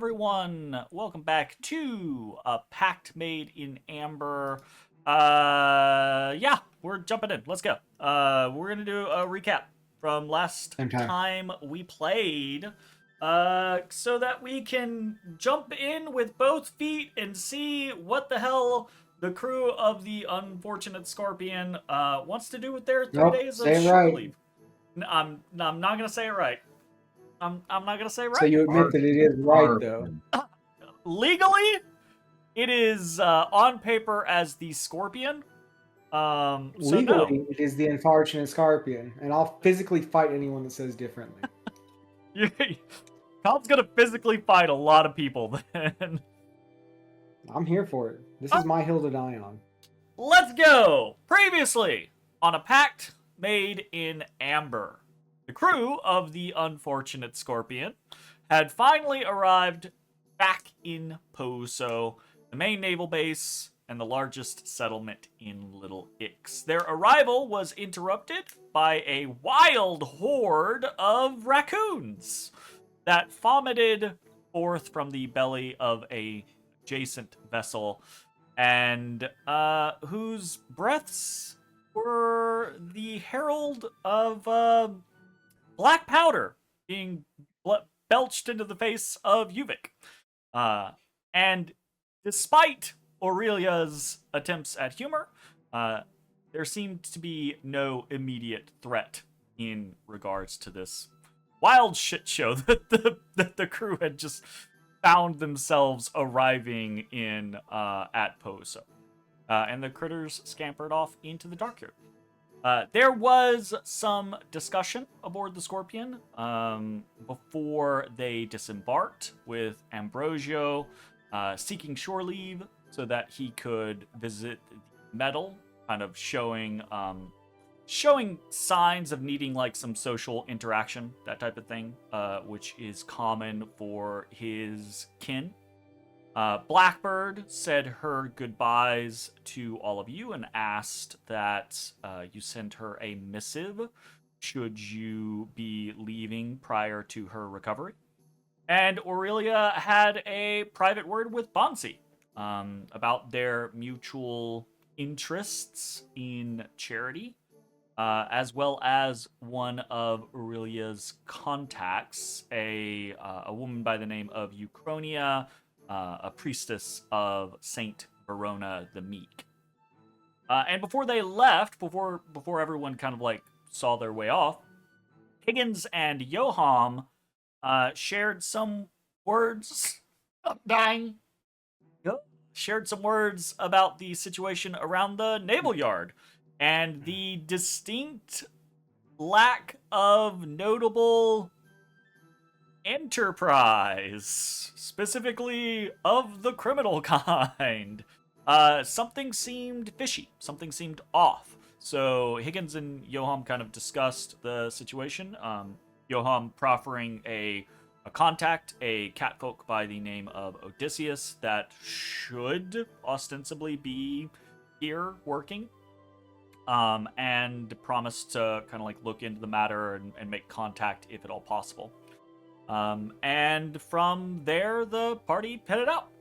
everyone. Welcome back to a Pact made in Amber. Yeah, we're jumping in. Let's go. We're gonna do a recap from last Same time. time we played, so that we can jump in with both feet and see what the hell the crew of the Unfortunate Scorpion wants to do with their 3 days of Same shore right. leave. I'm not gonna say it right. I'm not gonna say it So right. you admit that it is right, though. Legally, it is on paper as the Scorpion. So no. Legally, it is the unfortunate Scorpion, and I'll physically fight anyone that says differently. Cobb's gonna physically fight a lot of people then. I'm here for it. This is my hill to die on. Let's go! Previously, on a pact made in Amber, the crew of the Unfortunate Scorpion had finally arrived back in Poso, the main naval base and the largest settlement in Little Ix. Their arrival was interrupted by a wild horde of raccoons that vomited forth from the belly of a adjacent vessel, and whose breaths were the herald of black powder being belched into the face of Yuvik. And despite Aurelia's attempts at humor, there seemed to be no immediate threat in regards to this wild shit show that the crew had just found themselves arriving in at Poso. And the critters scampered off into the dark yard. There was some discussion aboard the Scorpion before they disembarked, with Ambrosio seeking shore leave so that he could visit the metal, kind of showing signs of needing like some social interaction, that type of thing, which is common for his kin. Blackbird said her goodbyes to all of you and asked that you send her a missive should you be leaving prior to her recovery. And Aurelia had a private word with Bansii about their mutual interests in charity, as well as one of Aurelia's contacts, a woman by the name of Euchronia, a priestess of Saint Verona the Meek. And before they left, before everyone kind of like saw their way off, Higgins and Yoham shared some words. I'm dying. Shared some words about the situation around the naval yard and the distinct lack of notable enterprise, specifically of the criminal kind. Something seemed fishy. Something seemed off. So Higgins and Yoham kind of discussed the situation. Yoham proffering a contact, a catfolk by the name of Odysseus that should ostensibly be here working, and promised to kind of like look into the matter and make contact if at all possible. And from there, the party headed out,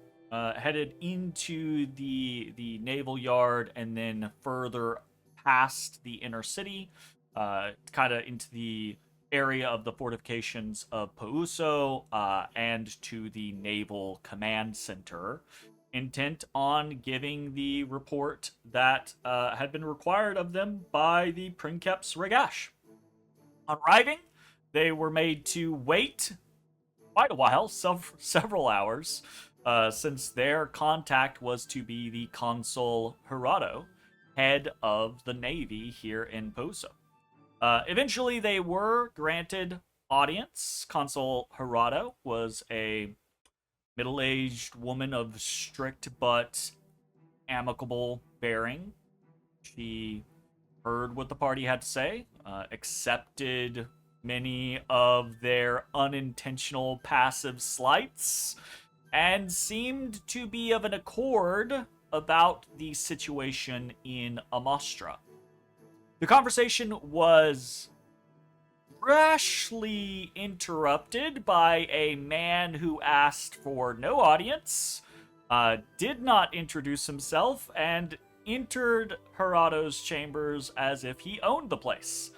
headed into the naval yard, and then further past the inner city, kind of into the area of the fortifications of Pouso, and to the naval command center, intent on giving the report that had been required of them by the Princeps Regash. On arriving, they were made to wait quite a while, several hours, since their contact was to be the Consul Hirado, head of the Navy here in Poso. Eventually, they were granted audience. Consul Hirado was a middle-aged woman of strict but amicable bearing. She heard what the party had to say, accepted many of their unintentional passive slights, and seemed to be of an accord about the situation in Amostra. The conversation was rashly interrupted by a man who asked for no audience, did not introduce himself, and entered Herado's chambers as if he owned the place.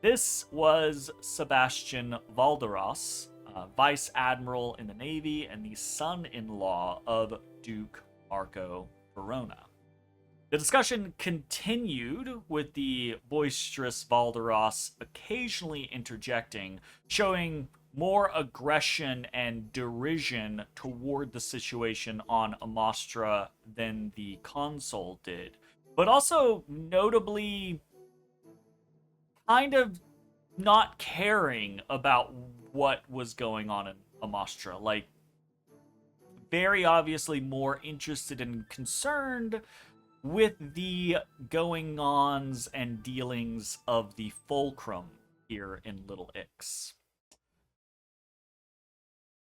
This was Sebastian Valderas, Vice Admiral in the Navy and the son-in-law of Duke Marco Verona. The discussion continued with the boisterous Valderas occasionally interjecting, showing more aggression and derision toward the situation on Amastra than the consul did, but also notably kind of not caring about what was going on in Amastra. Like, very obviously more interested and concerned with the going-ons and dealings of the Fulcrum here in Little Ix.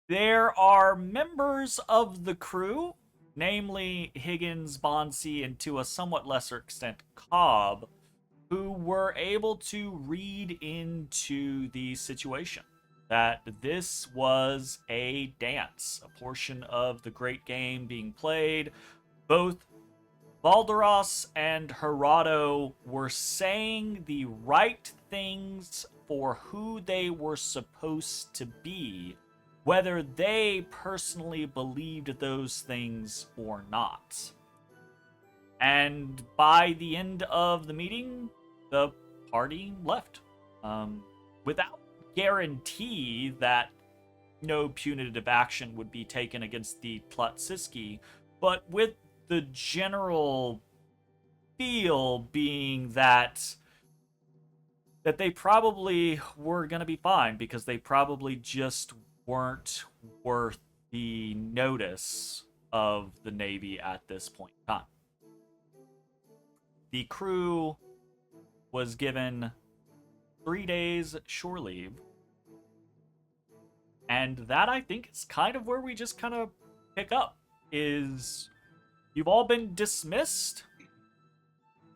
There are members of the crew, namely Higgins, Bansii, and to a somewhat lesser extent Cobb, who were able to read into the situation. That this was a dance, a portion of the great game being played. Both Valderas and Herado were saying the right things for who they were supposed to be, whether they personally believed those things or not. And by the end of the meeting, the party left. Without guarantee that no punitive action would be taken against the Tlatsiski, but with the general feel being that they probably were going to be fine because they probably just weren't worth the notice of the Navy at this point in time. The crew was given 3 days shore leave, and that, I think, is kind of where we just kind of pick up, is you've all been dismissed.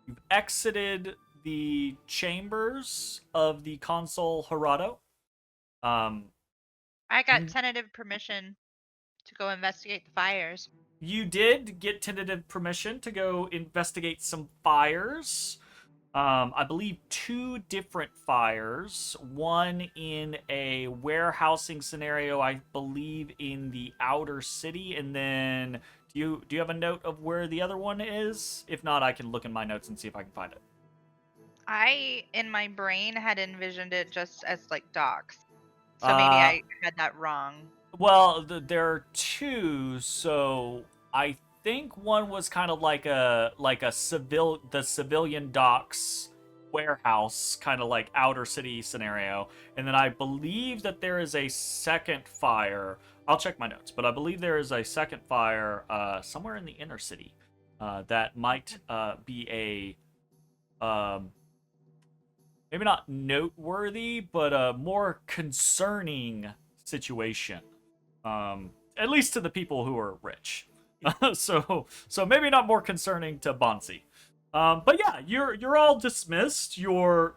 You've exited the chambers of the consul Herado. I got tentative permission to go investigate the fires. You did get tentative permission to go investigate some fires. I believe 2 different fires. One in a warehousing scenario, I believe, in the outer city, and then do you have a note of where the other one is? If not, I can look in my notes and see if I can find it. I, in my brain, had envisioned it just as like docks, so maybe I had that wrong. Well, there are 2, so I think one was kind of like the civilian docks warehouse, kind of like outer city scenario, and then I believe that there is a second fire. I'll check my notes, but I believe there is a second fire somewhere in the inner city that might be a maybe not noteworthy, but a more concerning situation, at least to the people who are rich. So maybe not more concerning to Bansii. But yeah, you're all dismissed. You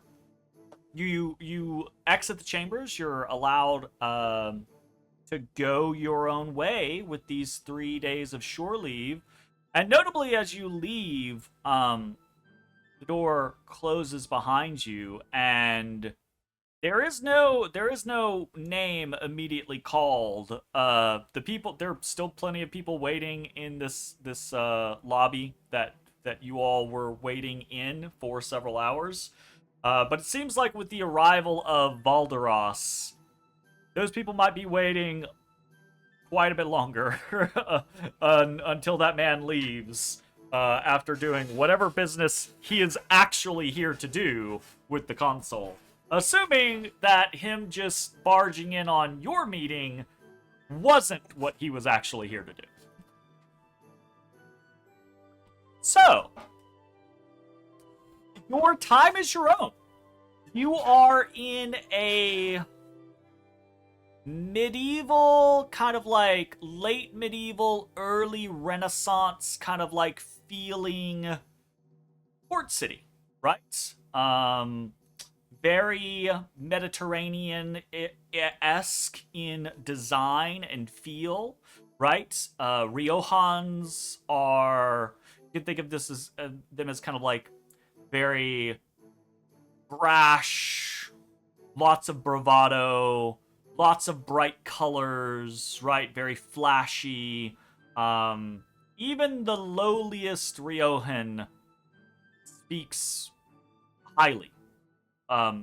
exit the chambers. You're allowed to go your own way with these 3 days of shore leave. And notably, as you leave, the door closes behind you, and there is no name immediately called. The people, there are still plenty of people waiting in this lobby that you all were waiting in for several hours. But it seems like with the arrival of Valderas, those people might be waiting quite a bit longer until that man leaves, after doing whatever business he is actually here to do with the consul. Assuming that him just barging in on your meeting wasn't what he was actually here to do. So, your time is your own. You are in a medieval, kind of like late medieval, early Renaissance, kind of like feeling port city, right? very Mediterranean-esque in design and feel, right? Riojans are, you can think of this as them as kind of like very brash, lots of bravado, lots of bright colors, right? Very flashy. Even the lowliest Riojan speaks highly,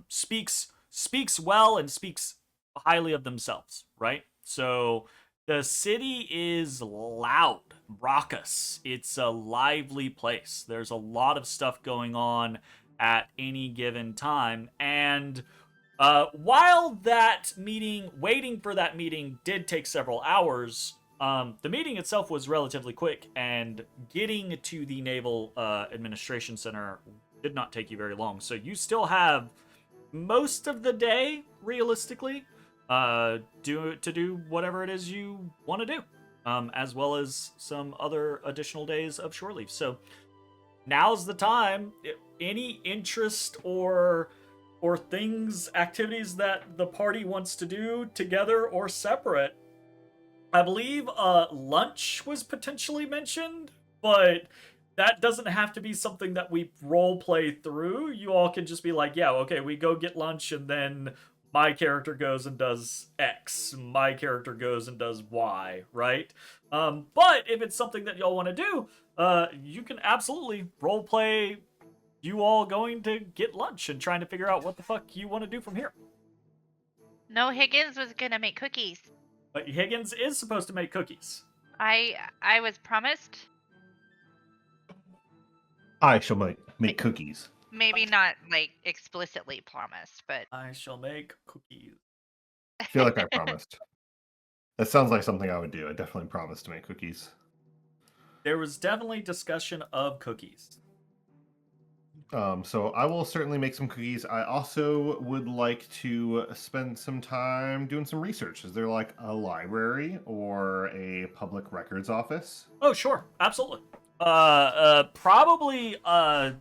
speaks well and speaks highly of themselves, right? So the city is loud, raucous. It's a lively place. There's a lot of stuff going on at any given time, and while that meeting, waiting for that meeting, did take several hours. The meeting itself was relatively quick, and getting to the Naval Administration Center did not take you very long. So you still have most of the day, realistically, to do whatever it is you want to do, as well as some other additional days of shore leave. So now's the time. Any interest or things, activities that the party wants to do together or separate. I believe lunch was potentially mentioned, but that doesn't have to be something that we role play through. You all can just be like, yeah, okay, we go get lunch, and then my character goes and does X, my character goes and does Y, right? But if it's something that y'all want to do, you can absolutely role play you all going to get lunch and trying to figure out what the fuck you want to do from here. No, Higgins was gonna make cookies. But Higgins is supposed to make cookies. I was promised. I shall make cookies. Maybe not like explicitly promised, but I shall make cookies. I feel like I promised. That sounds like something I would do. I definitely promised to make cookies. There was definitely discussion of cookies. So I will certainly make some cookies. I also would like to spend some time doing some research. Is there like a library or a public records office? Oh, sure, absolutely. Probably. I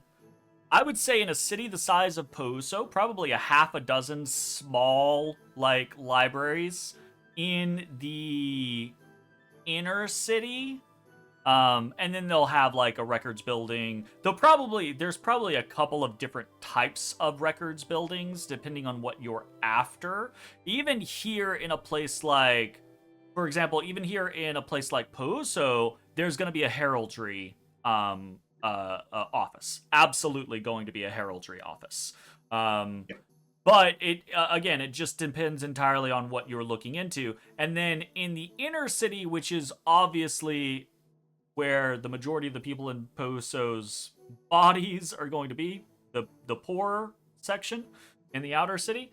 would say in a city the size of Poso, probably a half a dozen small like libraries in the inner city. And then they'll have like a records building. There's probably a couple of different types of records buildings depending on what you're after. Even here in a place like, for example, even here in a place like Poso, there's going to be a heraldry office. Absolutely going to be a heraldry office. But it again, it just depends entirely on what you're looking into. And then in the inner city, which is obviously where the majority of the people in Poso's bodies are going to be, the poorer section in the outer city,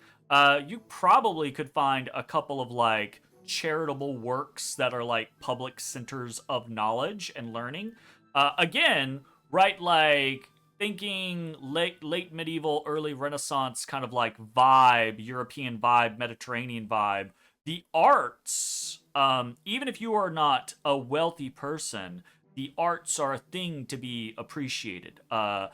you probably could find a couple of like charitable works that are like public centers of knowledge and learning. Again, right, like thinking late medieval, early Renaissance kind of like vibe, European vibe, Mediterranean vibe. The arts, even if you are not a wealthy person, the arts are a thing to be appreciated. The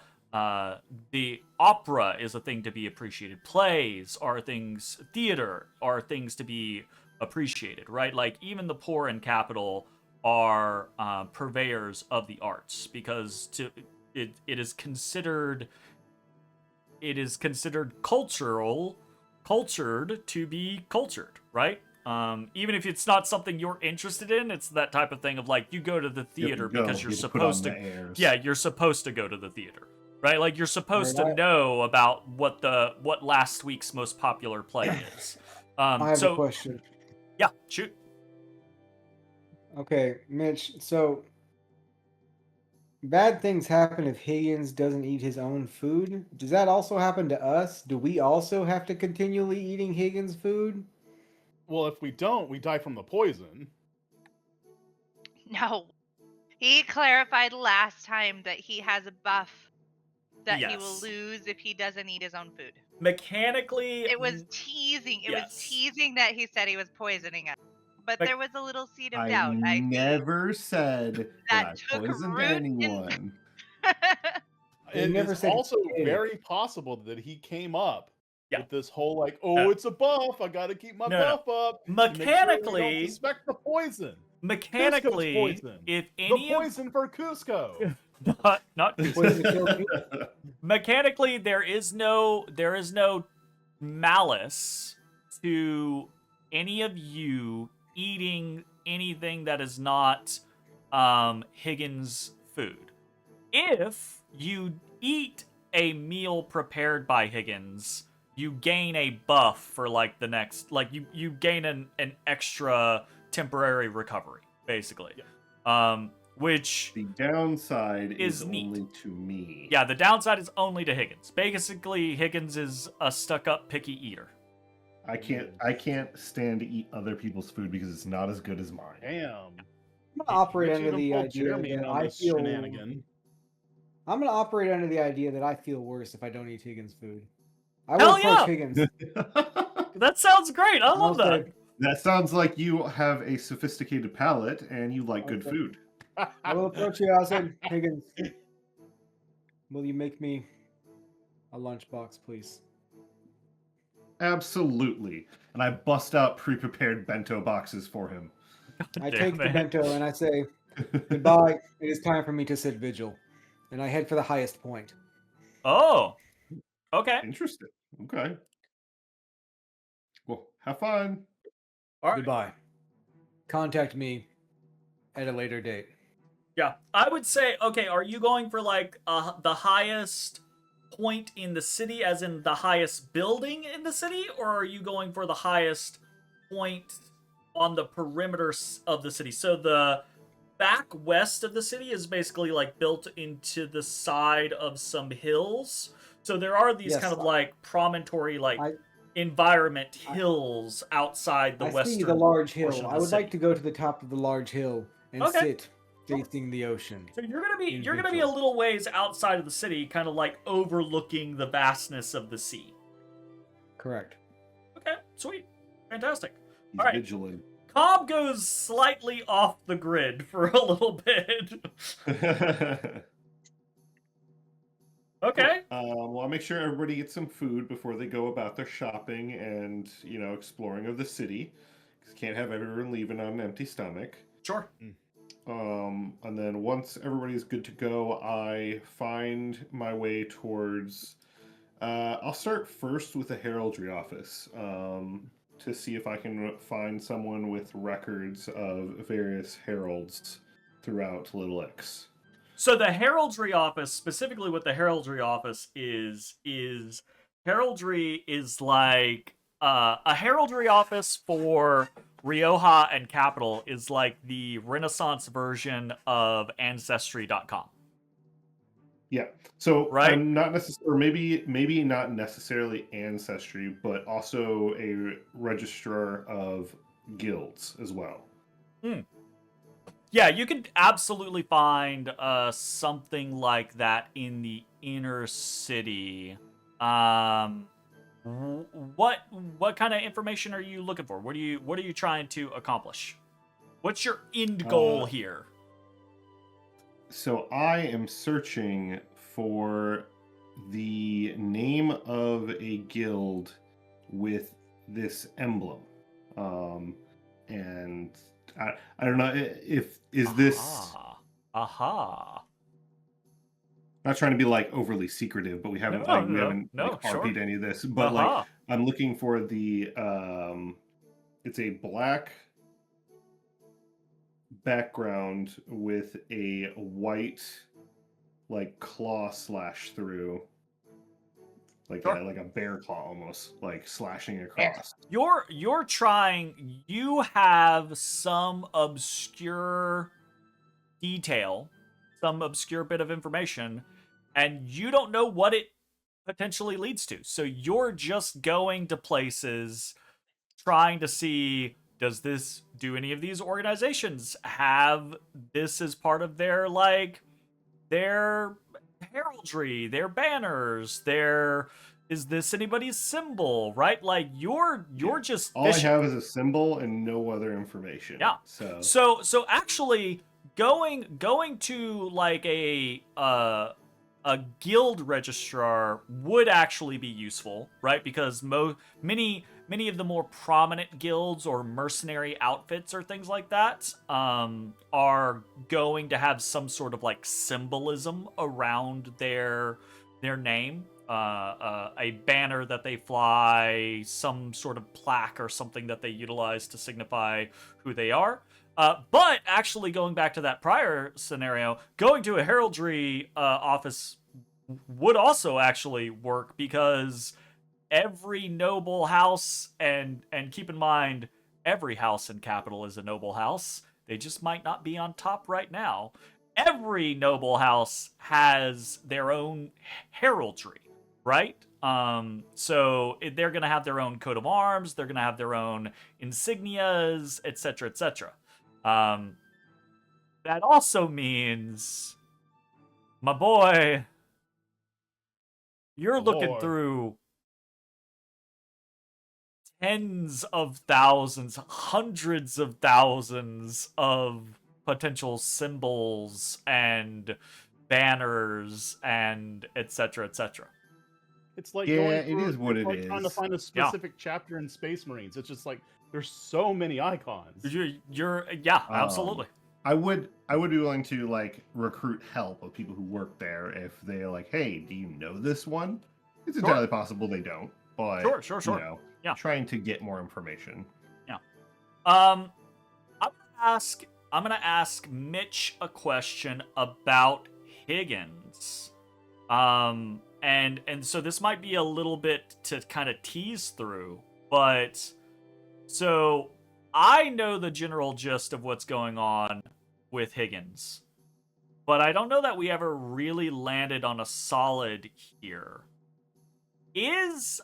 opera is a thing to be appreciated. Plays are things, theater are things to be appreciated, right? Like even the poor in capital are purveyors of the arts because it is considered cultured to be cultured, right? Even if it's not something you're interested in, it's that type of thing of like you go to the theater because you're supposed to. Yeah, you're supposed to go to the theater, right? Like you're supposed to know about what last week's most popular play is. I have a question. Yeah, shoot. Okay, Mitch. So bad things happen if Higgins doesn't eat his own food. Does that also happen to us? Do we also have to continually eating Higgins' food? Well, if we don't, we die from the poison. no. He clarified last time that he has a buff that he will lose if he doesn't eat his own food. Mechanically, it was teasing. It was teasing that he said he was poisoning us. But there was a little seed of doubt. I never said that I poisoned anyone. It is also very possible that he came up Yeah. With this whole like, oh, it's a buff. I got to keep my buff up. to make sure they Mechanically, don't suspect the poison. mechanically, Cusco's poison. if The any of poison for Cusco. not Poison to kill too. mechanically, there is no malice to any of you eating anything that is not Higgins food. If you eat a meal prepared by Higgins, you gain a buff for like the next, like you gain an extra temporary recovery, basically. Yeah. Which The downside is is neat. only to me. yeah, the downside is only to Higgins. Basically, Higgins is a stuck-up picky eater. I can't stand to eat other people's food because it's not as good as mine. Damn. I'm gonna operate Bet you under done the pulled idea Jeremy in that on I this feel. shenanigan. I'm gonna operate under the idea that I feel worse if I don't eat Higgins' food. I Hell will approach yeah! Higgins. That sounds great. I and I'll love that. say, That sounds like you have a sophisticated palate and you like good Okay. food. I will approach you. I'll say, Higgins, will you make me a lunchbox, please? Absolutely. And I bust out pre-prepared bento boxes for him. I Damn take the it. bento and I say, goodbye. It is time for me to sit vigil. And I head for the highest point. Oh, okay. Interesting. Okay. Well, have fun. All right. Goodbye. Contact me at a later date. Yeah, I would say, okay, are you going for like the highest point in the city, as in the highest building in the city, or are you going for the highest point on the perimeter of the city? So the back west of the city is basically like built into the side of some hills. So there are these Yes, kind of like promontory, like I- environment hills outside the I western see the large portion hill. of I the would like city. to go to the top of the large hill and Okay. sit facing the ocean. So you're gonna be a Vigil. little ways outside of the city, kind of like overlooking the vastness of the sea. Correct. Okay, sweet, fantastic. He's All right. vigilant. Cobb goes slightly off the grid for a little bit. Okay. Well, I'll make sure everybody gets some food before they go about their shopping and, exploring of the city. 'Cause you can't have everyone leaving on an empty stomach. Sure. And then once everybody's good to go, I find my way towards. I'll start first with the heraldry office to see if I can find someone with records of various heralds throughout Little X. So the heraldry office, specifically what the heraldry office is heraldry is like a heraldry office for Rioja and Capital is like the Renaissance version of Ancestry.com. Yeah. So Right. I'm not necessarily, maybe not necessarily Ancestry, but also a registrar of guilds as well. Yeah, you could absolutely find something like that in the inner city. What kind of information are you looking for? What are you trying to accomplish? What's your end goal here? So I am searching for the name of a guild with this emblem. And I don't know if this Aha. not trying to be like overly secretive, but we haven't we haven't RP'd any of this. But like I'm looking for the it's a black background with a white like claw slash through, like like a bear claw almost, like slashing across. You're trying. You have some obscure detail, some obscure bit of information, and you don't know what it potentially leads to. So you're just going to places, trying to see, do any of these organizations have this as part of their heraldry, their banners, is this anybody's symbol, right? Like you're just all fishing. I have is a symbol and no other information. Yeah. So actually going to like a a guild registrar would actually be useful, right? Because many of the more prominent guilds or mercenary outfits or things like that are going to have some sort of like symbolism around their name. A banner that they fly, some sort of plaque or something that they utilize to signify who they are. But actually, going back to that prior scenario, going to a heraldry office would also actually work, because every noble house, and keep in mind, every house in capital is a noble house. They just might not be on top right now. Every noble house has their own heraldry, right? So they're going to have their own coat of arms, they're going to have their own insignias, etc., etc. That also means, my boy, you're looking through tens of thousands, hundreds of thousands of potential symbols and banners and etc., etc. It's like Yeah, going it through, is what it's it like trying to is. find a specific chapter in Space Marines. It's just like there's so many icons. Yeah, absolutely. I would be willing to like recruit help of people who work there if they're like, hey, do you know this one? It's entirely possible they don't, but Sure. you know, Yeah. trying to get more information. Yeah. I'm gonna ask Mitch a question about Higgins. And so this might be a little bit to kind of tease through, but so I know the general gist of what's going on with Higgins, but I don't know that we ever really landed on a solid here. Is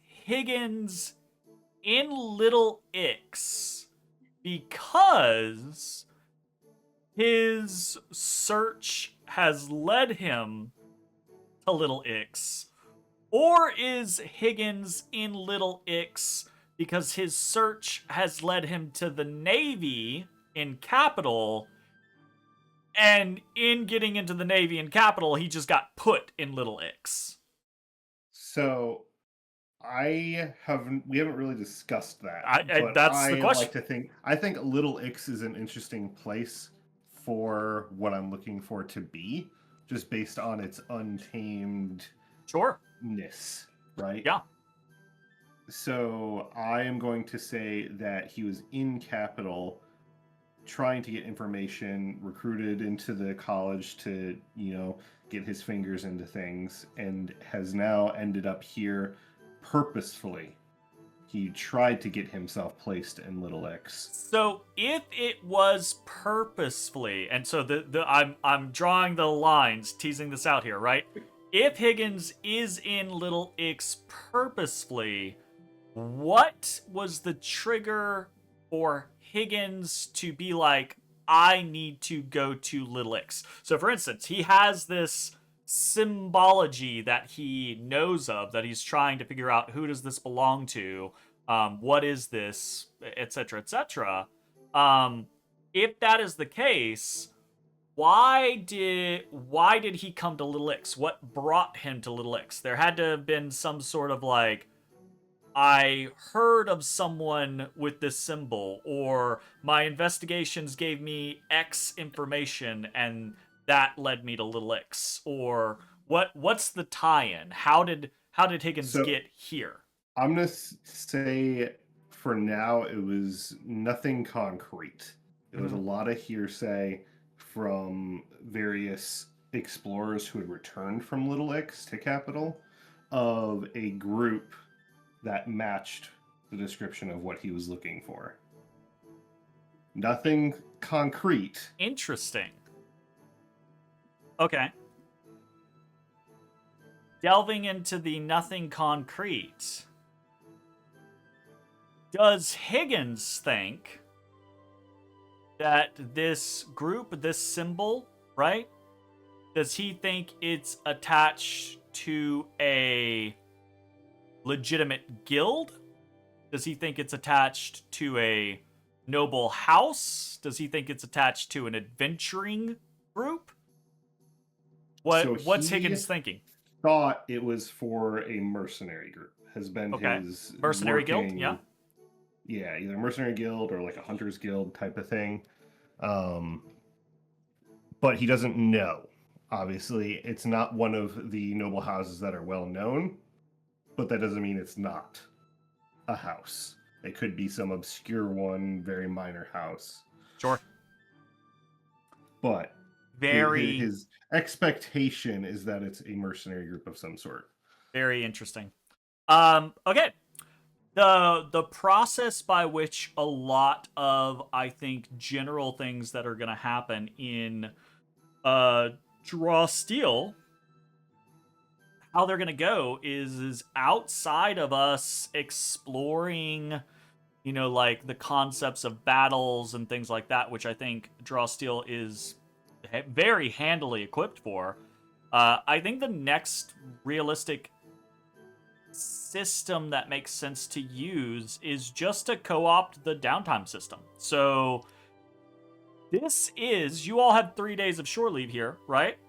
Higgins in Little Ix because his search has led him to Little Ix? Or is Higgins in Little Ix because his search has led him to the Navy in Capital, and in getting into the Navy in Capital, he just got put in Little Ix? So we haven't really discussed that. But that's the question. Like to think. I think Little Ix is an interesting place for what I'm looking for to be, just based on its untamed ness, right? Yeah. So I am going to say that he was in Capital trying to get information, recruited into the college to, get his fingers into things, and has now ended up here purposefully. He tried to get himself placed in Little Ix. So if it was purposefully, and so I'm drawing the lines, teasing this out here, right? If Higgins is in Little Ix purposefully, what was the trigger for Higgins to be like, I need to go to Little Ix? So for instance, he has this symbology that he knows of, that he's trying to figure out, who does this belong to, what is this, etc., etc. If that is the case, why did he come to Little Ix? What brought him to Little Ix? There had to have been some sort of like, I heard of someone with this symbol, or my investigations gave me X information and that led me to Little Ix, or what's the tie-in? How did Higgins get here? I'm gonna say for now it was nothing concrete. It was a lot of hearsay from various explorers who had returned from Little Ix to Capital, of a group that matched the description of what he was looking for. Nothing concrete. Interesting. Okay. Delving into the nothing concrete, does Higgins think that this group, this symbol, right? Does he think it's attached to a legitimate guild? Does he think it's attached to a noble house? Does he think it's attached to an adventuring group? What's he Higgins thinking? thought it was for a mercenary group. Has been Okay. his Mercenary guild, yeah. Yeah, either mercenary guild or like a hunter's guild type of thing. But he doesn't know. Obviously, it's not one of the noble houses that are well known, but that doesn't mean it's not a house. It could be some obscure one, very minor house. Sure. But Very his expectation is that it's a mercenary group of some sort. Very interesting. Okay. The process by which a lot of, I think, general things that are going to happen in Draw Steel, how they're going to go is outside of us exploring, you know, like the concepts of battles and things like that, which I think Draw Steel is very handily equipped for. I think the next realistic system that makes sense to use is just to co-opt the downtime system. So this is, you all have 3 days of shore leave here, right?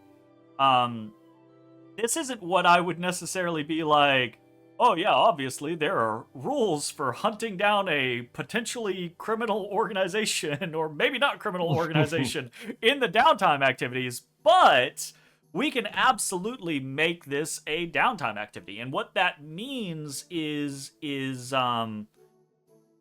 This isn't what I would necessarily be like, oh yeah, obviously there are rules for hunting down a potentially criminal organization, or maybe not criminal organization, in the downtime activities, but we can absolutely make this a downtime activity. And what that means is that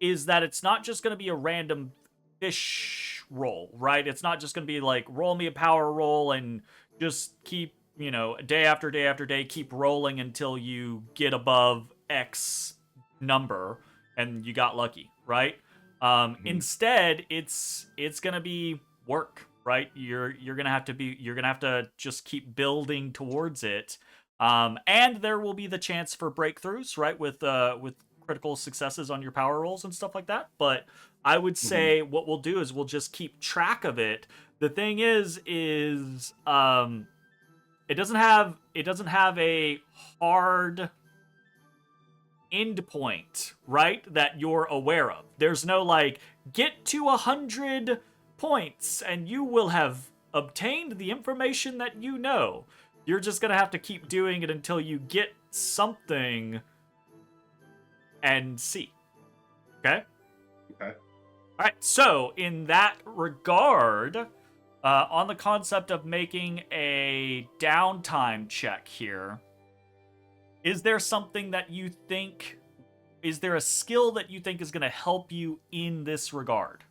it's not just going to be a random fish roll, right? It's not just going to be like, roll me a power roll and just keep, you know, day after day after day, keep rolling until you get above X number and you got lucky, right? Instead, it's gonna be work, right? You're gonna have to just keep building towards it, and there will be the chance for breakthroughs, right? With critical successes on your power rolls and stuff like that. But I would say what we'll do is we'll just keep track of it. The thing is it doesn't have a hard end point, right? That you're aware of. There's no like, get to 100 points and you will have obtained the information that you know. You're just gonna have to keep doing it until you get something and see. Okay? Okay. Alright, so in that regard, on the concept of making a downtime check here, is there something that you think, is there a skill that you think is going to help you in this regard?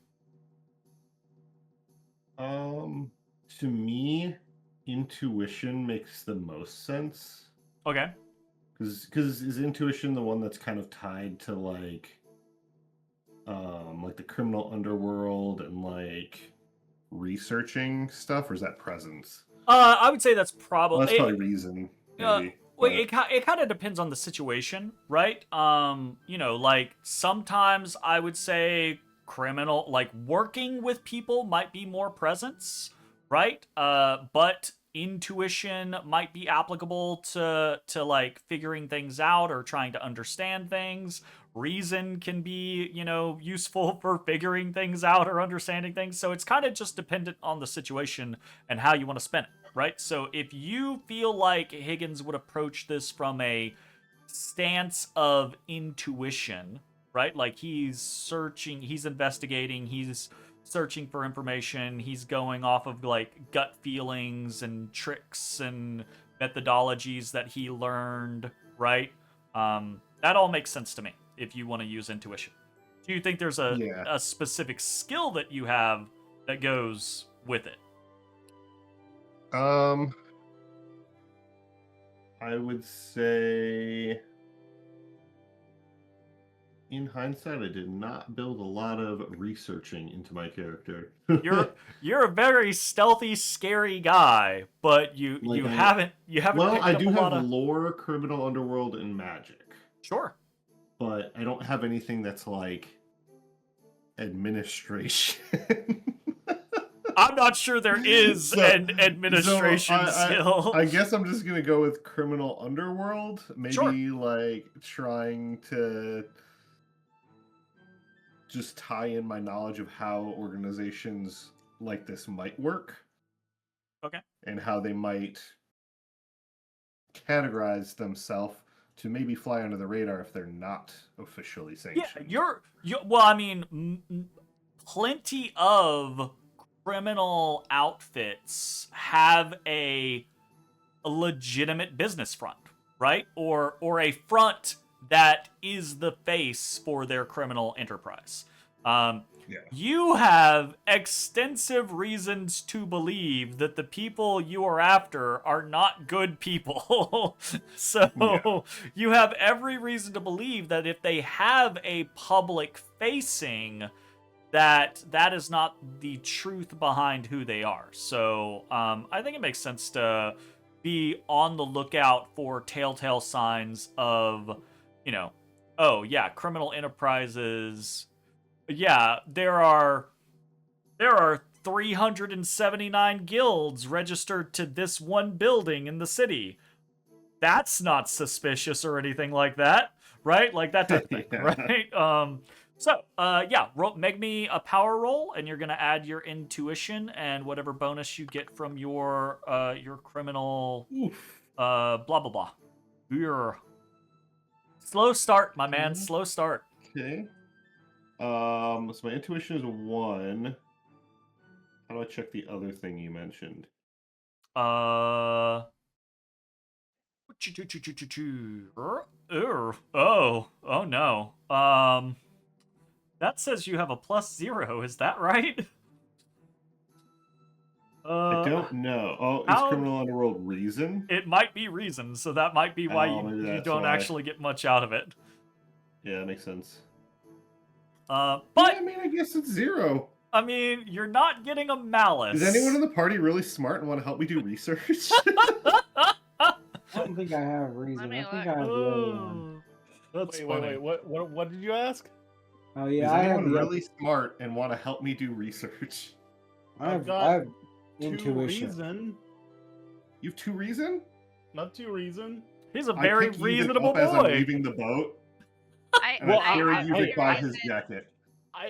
To me, intuition makes the most sense. Okay. Because is intuition the one that's kind of tied to like the criminal underworld and like researching stuff, or is that presence? I would say that's probably... Well, that's probably reason, maybe. Well, it kind of depends on the situation, right? You know, like, sometimes I would say criminal, like, working with people might be more presence, right? But intuition might be applicable to like figuring things out or trying to understand things. Reason can be, you know, useful for figuring things out or understanding things. So it's kind of just dependent on the situation and how you want to spend it, right? So if you feel like Higgins would approach this from a stance of intuition, right? Like he's searching, he's investigating, he's searching for information, he's going off of like gut feelings and tricks and methodologies that he learned, right? That all makes sense to me if you want to use intuition. Do you think there's a specific skill that you have that goes with it? I would say, in hindsight, I did not build a lot of researching into my character. You're a very stealthy, scary guy, but you haven't Well, I do have of lore, criminal underworld, and magic. Sure. But I don't have anything that's like administration. I'm not sure there is an administration skill. I guess I'm just gonna go with criminal underworld. Maybe Sure. like trying to just tie in my knowledge of how organizations like this might work. Okay. And how they might categorize themselves to maybe fly under the radar if they're not officially sanctioned. Yeah, well, I mean, plenty of criminal outfits have a legitimate business front, right? Or a front that is the face for their criminal enterprise. You have extensive reasons to believe that the people you are after are not good people. So you have every reason to believe that if they have a public facing, that is not the truth behind who they are. So I think it makes sense to be on the lookout for telltale signs of, oh yeah, criminal enterprises. Yeah, there are 379 guilds registered to this one building in the city. That's not suspicious or anything like that, right? Like that type of thing, right? Make me a power roll, and you're gonna add your intuition and whatever bonus you get from your criminal blah blah blah. Your slow start, my man. Slow start. Okay. So my intuition is a 1. How do I check the other thing you mentioned? Oh no. That says you have a +0. Is that right? I don't know. Oh, is criminal underworld reason? It might be reason, so that might be why you don't actually get much out of it. Yeah, that makes sense. But I mean, I guess it's 0. I mean, you're not getting a malice. Is anyone in the party really smart and want to help me do research? I don't think I have reason. I think I have the other one. That's wait. What did you ask? Oh yeah, Is I have anyone really smart and want to help me do research? I have intuition. Reason. You have 2 reason? Not 2 reason. He's a very reasonable boy. As I'm leaving the boat. I carry you to buy his jacket.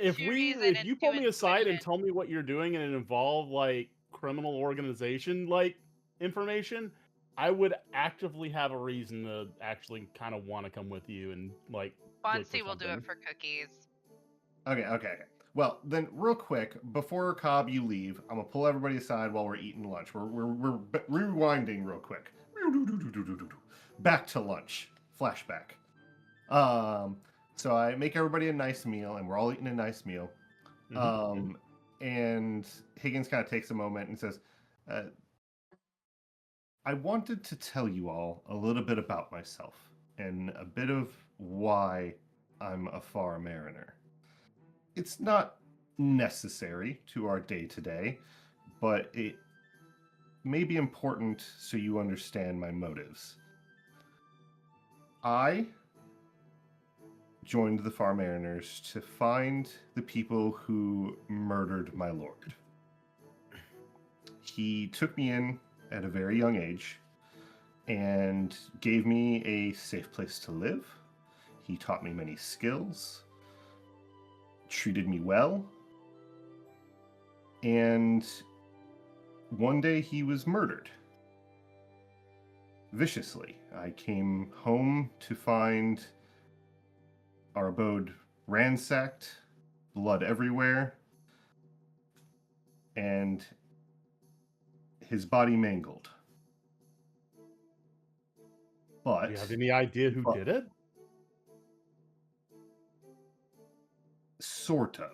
If you pull me aside and tell me what you're doing and it involve like criminal organization like information, I would actively have a reason to actually kind of want to come with you and like. Bansii will do it for cookies. Okay. Well, then, real quick, before Cobb, you leave, I'm gonna pull everybody aside while we're eating lunch. We're rewinding real quick. Back to lunch. Flashback. So I make everybody a nice meal, and we're all eating a nice meal. And Higgins kind of takes a moment and says, I wanted to tell you all a little bit about myself and a bit of why I'm a far mariner. It's not necessary to our day-to-day, but it may be important so you understand my motives. I joined the Far Mariners to find the people who murdered my lord. He took me in at a very young age and gave me a safe place to live. He taught me many skills, treated me well, and one day he was murdered. Viciously. I came home to find our abode ransacked, blood everywhere, and his body mangled. But do you have any idea who did it? Sort of.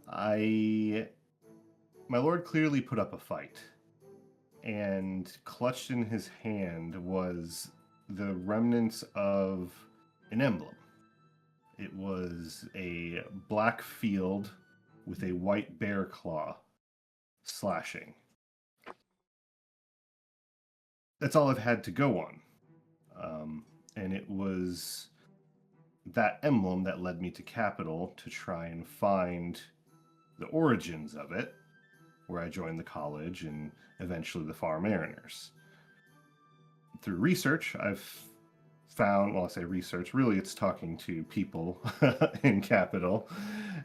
My lord clearly put up a fight, and clutched in his hand was the remnants of an emblem. It was a black field with a white bear claw slashing. That's all I've had to go on. And it was that emblem that led me to Capital to try and find the origins of it, where I joined the college and eventually the Far Mariners. Through research, I've found, well, I say research, really it's talking to people in Capital,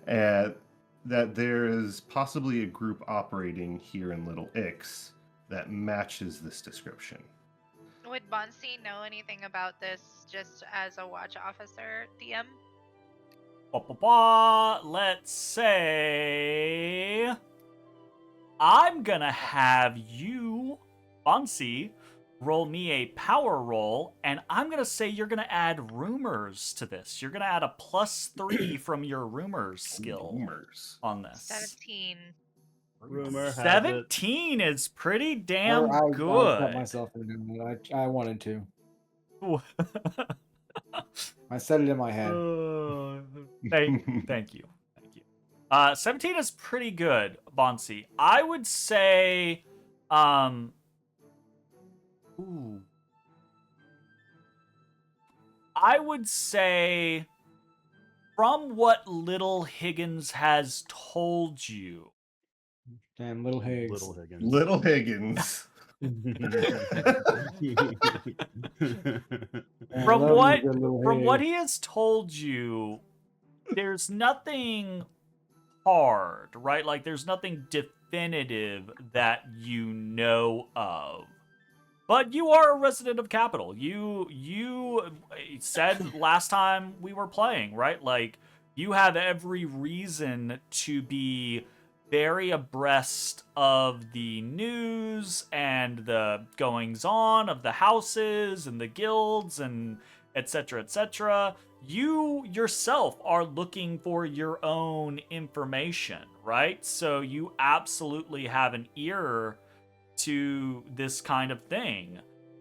that there is possibly a group operating here in Little Ix that matches this description. Would Bansii know anything about this just as a watch officer, DM? Let's say I'm gonna have you, Bansii, roll me a power roll, and I'm gonna say you're gonna add rumors to this. You're gonna add a +3 from your rumors skill on this. 17. Rumor has it. 17 is pretty damn I good. cut myself into it. I wanted to. I said it in my head. Thank you. 17 is pretty good, Bansii. I would say, I would say, from what little Higgins has told you. Damn, little Higgins. Little Higgins. From what he has told you, there's nothing hard, right? Like there's nothing definitive that you know of. But you are a resident of Capital. You said last time we were playing, right? Like you have every reason to be very abreast of the news and the goings on of the houses and the guilds and etc., etc. You yourself are looking for your own information, right? So you absolutely have an ear to this kind of thing.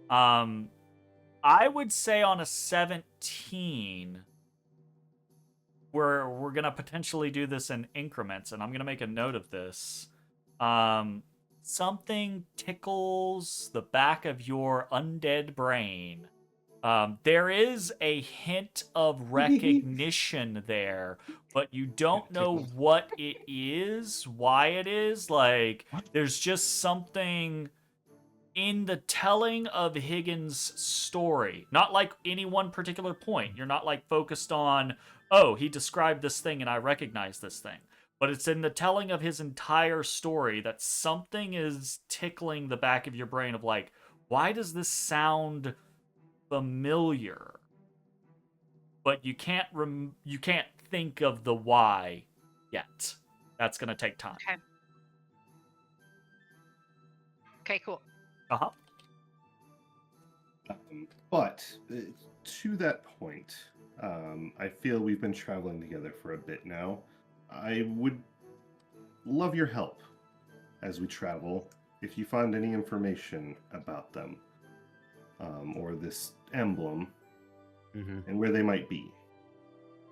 I would say on a 17, we're gonna potentially do this in increments, and I'm gonna make a note of this. Something tickles the back of your undead brain. There is a hint of recognition there, but you don't know what it is, why it is. Like, there's just something in the telling of Higgins' story. Not like any one particular point. You're not like focused on, oh, he described this thing and I recognize this thing. But it's in the telling of his entire story that something is tickling the back of your brain of like, why does this sound familiar? But you can't think of the why yet. That's gonna take time. Okay, cool. Uh-huh. But to that point, I feel we've been traveling together for a bit now. I would love your help as we travel. If you find any information about them, or this emblem, and where they might be.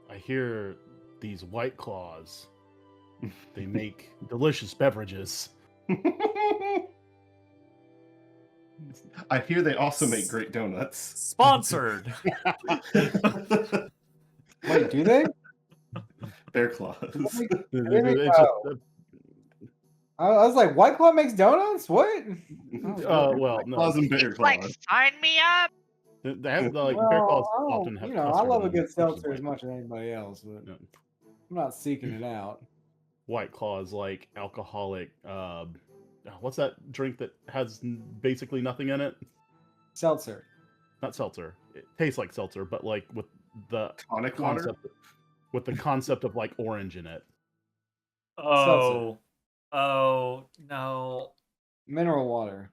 I hear these White Claws. They make delicious beverages. I hear they also make great donuts. Sponsored. Wait, do they? Bear Claws. I was like, White Claw makes donuts? What? Well, no. Claws and Bear Claws. Like, sign me up. They have, like, Well, Bear Claws often have. I love a good custard seltzer in as them, much as anybody else, but No. I'm not seeking it out. White Claws, like alcoholic. What's that drink that has basically nothing in it? Seltzer. Not seltzer. It tastes like seltzer, but like with the Tonic water? concept, with the concept of like orange in it. Oh no. Mineral water.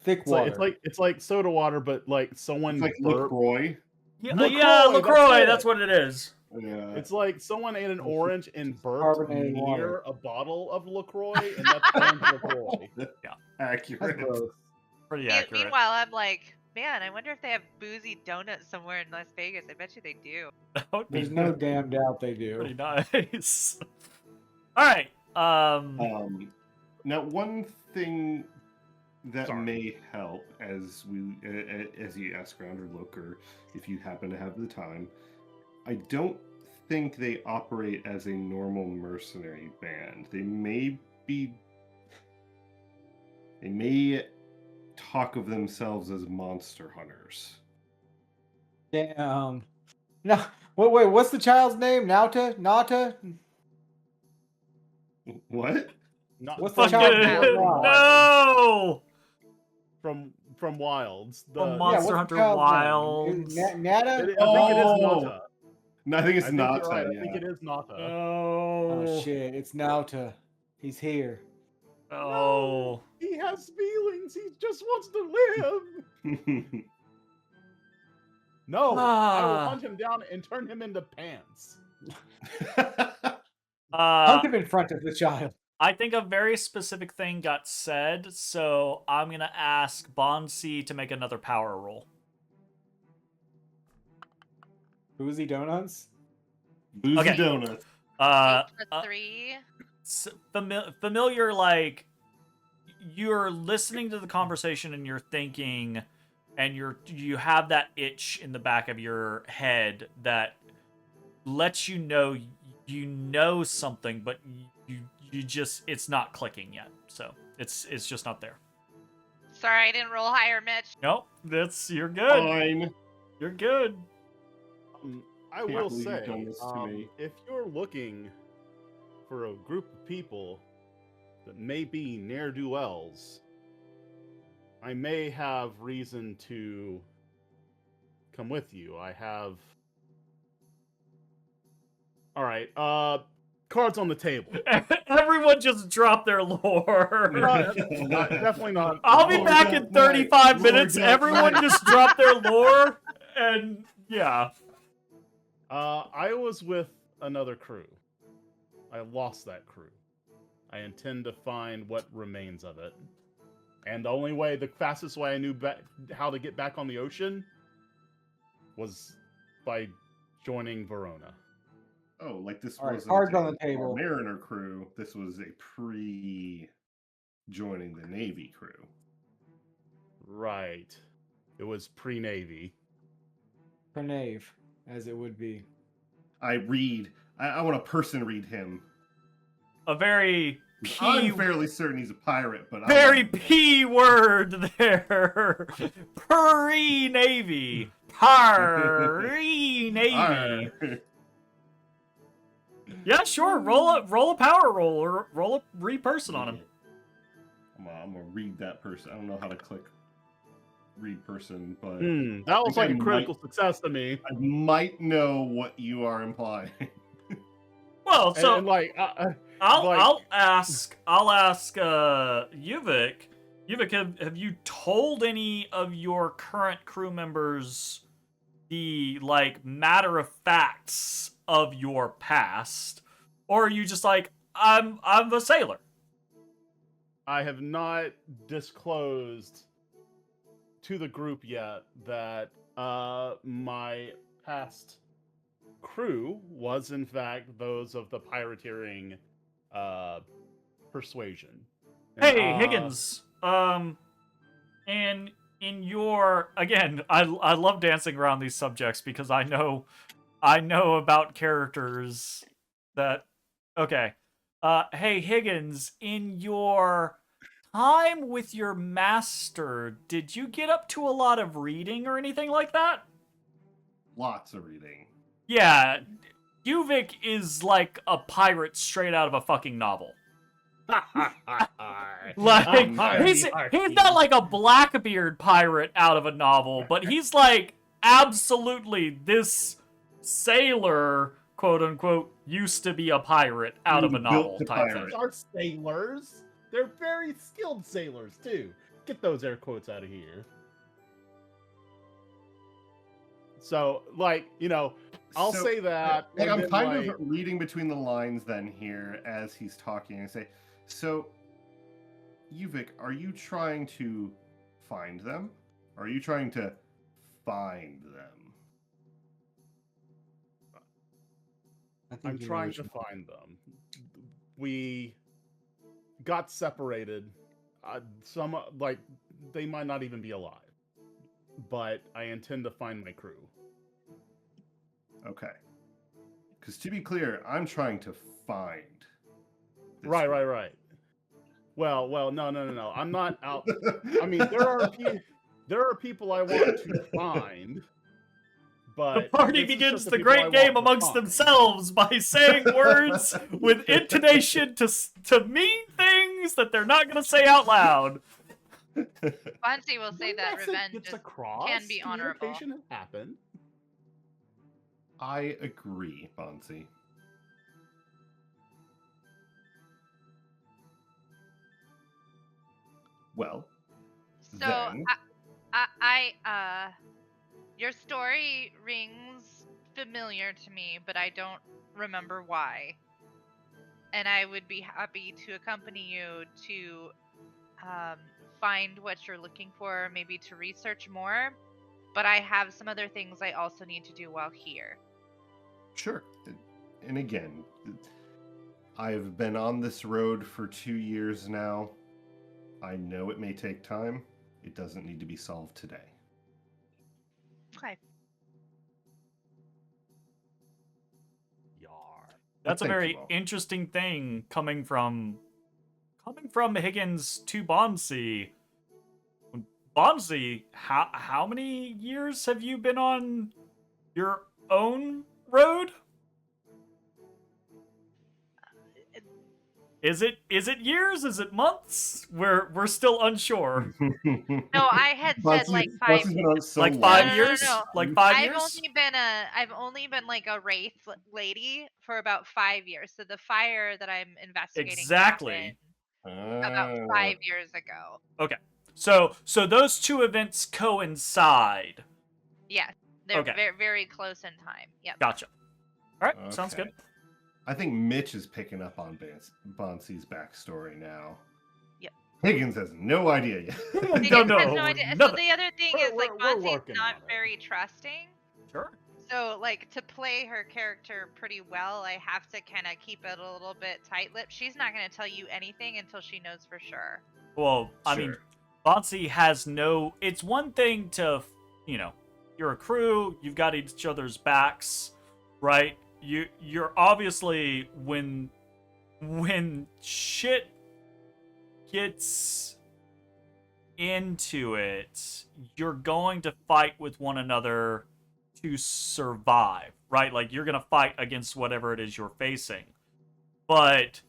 Thick It's water. like it's like soda water, but like someone It's like burped. LaCroix. Yeah, LaCroix, LaCroix, that's that's what it is. Yeah. It's like someone ate an orange and burped Carbonated near water. a bottle of LaCroix, and that's orange LaCroix. That's Accurate. gross. Pretty accurate. Meanwhile, I'm like, man, I wonder if they have boozy donuts somewhere in Las Vegas. I bet you they do. That would be There's no damn doubt they do. pretty nice. All right. Now, one thing that Sorry. may help as you ask around or look, or if you happen to have the time, I don't think they operate as a normal mercenary band. They may talk of themselves as monster hunters. Damn. No. Wait, what's the child's name? Nata? What? Not What's the Fucking child's name? no! no! From Wilds. From Monster what's Hunter the child's Wilds. name? Nata? I think it is Nata. No, I think it's I think not. you're right. Yeah. I think it is Nata. Oh. Oh shit! It's Nauta. He's here. Oh. He has feelings. He just wants to live. No, I will hunt him down and turn him into pants. Hunt him in front of the child. I think a very specific thing got said, so I'm gonna ask Bansii to make another power roll. Boozy Donuts? Boozy Okay. Donuts. 3. Familiar, like you're listening to the conversation and you're thinking, and you have that itch in the back of your head that lets you know something, but you just it's not clicking yet. So it's just not there. Sorry, I didn't roll higher, Mitch. Nope, you're good. Fine. You're good. I Can't will believe you've say, done this to me. if you're looking for a group of people that may be ne'er-do-wells, I may have reason to come with you. I have... Alright, cards on the table. Everyone just dropped their lore. Definitely not. I'll be Lord back got in 35 light. minutes. Lord got Everyone light. just dropped their lore, and yeah. I was with another crew. I lost that crew. I intend to find what remains of it. And the fastest way I knew how to get back on the ocean was by joining Verona. Oh, like this All right, wasn't cards on a the table. Mariner crew. This was a pre-joining the Navy crew. Right. It was pre-Navy. Pranave, as it would be. I want a person read him. A very I'm P fairly certain he's a pirate, but very P word there. Pre-Navy. Pre-Navy. Arr. Yeah, sure. Roll a power roll or roll a re-person on him. I'm gonna read that person. I don't know how to click read person, but That was I like a think I critical might- success to me. I might know what you are implying. Well, so And like, I'll ask Yuvik. Yuvik, have you told any of your current crew members the like matter of facts of your past, or are you just like I'm a sailor? I have not disclosed to the group yet that my past crew was in fact those of the pirateering persuasion. Hey, And, Higgins. And in your again, I love dancing around these subjects because I know about characters that okay. Hey Higgins, in your time with your master, did you get up to a lot of reading or anything like that? Lots of reading. Yeah, Yuvik is like a pirate straight out of a fucking novel. Like he's not like a Blackbeard pirate out of a novel, but he's like absolutely this sailor, quote unquote, used to be a pirate out of a novel Built to type pirate. thing. Are sailors. They're very skilled sailors too. Get those air quotes out of here. So, like, you know, I'll So, say that. Like, and I'm then, kind like, of reading between the lines then here as he's talking. I say, so, Yuvik, are you trying to find them? Or are you trying to find them? I'm trying to find them. We got separated. Some, like, they might not even be alive. But I intend to find my crew. Okay. Because to be clear, I'm trying to find. this Right. group. Well, no. I'm not out. I mean, there are people I want to find, but The party this is begins just the people I great want game to amongst find. themselves by saying words with intonation to mean things that they're not going to say out loud. Bansii will say that revenge gets is, across. can be honorable. Communication has happened. I agree, Bansii. Well, So then... your story rings familiar to me, but I don't remember why. And I would be happy to accompany you to find what you're looking for, maybe to research more. But I have some other things I also need to do while here. Sure. And again, I've been on this road for 2 years now. I know it may take time. It doesn't need to be solved today. Okay. That's a very interesting thing coming from Higgins to Bansii. Bansii, how many years have you been on your own road? Is it years? Is it months? We're still unsure. No, I had said like 5 years. So like 5 years? No. Like 5 years? I've only been like a wraith lady for about 5 years. So the fire that I'm investigating exactly about 5 years ago. Okay. So those two events coincide. Yes. They're okay. very, very close in time. Yep. Gotcha. All right. Sounds good. I think Mitch is picking up on Bansii's backstory now. Yep. Higgins has no idea yet. Higgins has no idea. So the other thing is, like, Bansii's not very trusting. Sure. So, like, to play her character pretty well, I have to kind of keep it a little bit tight-lipped. She's not going to tell you anything until she knows for sure. Well, I mean, Bansii has no... It's one thing to, you're a crew, you've got each other's backs, right? You're obviously, when shit gets into it, you're going to fight with one another to survive, right? Like, you're going to fight against whatever it is you're facing. But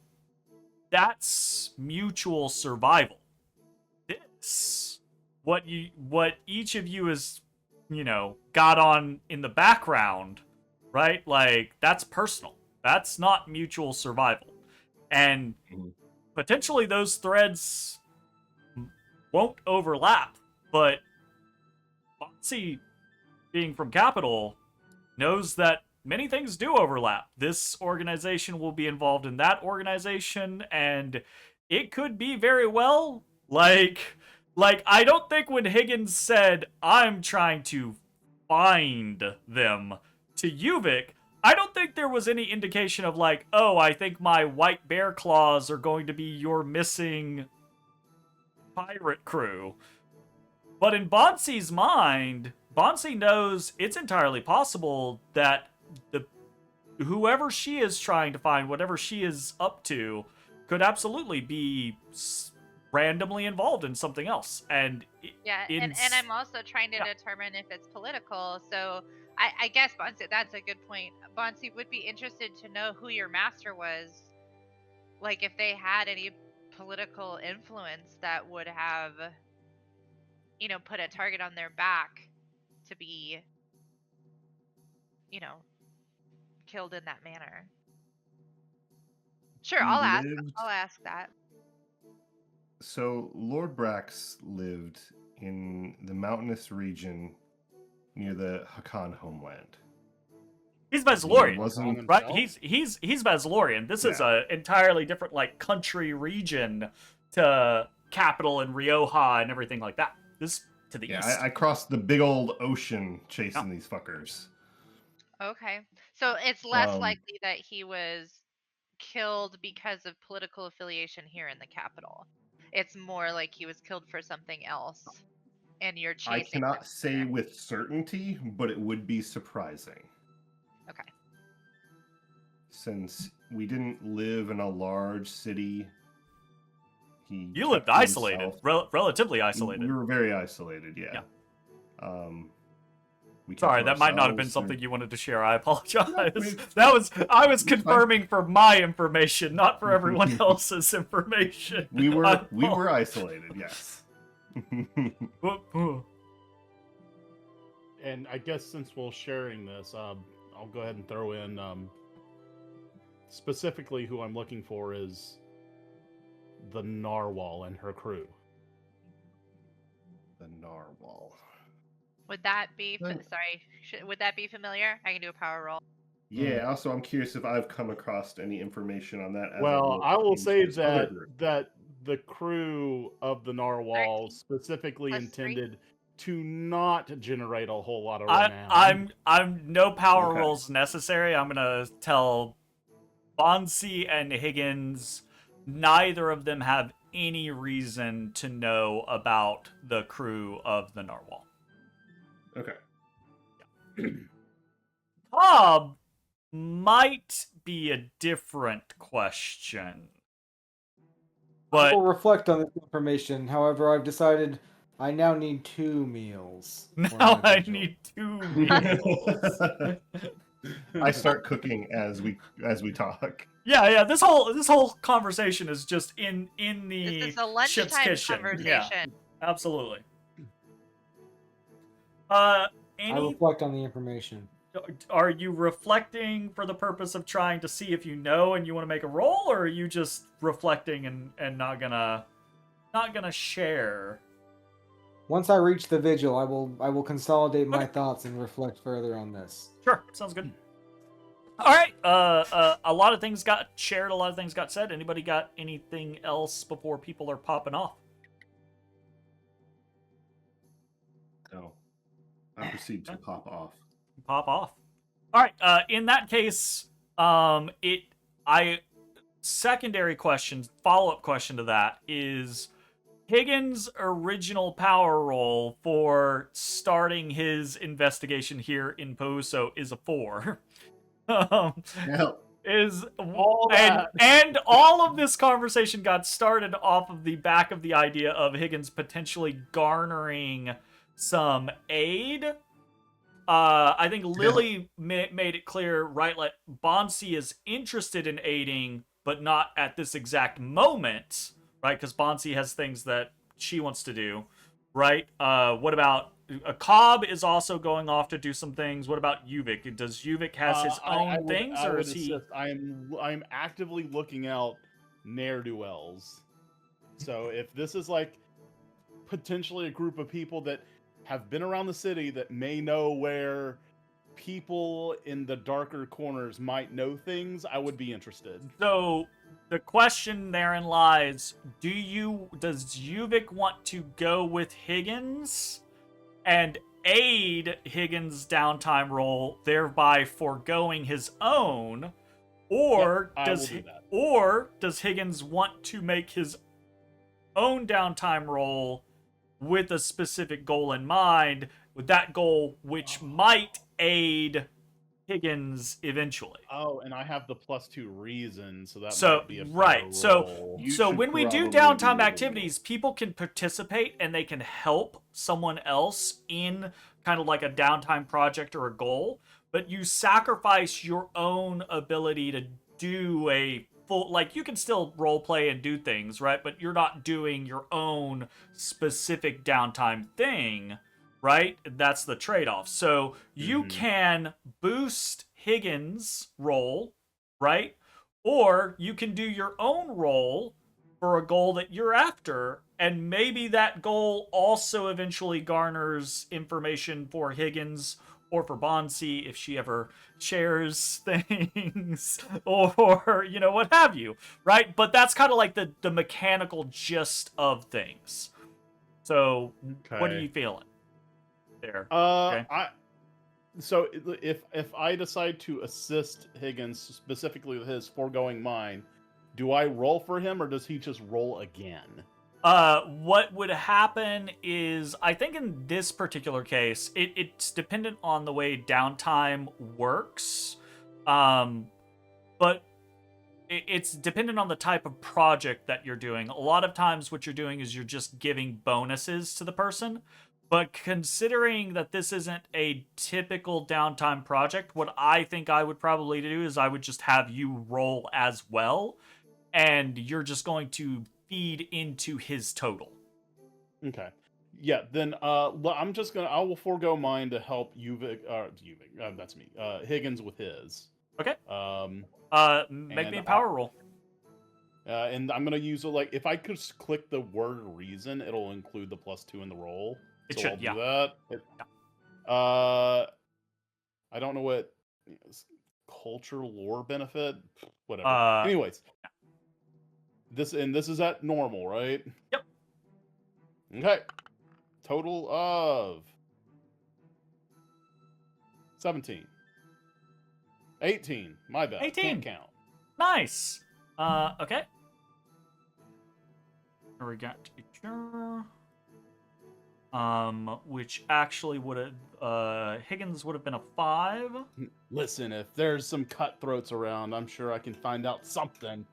that's mutual survival. This, what each of you is, got on in the background, right? Like, that's personal. That's not mutual survival. And potentially those threads won't overlap, but Bansii, being from Capital, knows that many things do overlap. This organization will be involved in that organization, and it could be very well, like I don't think when Higgins said, I'm trying to find them, to Yuvik, I don't think there was any indication of like, oh, I think my white bear claws are going to be your missing pirate crew. But in Bansii's mind, Bansii knows it's entirely possible that whoever she is trying to find, whatever she is up to, could absolutely be randomly involved in something else. And and I'm also trying to determine if it's political. So I guess, Bansii, that's a good point. Bansii would be interested to know who your master was. Like, if they had any political influence that would have, put a target on their back to be, killed in that manner. Sure, I'll ask that. So Lord Brax lived in the mountainous region near the Hakan homeland. He's Basilorian, right? He's Basilorian. This is a entirely different country region to Capital and Rioja and everything like that. This to the east. I crossed the big old ocean chasing these fuckers. Okay, so it's less likely that he was killed because of political affiliation here in the capital. It's more like he was killed for something else, and you're chasing. I cannot say with certainty, but it would be surprising. Okay. Since we didn't live in a large city, you lived isolated, relatively isolated. We were very isolated, yeah. Sorry, that might not have been something you wanted to share. I apologize. I was confirming for my information, not for everyone else's information. We were isolated, yes. And I guess since we're sharing this, I'll go ahead and throw in specifically who I'm looking for is the Narwhal and her crew. The Narwhal. Would that be Then- would that be familiar? I can do a power roll. Yeah. Also, I'm curious if I've come across any information on that. As Well, I will looked say into this other that group. the crew of the Narwhal specifically Plus 3? intended to not generate a whole lot of renown. I'm no power Okay. rolls necessary. I'm gonna tell Bansii and Higgins, neither of them have any reason to know about the crew of the Narwhal. Okay. Cobb might be a different question. I will But reflect on this information. However, I've decided I now need 2 meals. for now my I vigil. need 2 meals. I start cooking as we talk. Yeah. This whole conversation is just in the This is a ship's lunchtime kitchen. conversation. Yeah, absolutely. I Any reflect on the information. are you reflecting for the purpose of trying to see if you know and you want to make a roll, or are you just reflecting and not gonna share? Once I reach the vigil, I will consolidate my thoughts and reflect further on this. Sure, sounds good. All right. A lot of things got shared. A lot of things got said. Anybody got anything else before people are popping off? No. I proceed to pop off. Pop off. All right. In that case, secondary question, follow-up question to that is Higgins' original power roll for starting his investigation here in Poso is a 4. Hell, Is All and that. and all of this conversation got started off of the back of the idea of Higgins potentially garnering some aid. I think Lily made it clear, right? Like Bansii is interested in aiding, but not at this exact moment, right? Because Bansii has things that she wants to do, right? What about Cobb is also going off to do some things. What about Uvik? Does Uvik has his own things, or is he? I'm actively looking out ne'er-do-wells. So if this is like potentially a group of people that have been around the city that may know where people in the darker corners might know things, I would be interested. So the question therein lies: does Uvik want to go with Higgins and aid Higgins' downtime roll, thereby foregoing his own, or Yep, I will do that. or does Higgins want to make his own downtime roll with a specific goal in mind, with that goal which might aid Higgins eventually? Oh, and I have the +2 reason, so that So might be a better right, so roll. You so should when we do probably downtime do it. activities, people can participate and they can help someone else in kind of like a downtime project or a goal, but you sacrifice your own ability to do a full, like you can still role play and do things, right? But you're not doing your own specific downtime thing, right? That's the trade-off. So you can boost Higgins' roll, right? Or you can do your own roll for a goal that you're after, and maybe that goal also eventually garners information for Higgins or for Bansii if she ever shares things, or what have you, right? But that's kind of like the mechanical gist of things. So what are you feeling there? Okay. So if I decide to assist Higgins specifically with his foregoing mine, do I roll for him or does he just roll again? What would happen is, I think in this particular case, it's dependent on the way downtime works. But it's dependent on the type of project that you're doing. A lot of times what you're doing is you're just giving bonuses to the person. But considering that this isn't a typical downtime project, what I think I would probably do is I would just have you roll as well, and you're just going to feed into his total. Okay. Yeah, then I will forego mine to help that's me. Higgins with his. Okay. Make And me a power roll. And I'm gonna use if I could just click the word reason, it'll include the +2 in the roll. It So should, I'll do yeah. that. I don't know what culture lore benefit, whatever. Anyways, this is at normal, right? Yep. Okay. Total of 17. 18. My bad. 18. Can't count. Nice. Okay. Here we got which actually would have Higgins would have been a 5. Listen, if there's some cutthroats around, I'm sure I can find out something.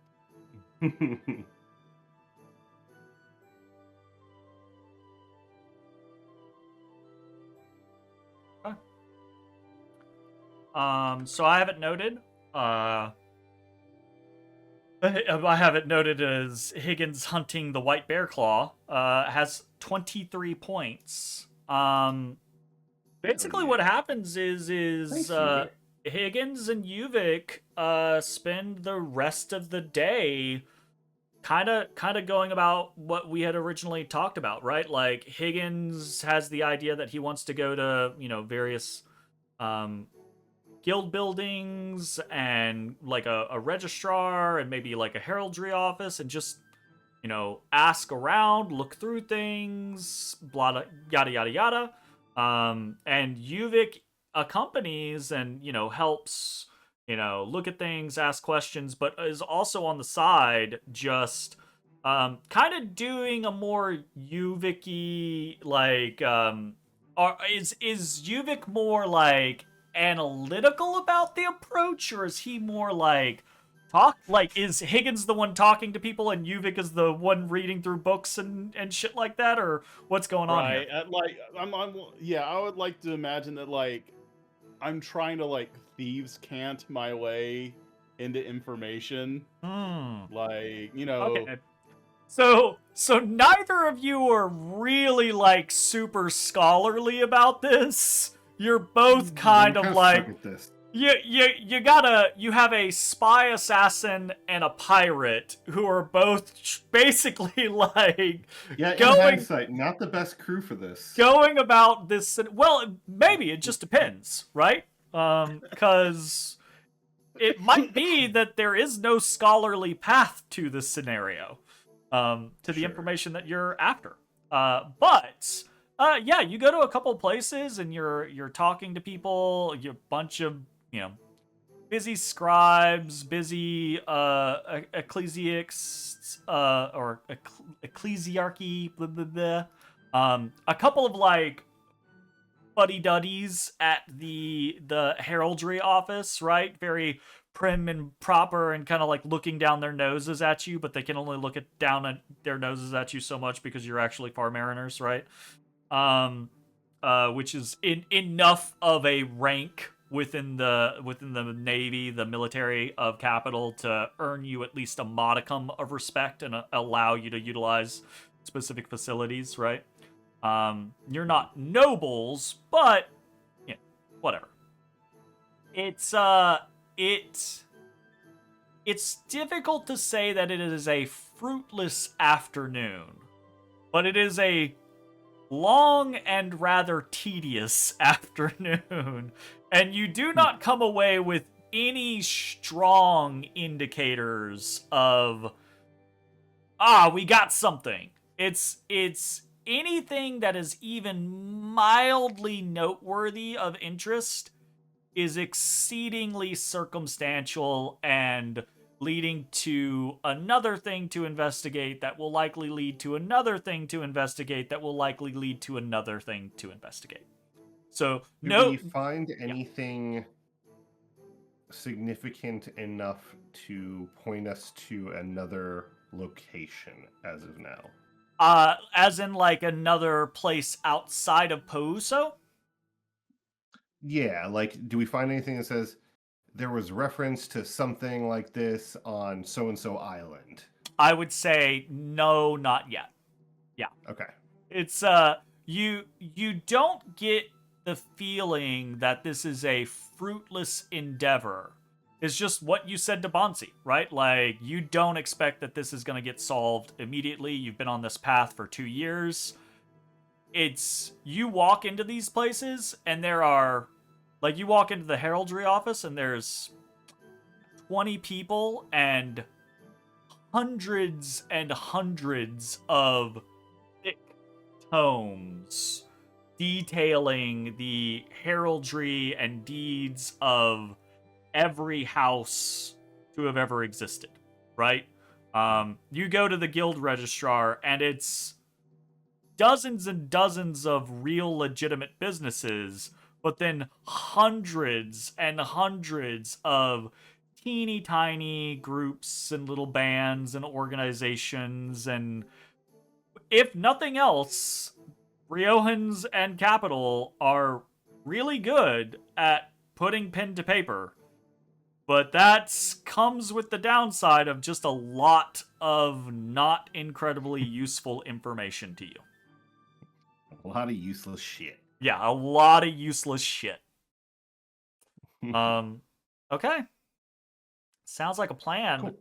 So I have it noted. I have it noted as Higgins hunting the white bear claw. Has 23 points. Basically, what happens is Higgins and Uvik spend the rest of the day kind of going about what we had originally talked about, right? Like Higgins has the idea that he wants to go to various guild buildings and like a registrar and maybe like a heraldry office and just ask around, look through things, blah yada yada yada. And Uvik accompanies and helps look at things, ask questions, but is also on the side just kind of doing a more Uvik-y or is Uvik more like analytical about the approach, or is he more like is Higgins the one talking to people and Uvik is the one reading through books and shit like that, or what's going on here? I would like to imagine that I'm trying to thieves cant my way into information. Okay. So neither of you are really super scholarly about this. You're both kind of you have a spy assassin and a pirate who are both basically in hindsight, not the best crew for this. Going about this, well, maybe it just depends, right? Because it might be that there is no scholarly path to this scenario, to the information that you're after. But you go to a couple places and you're talking to people. You're a bunch of busy scribes, busy ecclesiacs, or ecclesiarchy, blah, blah, blah. A couple of fuddy-duddies at the heraldry office, right? Very prim and proper and kind of looking down their noses at you, but they can only look down at their noses at you so much because you're actually far mariners, right? Which is enough of a rank within the Navy, the military of Capital, to earn you at least a modicum of respect and allow you to utilize specific facilities, right? You're not nobles, but whatever. It's difficult to say that it is a fruitless afternoon, but it is a long and rather tedious afternoon, and you do not come away with any strong indicators of we got something. It's anything that is even mildly noteworthy of interest is exceedingly circumstantial and leading to another thing to investigate that will likely lead to another thing to investigate that will likely lead to another thing to investigate. So, do we find anything significant enough to point us to another location as of now? As in another place outside of Pouso? Yeah, do we find anything that says there was reference to something like this on so-and-so island? I would say no, not yet. Yeah. Okay. It's you don't get the feeling that this is a fruitless endeavor. It's just what you said to Bansii, right? Like, you don't expect that this is going to get solved immediately. You've been on this path for 2 years. It's, you walk into these places, and there are, like, you walk into the heraldry office, and there's 20 people, and hundreds and hundreds of thick tomes detailing the heraldry and deeds of every house to have ever existed, right? You go to the guild registrar, and it's dozens and dozens of real legitimate businesses, but then hundreds and hundreds of teeny tiny groups and little bands and organizations, and if nothing else, Riohans and Capital are really good at putting pen to paper. But that comes with the downside of just a lot of not incredibly useful information to you. A lot of useless shit. Yeah, a lot of useless shit. Okay. Sounds like a plan. Cool.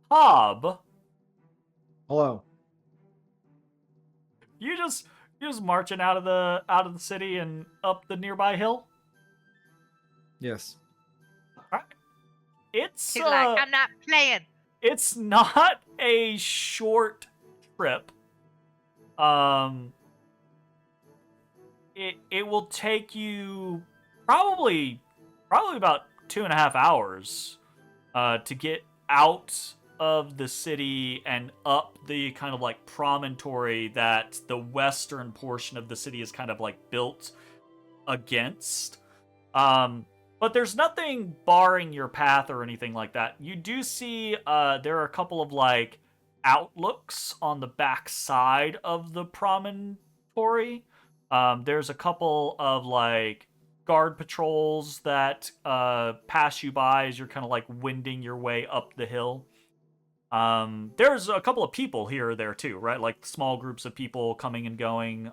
Hob, Hello. you just marching out of the city and up the nearby hill? Yes. Alright. It's He's like, I'm not playing. It's not a short trip. It will take you probably about 2.5 hours to get out of the city and up the kind of like promontory that the western portion of the city is kind of like built against. But there's nothing barring your path or anything like that. You do see there are a couple of like outlooks on the back side of the promontory. There's a couple of like guard patrols that pass you by as you're kind of like winding your way up the hill. There's a couple of people here or there too, right? Like small groups of people coming and going.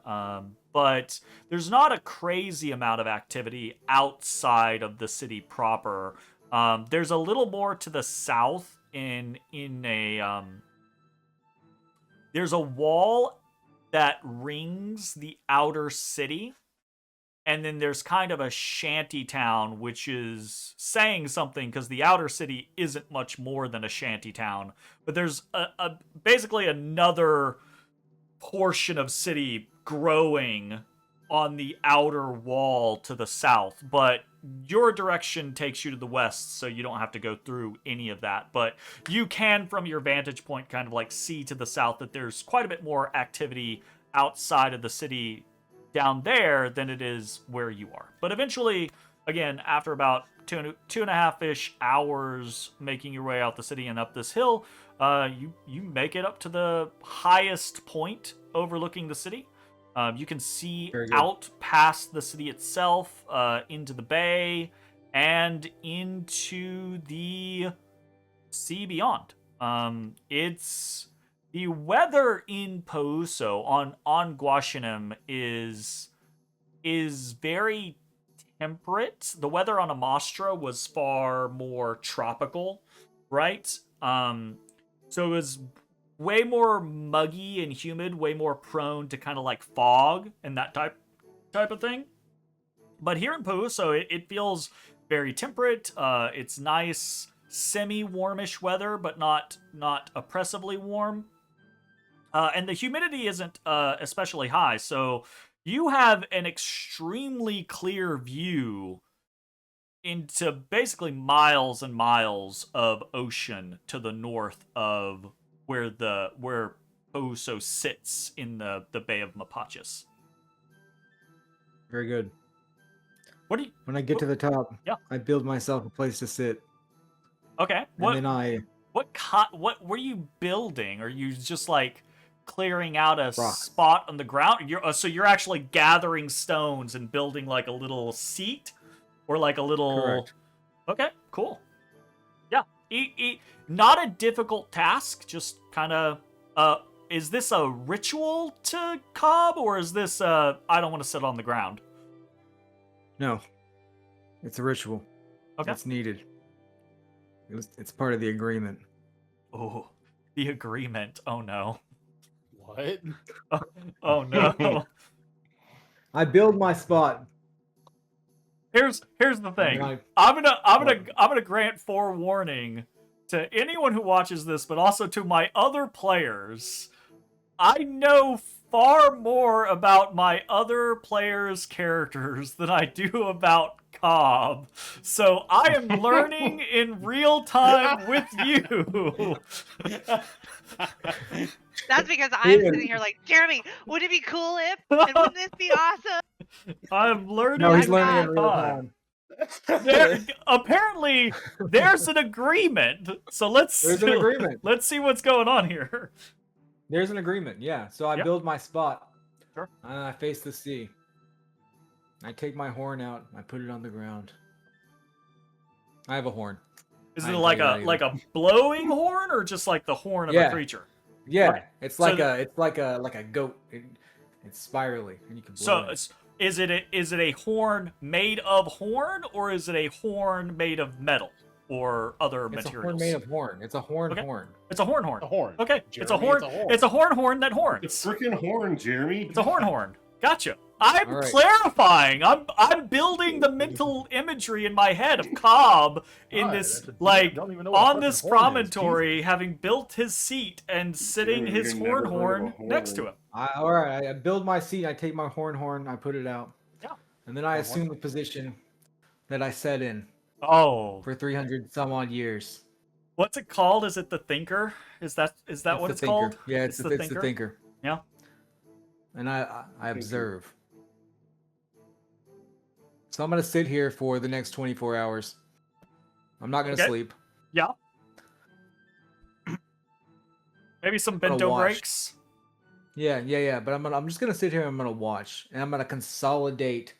But there's not a crazy amount of activity outside of the city proper. There's a little more to the south in a there's a wall that rings the outer city. And then there's kind of a shanty town, which is saying something because the outer city isn't much more than a shanty town. But there's a basically another portion of city growing on the outer wall to the south. But your direction takes you to the west, so you don't have to go through any of that. But you can, from your vantage point, kind of like see to the south that there's quite a bit more activity outside of the city down there than it is where you are. But eventually, again, after about 2.5-ish hours making your way out the city and up this hill, you make it up to the highest point overlooking the city. You can see out past the city itself, into the bay, and into the sea beyond. It's the weather in Pouso on Guaxinim is very temperate. The weather on Amastra was far more tropical, right? So it was way more muggy and humid, way more prone to kind of like fog and that type of thing. But here in Pouso, it feels very temperate. It's nice, semi-warmish weather, but not oppressively warm. And the humidity isn't especially high, so you have an extremely clear view into basically miles and miles of ocean to the north of where Pouso sits in the Bay of Mapachis. Very good. When I get to the top, yeah, I build myself a place to sit. Okay. And then what were you building? Are you just like clearing out a rock spot on the ground? So you're actually gathering stones and building like a little seat, or like a little. Correct. Okay, cool. Yeah, not a difficult task. Just kind of is this a ritual to Cobb, or is this I don't want to sit on the ground? No. It's a ritual. Okay. It's needed. It's part of the agreement. Oh, the agreement. Oh no. What? Oh no. I build my spot. Here's the thing. I'm gonna grant forewarning to anyone who watches this, but also to my other players. I know far more about my other players' characters than I do about Cobb. So I am learning in real time with you. That's because I'm sitting here like, Jeremy, would it be cool if? And wouldn't this be awesome? I'm learning. No, he's in learning in real real time. time. Apparently, there's an agreement. So There's an agreement. Let's see what's going on here. There's an agreement, yeah. So I Yep. build my spot. Sure. And I face the sea. I take my horn out. I put it on the ground. I have a horn. Is I it didn't like tell you that a either. blowing horn, or just like the horn of a Yeah. creature? Yeah, Okay. it's So like a goat. It's spirally, and you can blow So it. is it a horn made of horn, or is it a horn made of metal or other It's a materials? horn made of horn. It's a horn Okay. horn. It's a horn. A horn. Okay, it's a Jeremy, horn. It's a horn that horns. It's a freaking horn, Jeremy. It's a horn. Gotcha. I'm All right. clarifying. I'm building the mental imagery in my head of Cobb in Alright, this, that's a- like, don't even know what a on fucking this horn is. promontory, having built his seat and sitting Jeremy, his you've never horn heard of a horn next to horn. him. All right, I build my seat. I take my horn. I put it out. Yeah. And then I A assume the position that I sat in Oh, for 300 some odd years. what's it called? Is it the Thinker? Is that what the it's thinker. called? Yeah, it's the thinker. Yeah. And I observe. So I'm gonna sit here for the next 24 hours. I'm not gonna Okay. sleep. Yeah. Maybe some gonna bento watch. breaks. Yeah. But I'm just gonna sit here and I'm gonna watch, and I'm gonna consolidate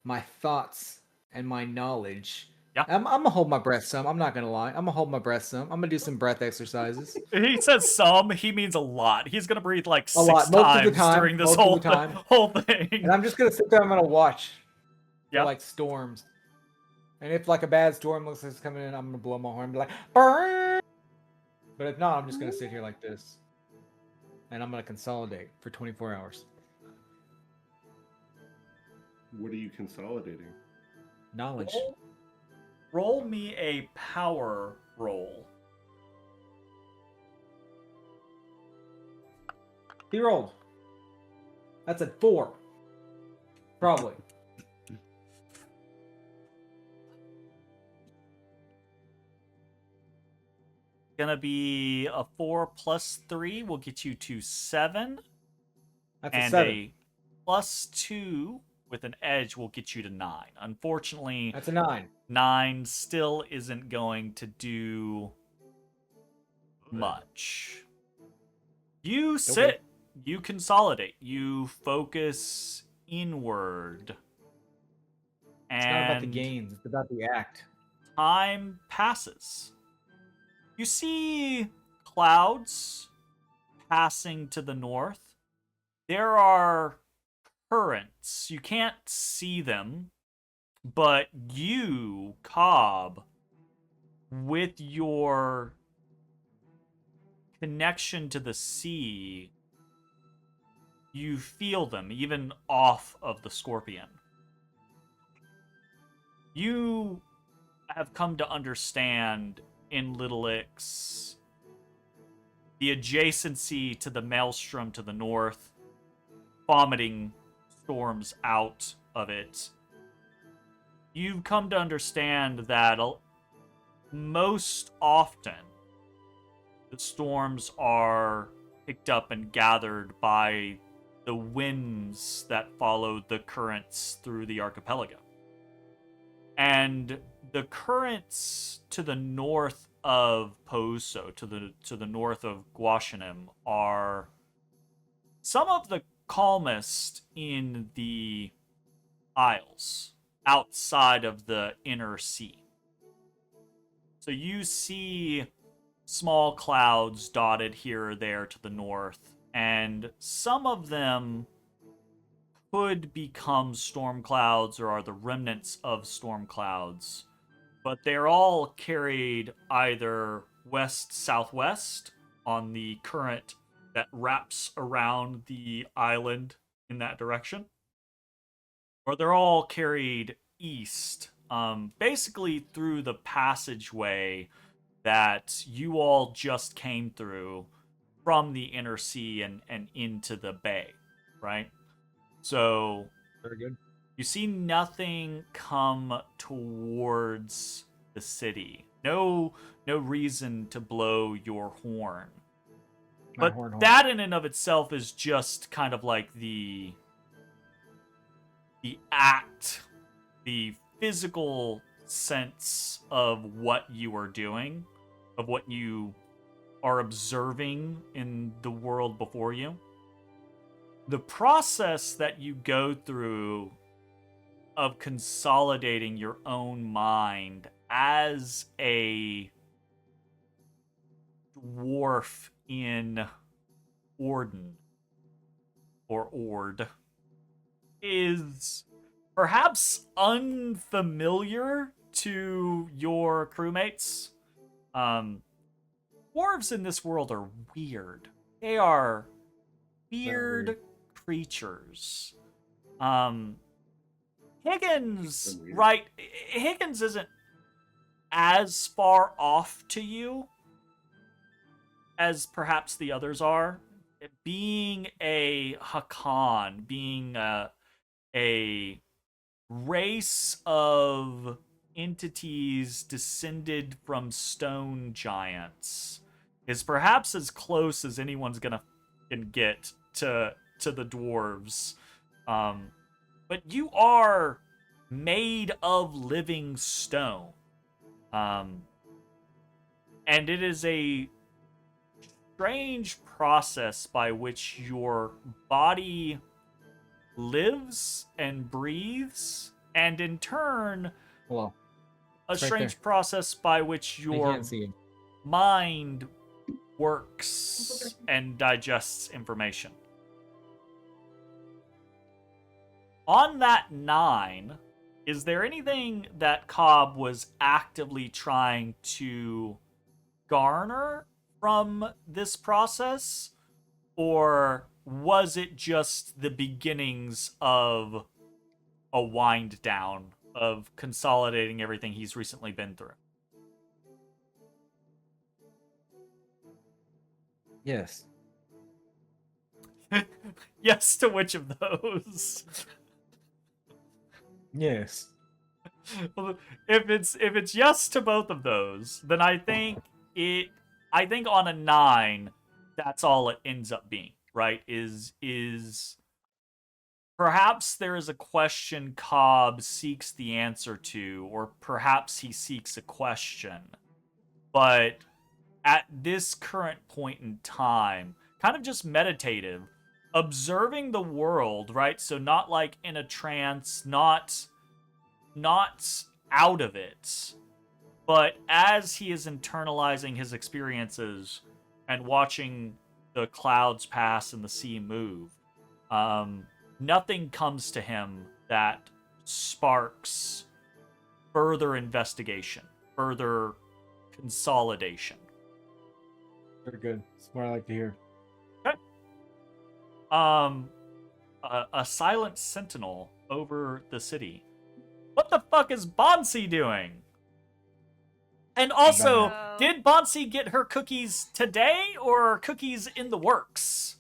my thoughts and my knowledge. Yeah. I'm gonna hold my breath some. I'm not gonna lie. I'm gonna hold my breath some. I'm gonna do some breath exercises. He says some. He means a lot. He's gonna breathe like A lot. six Most of the times time. during this Most of whole the time. whole thing. And I'm just gonna sit there. I'm gonna watch. Yeah. For, like storms. And if like a bad storm looks like it's coming in, I'm gonna blow my horn and be like, "Burn!" But if not, I'm just gonna sit here like this. And I'm gonna consolidate for 24 hours. What are you consolidating? Knowledge. Roll me a power roll. He rolled. That's a 4. Probably. Gonna be a 4 plus 3 will get you to 7. That's a And 7. a plus 2 with an edge will get you to 9. Unfortunately, That's a 9. 9 still isn't going to do much. You sit, you consolidate, you focus inward. It's not about the And gains, it's about the act. time passes. You see clouds passing to the north. There are currents. You can't see them, but you, Cobb, with your connection to the sea, you feel them even off of the Scorpion. You have come to understand in Little Ix the adjacency to the Maelstrom to the north, vomiting storms out of it. You've come to understand that most often the storms are picked up and gathered by the winds that follow the currents through the archipelago. And the currents to the north of Poso, to the north of Guaxinim, are some of the calmest in the Isles, outside of the inner sea. So you see small clouds dotted here or there to the north, and some of them could become storm clouds or are the remnants of storm clouds, but they're all carried either west-southwest on the current that wraps around the island in that direction, or they're all carried east, basically through the passageway that you all just came through from the inner sea and into the bay, right? So Very good. you see nothing come towards the city. No reason to blow your horn. My But horn. that in and of itself is just kind of like the act, the physical sense of what you are doing, of what you are observing in the world before you. The process that you go through of consolidating your own mind as a dwarf in Orden or Ord is perhaps unfamiliar to your crewmates. Dwarves in this world are weird. They are weird creatures. Higgins, right? Higgins isn't as far off to you as perhaps the others are. Being a Hakan, being a race of entities descended from stone giants, is perhaps as close as anyone's gonna get to the dwarves. But you are made of living stone. And it is a strange process by which your body lives and breathes, and in turn, Hello. a It's right strange there. process by which I your can't see it. mind works and digests information. On that 9, is there anything that Cobb was actively trying to garner from this process? Or was it just the beginnings of a wind down of consolidating everything he's recently been through? Yes. Yes to which of those? Yes. If it's yes to both of those, then I think on a 9, that's all it ends up being, right? Is perhaps there is a question Cobb seeks the answer to, or perhaps he seeks a question. But at this current point in time, kind of just meditative, observing the world, right? So not like in a trance, not out of it, but as he is internalizing his experiences and watching the clouds pass and the sea move, nothing comes to him that sparks further investigation, further consolidation. Very good. It's what I like to hear. Okay. A silent sentinel over the city. What the fuck is Bansii doing? And also, Hello. did Bansii get her cookies today, or are cookies in the works?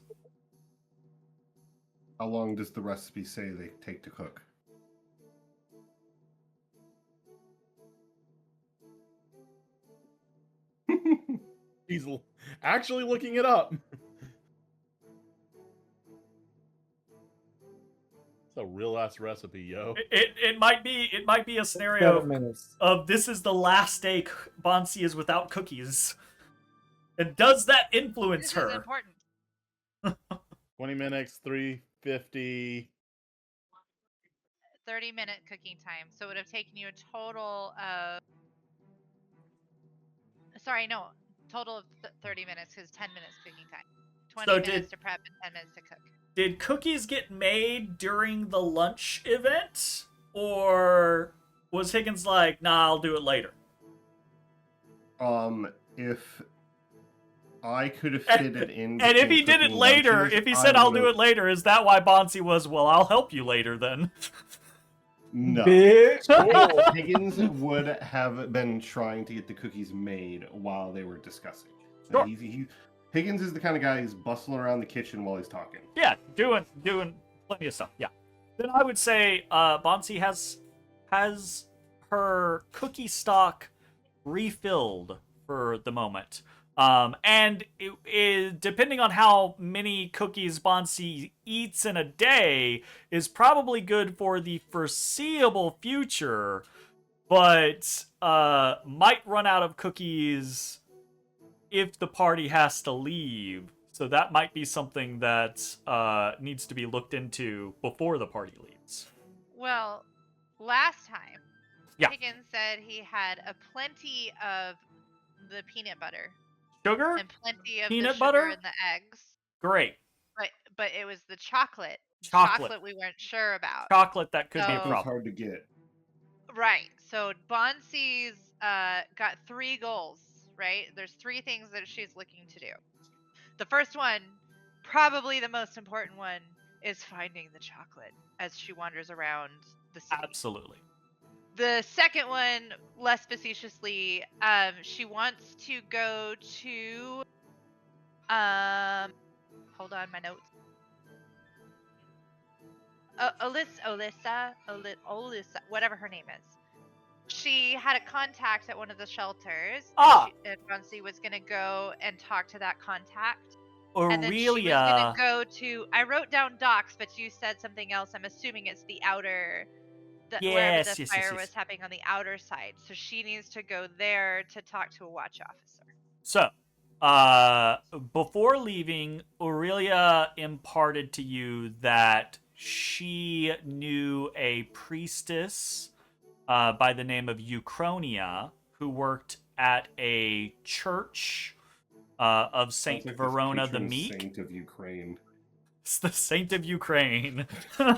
How long does the recipe say they take to cook? He's actually looking it up. It's a real ass recipe, yo. It might be a 7 scenario minutes. of this is the last day Bansii is without cookies. And does that influence This is her? important. 20 minutes, 350. 30-minute cooking time. So it would have taken you a total of. Sorry, no. total of 30 minutes because 10 minutes cooking time. 20 So minutes to prep and 10 minutes to cook. Did cookies get made during the lunch event? Or was Higgins like, nah, I'll do it later? If I could have fit it in. And if he did it later, lunches, if he said, I'll do it later, is that why Bansii was, well, I'll help you later then? No. Bitch. Higgins would have been trying to get the cookies made while they were discussing. Sure. Higgins is the kind of guy who's bustling around the kitchen while he's talking. Yeah, doing plenty of stuff. Yeah. Then I would say Bansii has her cookie stock refilled for the moment. And depending on how many cookies Bansii eats in a day is probably good for the foreseeable future, but might run out of cookies if the party has to leave. So that might be something that needs to be looked into before the party leaves. Well, last time, Yeah. Higgins said he had a plenty of the peanut butter Sugar? and plenty of Peanut the butter? sugar and the eggs. Great. But it was the chocolate. Chocolate. We weren't sure about. Chocolate that could be a So- It was problem. hard to get. Right. So Bansii's got 3 goals, right? There's 3 things that she's looking to do. The first one, probably the most important one, is finding the chocolate as she wanders around the city. Absolutely. The second one, less facetiously, she wants to go to hold on, my notes. Alyssa, whatever her name is. She had a contact at one of the shelters. And Bansii was going to go and talk to that contact. And then she was going Aurelia. to go to, I wrote down docks, but you said something else. I'm assuming it's the outer, wherever Yes, the yes, fire yes, yes. was happening on the outer side. So she needs to go there to talk to a watch officer. So, before leaving, Aurelia imparted to you that she knew a priestess by the name of Euchronia who worked at a church of Saint Sounds like this Verona the patron Meek. Saint of Ukraine. It's the Saint of Ukraine. A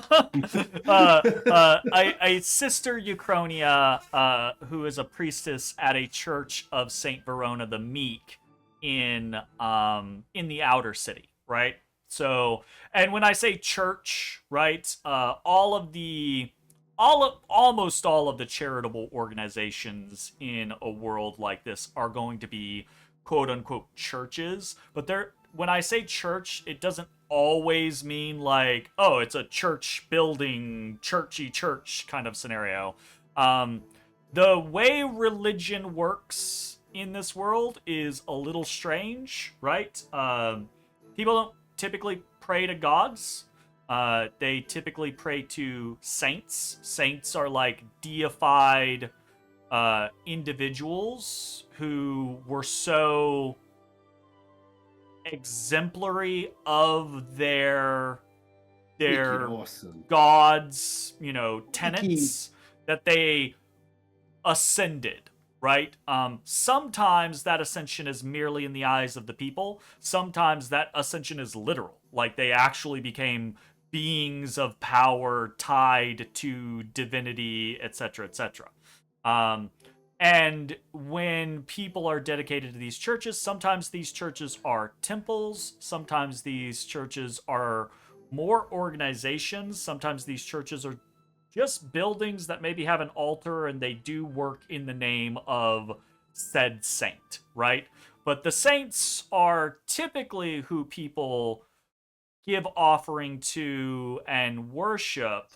sister Euchronia, who is a priestess at a church of Saint Verona the Meek in the outer city, right? So, and when I say church, right, almost all of the charitable organizations in a world like this are going to be quote unquote churches, but when I say church, it doesn't always mean like, oh, it's a church building, churchy church kind of scenario. The way religion works in this world is a little strange, right? People don't typically pray to gods. They typically pray to saints. Saints are like deified individuals who were so exemplary of their Awesome. gods, tenets, that they ascended, right? Sometimes that ascension is merely in the eyes of the people. Sometimes that ascension is literal, like they actually became beings of power tied to divinity, etc., etc. And when people are dedicated to these churches, sometimes these churches are temples, sometimes these churches are more organizations, sometimes these churches are just buildings that maybe have an altar and they do work in the name of said saint, right? But the saints are typically who people give offering to and worship.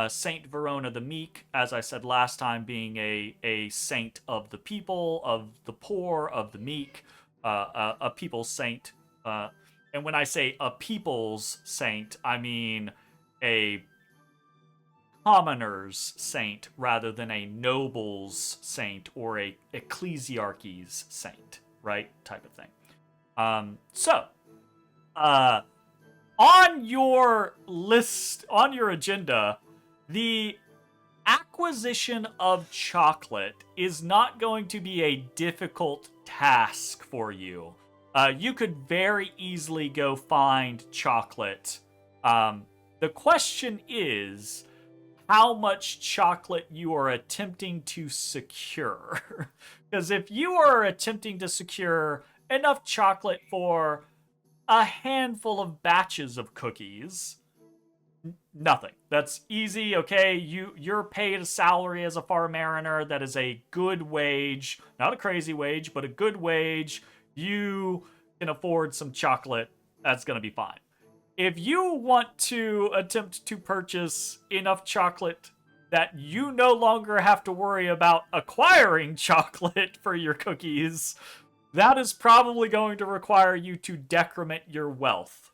Saint Verona the Meek, as I said last time, being a saint of the people, of the poor, of the meek, a people's saint. And when I say a people's saint, I mean a commoner's saint rather than a noble's saint or a ecclesiarchy's saint, right? Type of thing. So, on your list, on your agenda, the acquisition of chocolate is not going to be a difficult task for you. You could very easily go find chocolate. The question is how much chocolate you are attempting to secure. Because if you are attempting to secure enough chocolate for a handful of batches of cookies, nothing. That's easy, okay? You're paid a salary as a farm mariner that is a good wage, not a crazy wage, but a good wage. You can afford some chocolate. That's going to be fine. If you want to attempt to purchase enough chocolate that you no longer have to worry about acquiring chocolate for your cookies, that is probably going to require you to decrement your wealth.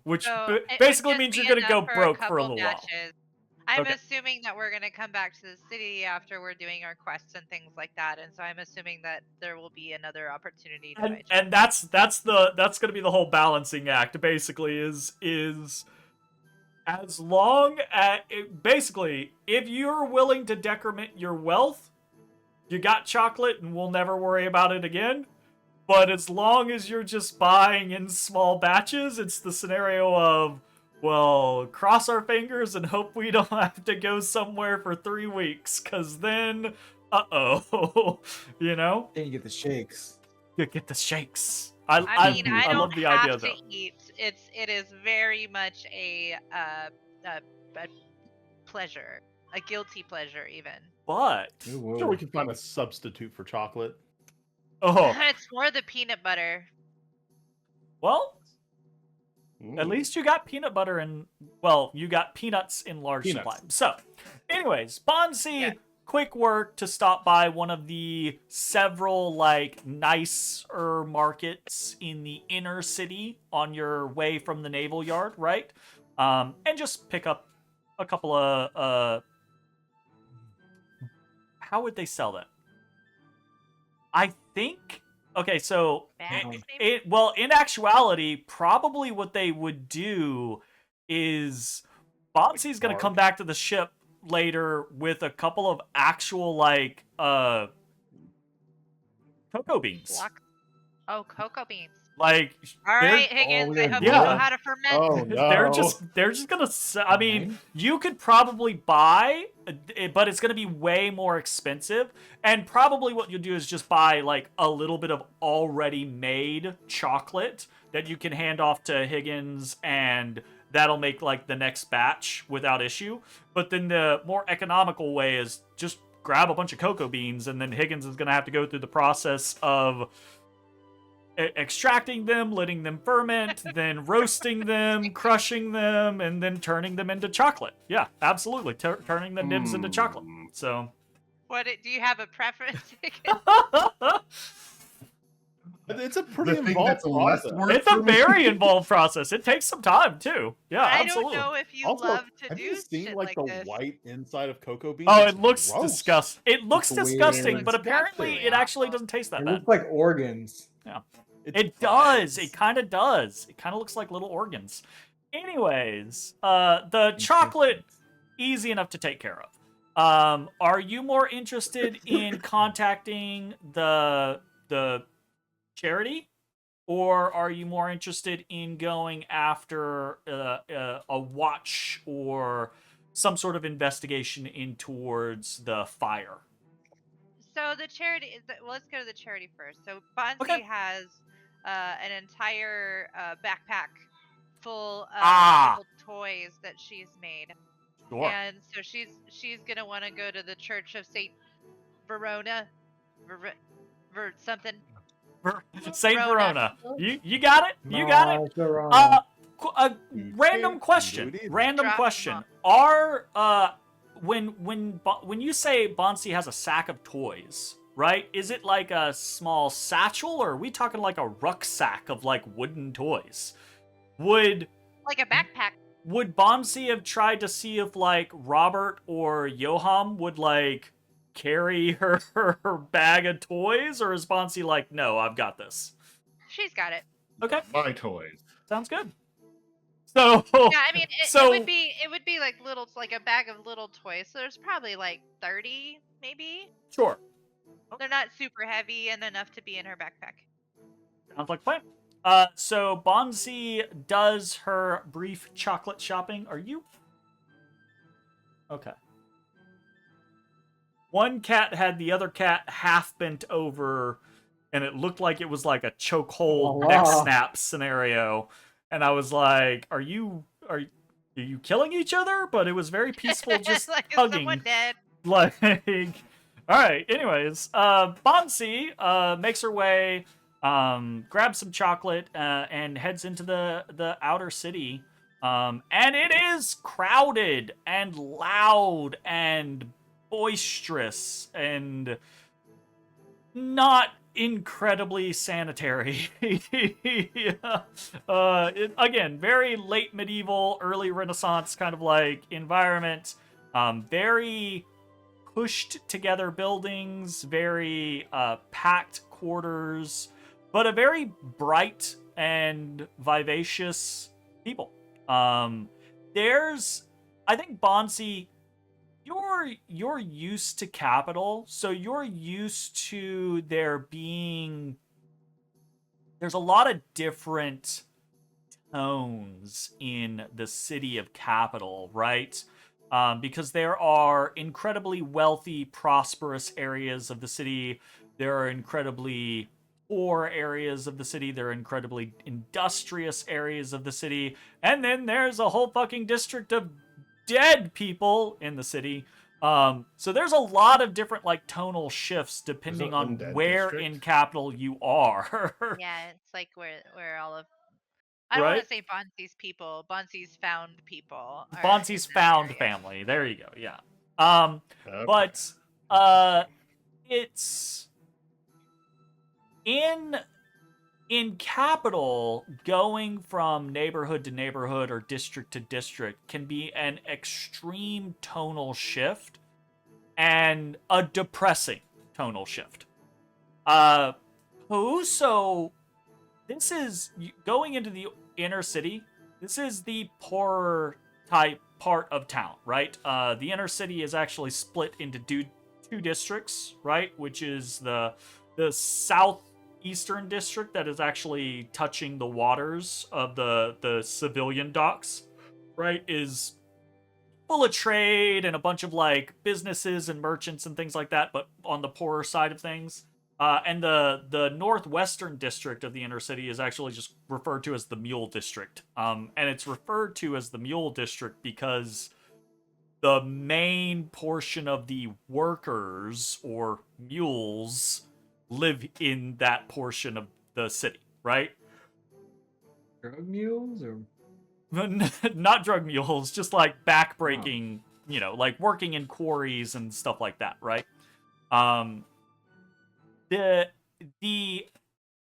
Which basically means you're going to go broke for a little while. I'm assuming that we're going to come back to the city after we're doing our quests and things like that, and so I'm assuming that there will be another opportunity to buy chocolate. And that's going to be the whole balancing act. Basically, is as long as basically if you're willing to decrement your wealth, you got chocolate, and we'll never worry about it again. But as long as you're just buying in small batches, it's the scenario of, well, cross our fingers and hope we don't have to go somewhere for 3 weeks, because then, you know? Then you get the shakes. You get the shakes. I love the idea, though. Eat. It is very much a pleasure, a guilty pleasure, even. But I'm sure we can find a substitute for chocolate. Oh, it's more the peanut butter. Well, at least you got peanut butter and, well, you got peanuts in large supply. So, anyways, Bansii, quick work to stop by one of the several, like, nicer markets in the inner city on your way from the naval yard, right? And just pick up a couple of, how would they sell that? I think... Okay, so... in actuality, probably what they would do is... Bansii's going to come back to the ship later with a couple of actual, like, cocoa beans. Oh, cocoa beans. Like, all right, Higgins, I hope you know how to ferment. Oh, no. They're just gonna. I mean, you could probably buy, but it's gonna be way more expensive. And probably what you'll do is just buy like a little bit of already made chocolate that you can hand off to Higgins, and that'll make like the next batch without issue. But then the more economical way is just grab a bunch of cocoa beans, and then Higgins is gonna have to go through the process of extracting them, letting them ferment, then roasting them, crushing them, and then turning them into chocolate. Yeah, absolutely. Turning the nibs into chocolate. So, do you have a preference? It's a pretty involved process. It's a very involved process. It takes some time too. Yeah, absolutely. I don't know if you also, love to have do you seen shit like the this. white inside of cocoa beans? Oh, it looks gross. disgusting. It looks disgusting, weird. but apparently it actually doesn't taste that It bad. looks like organs. Yeah. It's It does. It kind of does. It kind of looks like little organs. Anyways, the chocolate, easy enough to take care of. Are you more interested in contacting the charity, or are you more interested in going after a watch or some sort of investigation in towards the fire? So the charity, let's go to the charity first. So Bansii has an entire backpack full of little toys that she's made. Sure. And so she's gonna want to go to the Church of Saint Verona, something. Saint Verona. You got it. You got it. A random question. Random question. Are when you say Bansii has a sack of toys, right? Is it like a small satchel, or are we talking like a rucksack of like wooden toys? Like a backpack. Would Bansii have tried to see if like Robert or Johan would like carry her bag of toys, or is Bansii like, no, I've got this? She's got it. Okay. My toys. Sounds good. So yeah, I mean, it would be like like a bag of little toys. So there's probably like 30, maybe. Sure. They're not super heavy and enough to be in her backpack. Sounds like a plan. So Bansii does her brief chocolate shopping. Are you? Okay. One cat had the other cat half bent over, and it looked like it was like a chokehold neck snap scenario. And I was like, "Are you killing each other?" But it was very peaceful, just like, hugging. Is someone dead? Like, all right. Anyways, Bansii makes her way, grabs some chocolate, and heads into the outer city. And it is crowded and loud and boisterous and not incredibly sanitary. Again, very late medieval, early Renaissance kind of like environment. Very pushed together buildings, very packed quarters, but a very bright and vivacious people. I think Bansii, you're used to capital, so you're used to there's a lot of different tones in the city of capital, right? Because there are incredibly wealthy, prosperous areas of the city. There are incredibly poor areas of the city. There are incredibly industrious areas of the city. And then there's a whole fucking district of dead people in the city. So there's a lot of different like tonal shifts depending on where in capital you are. Yeah, it's like where all of I don't Right? want to say Bansii's people. Bansii's found people. are Bansii's in that found area. family. There you go. Yeah. Okay. But it's in capital, going from neighborhood to neighborhood or district to district can be an extreme tonal shift and a depressing tonal shift. So this is going into the inner city. This is the poorer type part of town, right? The inner city is actually split into two districts, right? Which is the southeastern district that is actually touching the waters of the civilian docks, right? Is full of trade and a bunch of like businesses and merchants and things like that, but on the poorer side of things. And the northwestern district of the inner city is actually just referred to as the Mule District. And it's referred to as the Mule District because the main portion of the workers or mules live in that portion of the city, right? Drug mules or Not drug mules, just like backbreaking, like working in quarries and stuff like that, right? The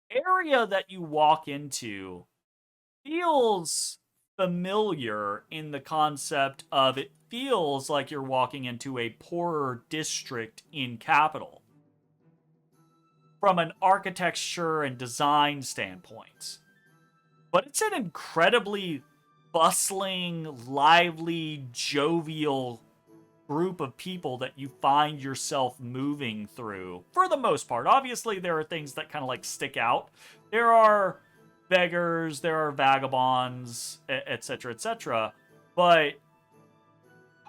area that you walk into feels familiar in the concept of it feels like you're walking into a poorer district in capital from an architecture and design standpoint. But it's an incredibly bustling, lively, jovial group of people that you find yourself moving through for the most part. Obviously, there are things that kind of like stick out. There are beggars, there are vagabonds, etc., etc. But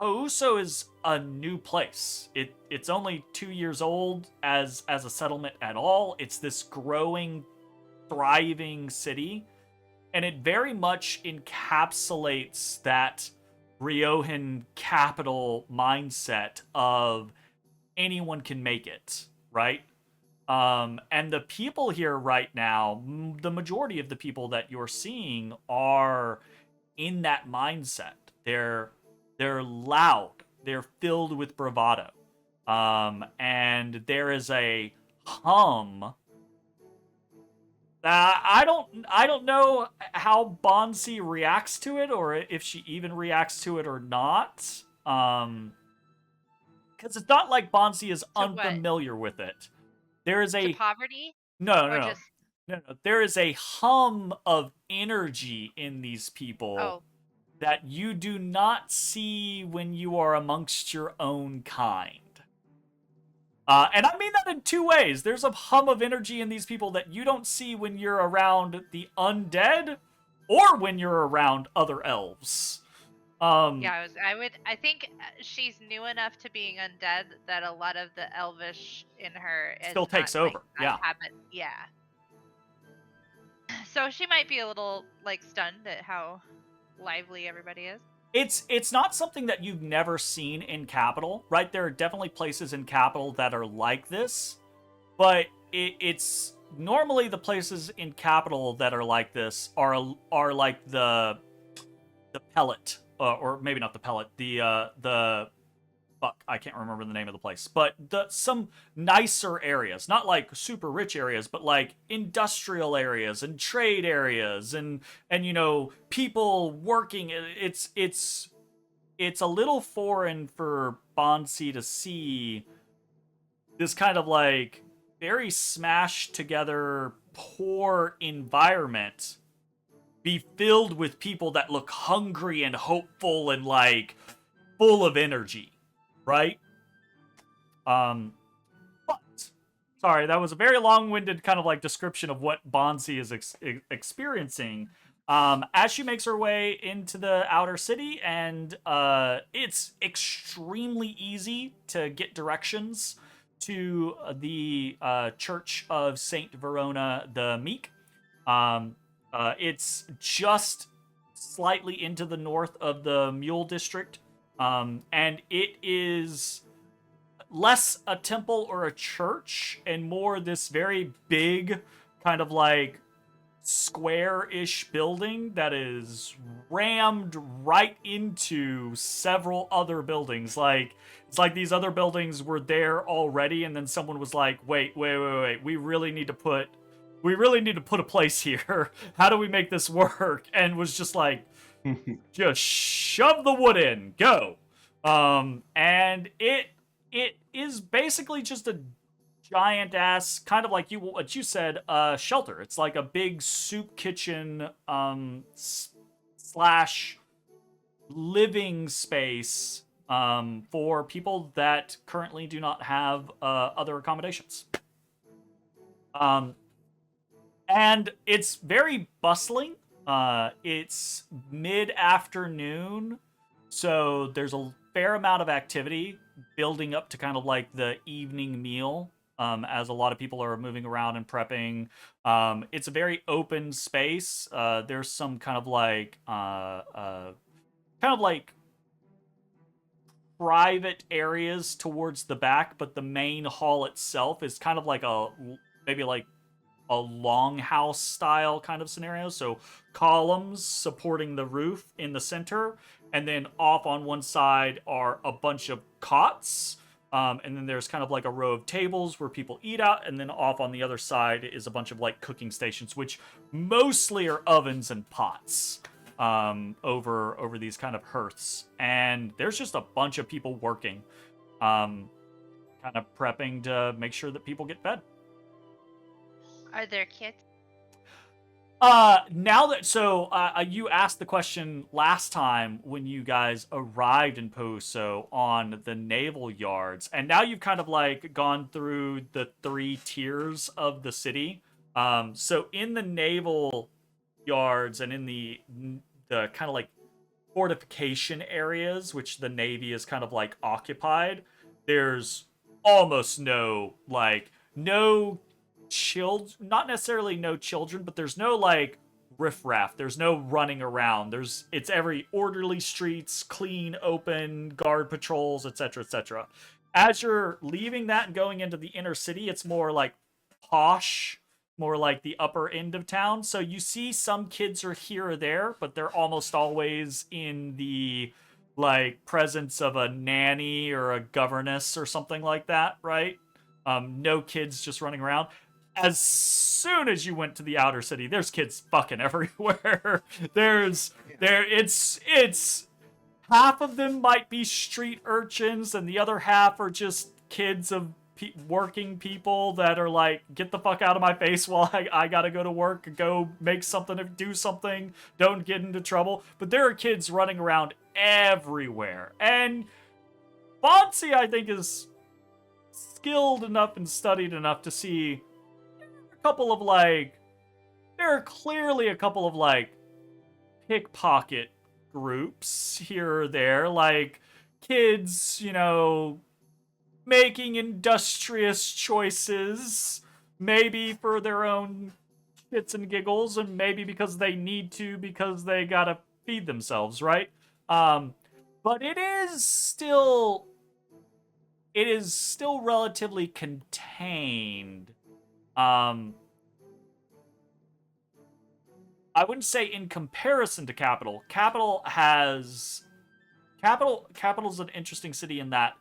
Houso is a new place. It's only 2 years old as a settlement at all. It's this growing, thriving city, and it very much encapsulates that Ryohan capital mindset of anyone can make it, right? And the people here right now, the majority of the people that you're seeing are in that mindset. They're loud. They're filled with bravado. And there is a hum. I don't know how Bansii reacts to it, or if she even reacts to it or not. Because it's not like Bansii is unfamiliar with it. There is To poverty? no. There is a hum of energy in these people that you do not see when you are amongst your own kind. And I mean that in two ways. There's a hum of energy in these people that you don't see when you're around the undead or when you're around other elves. Yeah, I think she's new enough to being undead that a lot of the elvish in her is Still takes not, like, over, not yeah. habit. Yeah. So she might be a little, like, stunned at how lively everybody is. It's not something that you've never seen in Capital, right? There are definitely places in Capital that are like this, but it's normally the places in Capital that are like this are like the pellet, or maybe not the pellet, the fuck, I can't remember the name of the place, but some nicer areas, not like super rich areas, but like industrial areas and trade areas and people working. It's a little foreign for Bansii to see this kind of like very smashed together poor environment be filled with people that look hungry and hopeful and like full of energy. Right? But sorry, that was a very long-winded kind of like description of what Bansii is experiencing. As she makes her way into the outer city, and it's extremely easy to get directions to the Church of Saint Verona the Meek. It's just slightly into the north of the Mule District. And it is less a temple or a church and more this very big kind of like square-ish building that is rammed right into several other buildings. Like, it's like these other buildings were there already, and then someone was like, wait, we really need to put a place here. How do we make this work? And was just like, just shove the wood in, go. And it is basically just a giant ass, kind of like what you said, shelter. It's like a big soup kitchen slash living space for people that currently do not have other accommodations. And it's very bustling. It's mid-afternoon, so there's a fair amount of activity building up to kind of like the evening meal, as a lot of people are moving around and prepping. It's a very open space. There's some kind of like private areas towards the back, but the main hall itself is kind of like maybe like a longhouse style kind of scenario. So columns supporting the roof in the center, and then off on one side are a bunch of cots, and then there's kind of like a row of tables where people eat out, and then off on the other side is a bunch of like cooking stations, which mostly are ovens and pots over these kind of hearths. And there's just a bunch of people working, kind of prepping to make sure that people get fed. Are there kids? You asked the question last time when you guys arrived in Poso on the naval yards, and now you've kind of like gone through the 3 tiers of the city. So in the naval yards and in the kind of like fortification areas, which the Navy is kind of like occupied, there's almost no not necessarily no children, but there's no like riffraff. There's no running around. It's every orderly streets, clean, open, guard patrols, etc., etc. As you're leaving that and going into the inner city, it's more like posh, more like the upper end of town. So you see some kids are here or there, but they're almost always in the like presence of a nanny or a governess or something like that, right? No kids just running around. As soon as you went to the outer city, there's kids fucking everywhere. It's half of them might be street urchins, and the other half are just kids of working people that are like, get the fuck out of my face while I gotta go to work, go make something, do something, don't get into trouble. But there are kids running around everywhere. And Bansii, I think, is skilled enough and studied enough to see a couple of like, there are clearly a couple of like pickpocket groups here or there, like kids, you know, making industrious choices, maybe for their own shits and giggles, and maybe because they need to, because they gotta feed themselves, right? But it is still relatively contained. I wouldn't say in comparison to Capital. Capital's an interesting city in that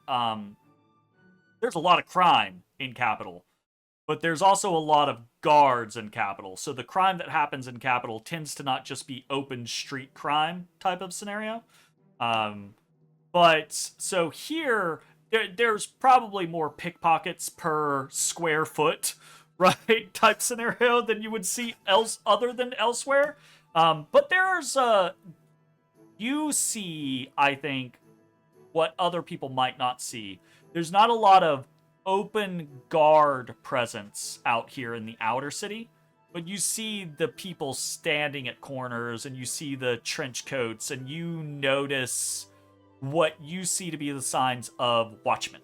there's a lot of crime in Capital, but there's also a lot of guards in Capital. So the crime that happens in Capital tends to not just be open street crime type of scenario. But so here, there's probably more pickpockets per square foot, right, type scenario than you would see other than elsewhere. But there's you see, I think, what other people might not see. There's not a lot of open guard presence out here in the outer city, but you see the people standing at corners, and you see the trench coats, and you notice what you see to be the signs of watchmen,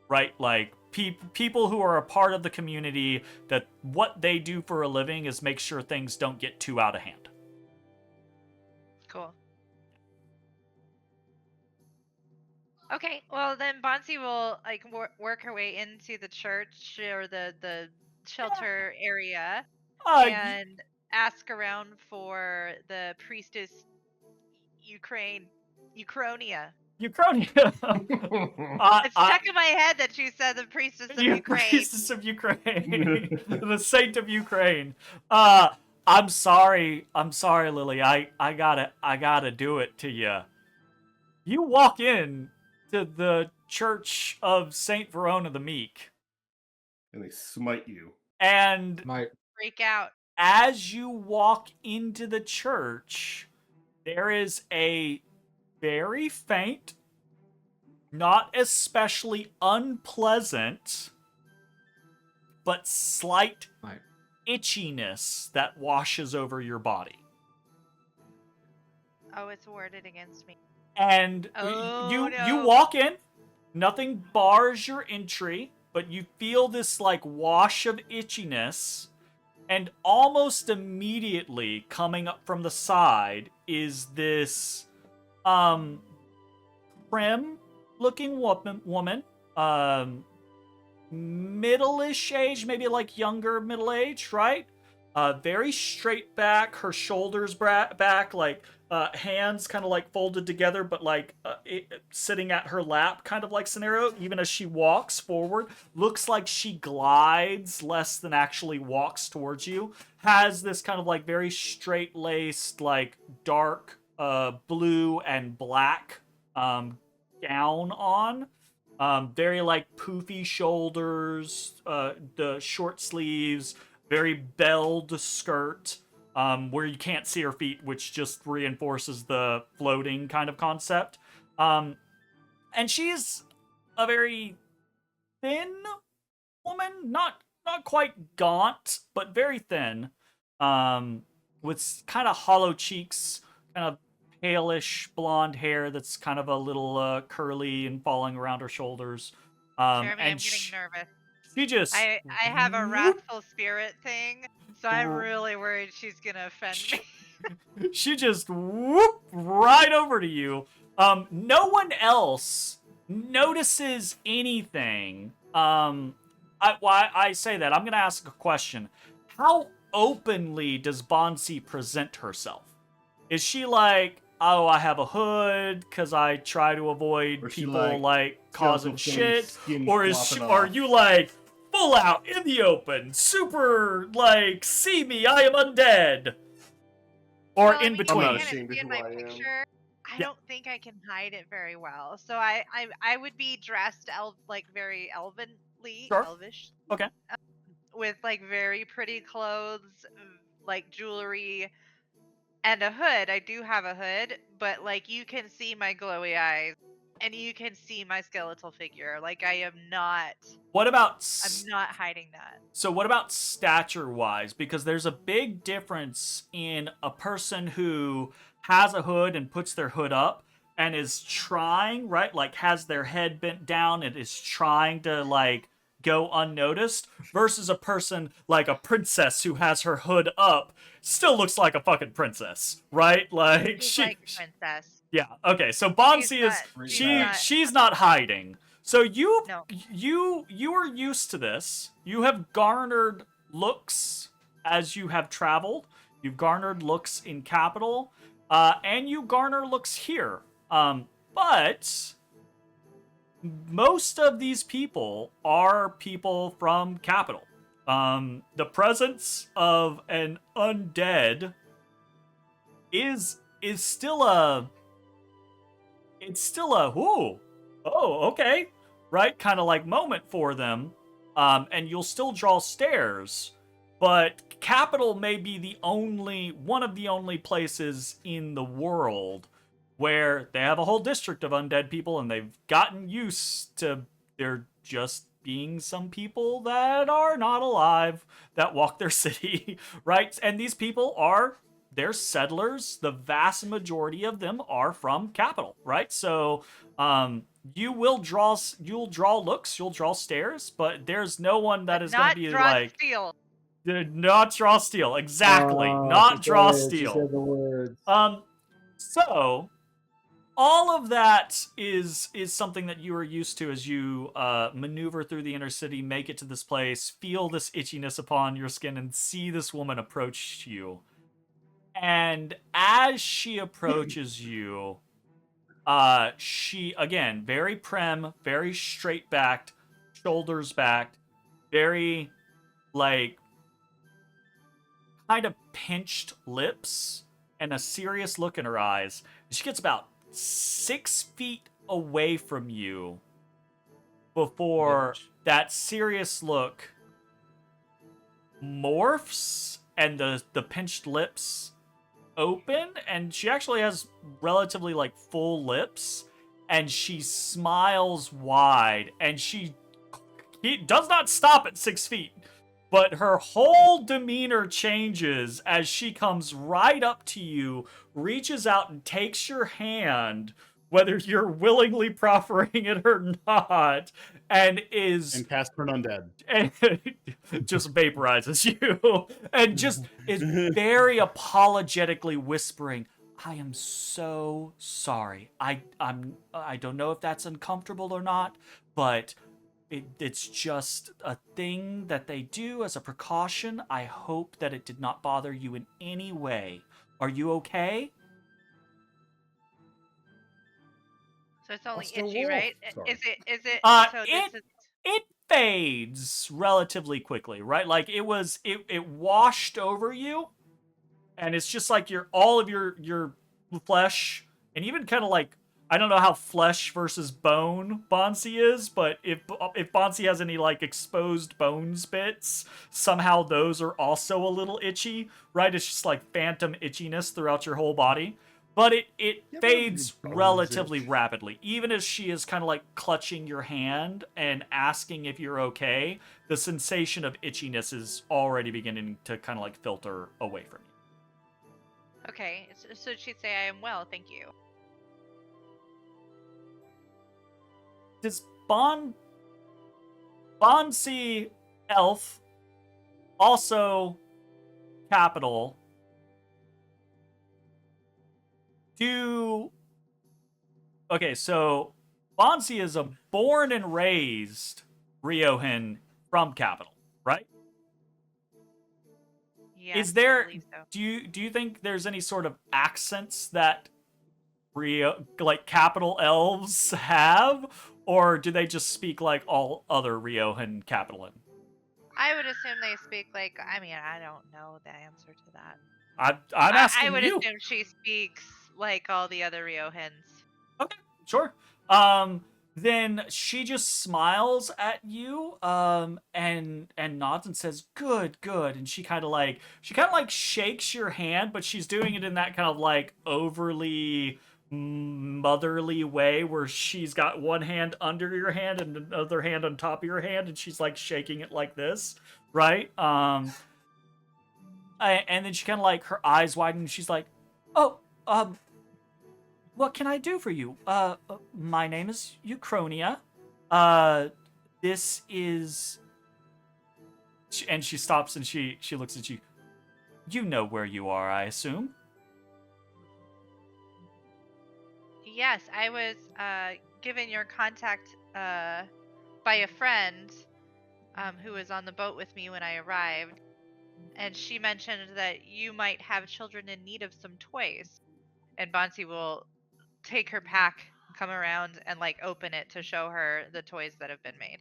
right? Like people who are a part of the community, that what they do for a living is make sure things don't get too out of hand. Cool. Okay, well then Bansii will like work her way into the church or the shelter area and ask around for the priestess Ukrainia. It's stuck in my head that you said the priestess of Ukraine. Priestess of Ukraine. The saint of Ukraine. I'm sorry, Lily. I gotta do it to you. You walk in to the Church of Saint Verona the Meek, and they smite you. And freak out. As you walk into the church, there is a very faint, not especially unpleasant, but slight itchiness that washes over your body. Oh, it's warded against me. And you walk in, nothing bars your entry, but you feel this like wash of itchiness, and almost immediately coming up from the side is this prim looking woman, middle-ish age, maybe like younger middle age, right? Very straight back, her shoulders back, like hands kind of like folded together, but like sitting at her lap kind of like scenario. Even as she walks forward, looks like she glides less than actually walks towards you. Has this kind of like very straight-laced, like dark blue and black gown on. Very like poofy shoulders, the short sleeves, very belled skirt, where you can't see her feet, which just reinforces the floating kind of concept. And she's a very thin woman, not quite gaunt, but very thin, with kind of hollow cheeks, kind of palish blonde hair that's kind of a little curly and falling around her shoulders. Jeremy, and I'm getting nervous. She just... I have a wrathful spirit thing, so I'm really worried she's gonna offend me. She just whoop right over to you. No one else notices anything. I say that. I'm gonna ask a question. How openly does Bansii present herself? Is she like, oh, I have a hood because I try to avoid people like causing shit, or are you like full out in the open, super like, see me, I am undead, or well, in between? I'm not ashamed of who my I am. picture, I don't think I can hide it very well. So I would be dressed like very elvenly, elvish. Okay. With like very pretty clothes, like jewelry, and a hood. I do have a hood, but like you can see my glowy eyes And you can see my skeletal figure. Like I am not. What about I'm not hiding that. So what about stature-wise? Because there's a big difference in a person who has a hood and puts their hood up and is trying, right? Like has their head bent down and is trying to like go unnoticed versus a person like a princess who has her hood up, still looks like a fucking princess, right? Like She's like a princess. Yeah, okay. So Bansii is she's not hiding. So you are used to this. You have garnered looks as you have traveled. You've garnered looks in capital, and you garner looks here. But most of these people are people from capital. The presence of an undead is still a whoo, oh, okay, right, kind of like moment for them, and you'll still draw stares, but capital may be one of the only places in the world where they have a whole district of undead people, and they've gotten used to there just being some people that are not alive that walk their city, right? And these people they're settlers. The vast majority of them are from capital, right? So you'll draw looks, you'll draw stares, but there's no one that is going to be like steal. Not draw steal, exactly. Not draw steal. She said the words. So all of that is something that you are used to as you maneuver through the inner city, make it to this place, feel this itchiness upon your skin, and see this woman approach you. And as she approaches you, she, again, very prim, very straight-backed, shoulders backed, very, like, kind of pinched lips, and a serious look in her eyes. She gets about 6 feet away from you before that serious look morphs and the pinched lips open, and she actually has relatively like full lips, and she smiles wide, and she does not stop at 6 feet, but her whole demeanor changes as she comes right up to you, reaches out and takes your hand, whether you're willingly proffering it or not, and cast for an undead, and just vaporizes you, and just is very apologetically whispering, "I am so sorry. I don't know if that's uncomfortable or not, but it's just a thing that they do as a precaution. I hope that it did not bother you in any way. Are you okay?" So it's only itchy, right? Sorry. Is it? It fades relatively quickly, right? Like it washed over you, and it's just like all of your flesh, and even kind of like, I don't know how flesh versus bone Bansii is, but if Bansii has any like exposed bones bits, somehow those are also a little itchy, right? It's just like phantom itchiness throughout your whole body. But it fades relatively rapidly. Even as she is kind of like clutching your hand and asking if you're okay, the sensation of itchiness is already beginning to kind of like filter away from you. Okay, so she'd say, "I am well, thank you." Does Bansii Elf, also capital, okay, so Bansii is a born and raised Riohan from capital, right? Yeah. Is there? I believe so. Do you think there's any sort of accents that capital elves have, or do they just speak like all other Riohan capitalan? I would assume they speak like. I mean, I don't know the answer to that. I'm asking I would you. assume she speaks like all the other Riohans. Okay, sure. Then she just smiles at you, and nods and says, "Good, good." And she kind of like shakes your hand, but she's doing it in that kind of like overly motherly way where she's got one hand under your hand and another hand on top of your hand, and she's like shaking it like this, right? And then she kind of like her eyes widen, and she's like, "Oh, what can I do for you? My name is Euchronia. This is..." And she stops and she looks at you. You know where you are, I assume. Yes, I was given your contact by a friend who was on the boat with me when I arrived, and she mentioned that you might have children in need of some toys. And Bansii will take her pack, come around, and like open it to show her the toys that have been made.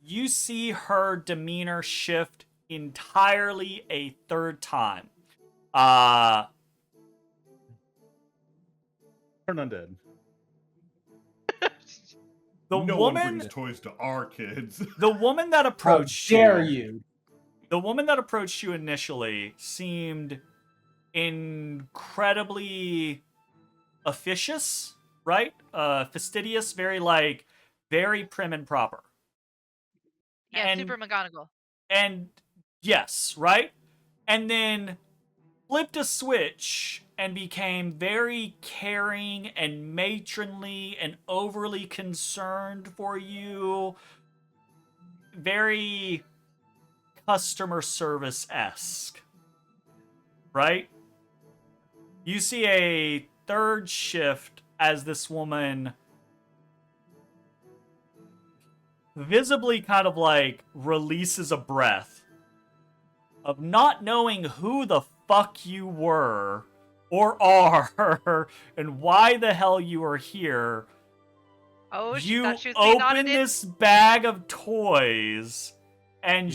You see her demeanor shift entirely a third time. Turn undead. No one brings toys to our kids. The woman that approached How dare you? The woman that approached you initially seemed incredibly officious, right? Fastidious, very prim and proper. Yeah, super McGonagall. And yes, right? And then flipped a switch and became very caring and matronly and overly concerned for you. Very customer service-esque. Right? You see a third shift as this woman visibly kind of like releases a breath of not knowing who the fuck you were or are and why the hell you are here. Oh, she you thought she was being open audited? this bag of toys and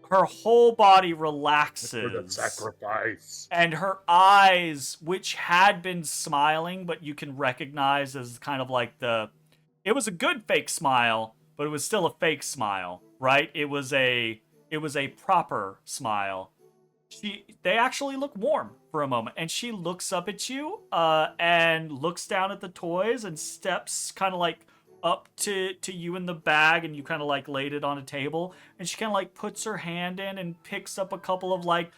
her whole body relaxes. Sacrifice. And her eyes, which had been smiling, but you can recognize as kind of like it was a good fake smile, but it was still a fake smile, right? It was a proper smile. They actually look warm for a moment, and she looks up at you, and looks down at the toys and steps kind of like up to you in the bag, and you kind of like laid it on a table, and she kind of like puts her hand in and picks up a couple of like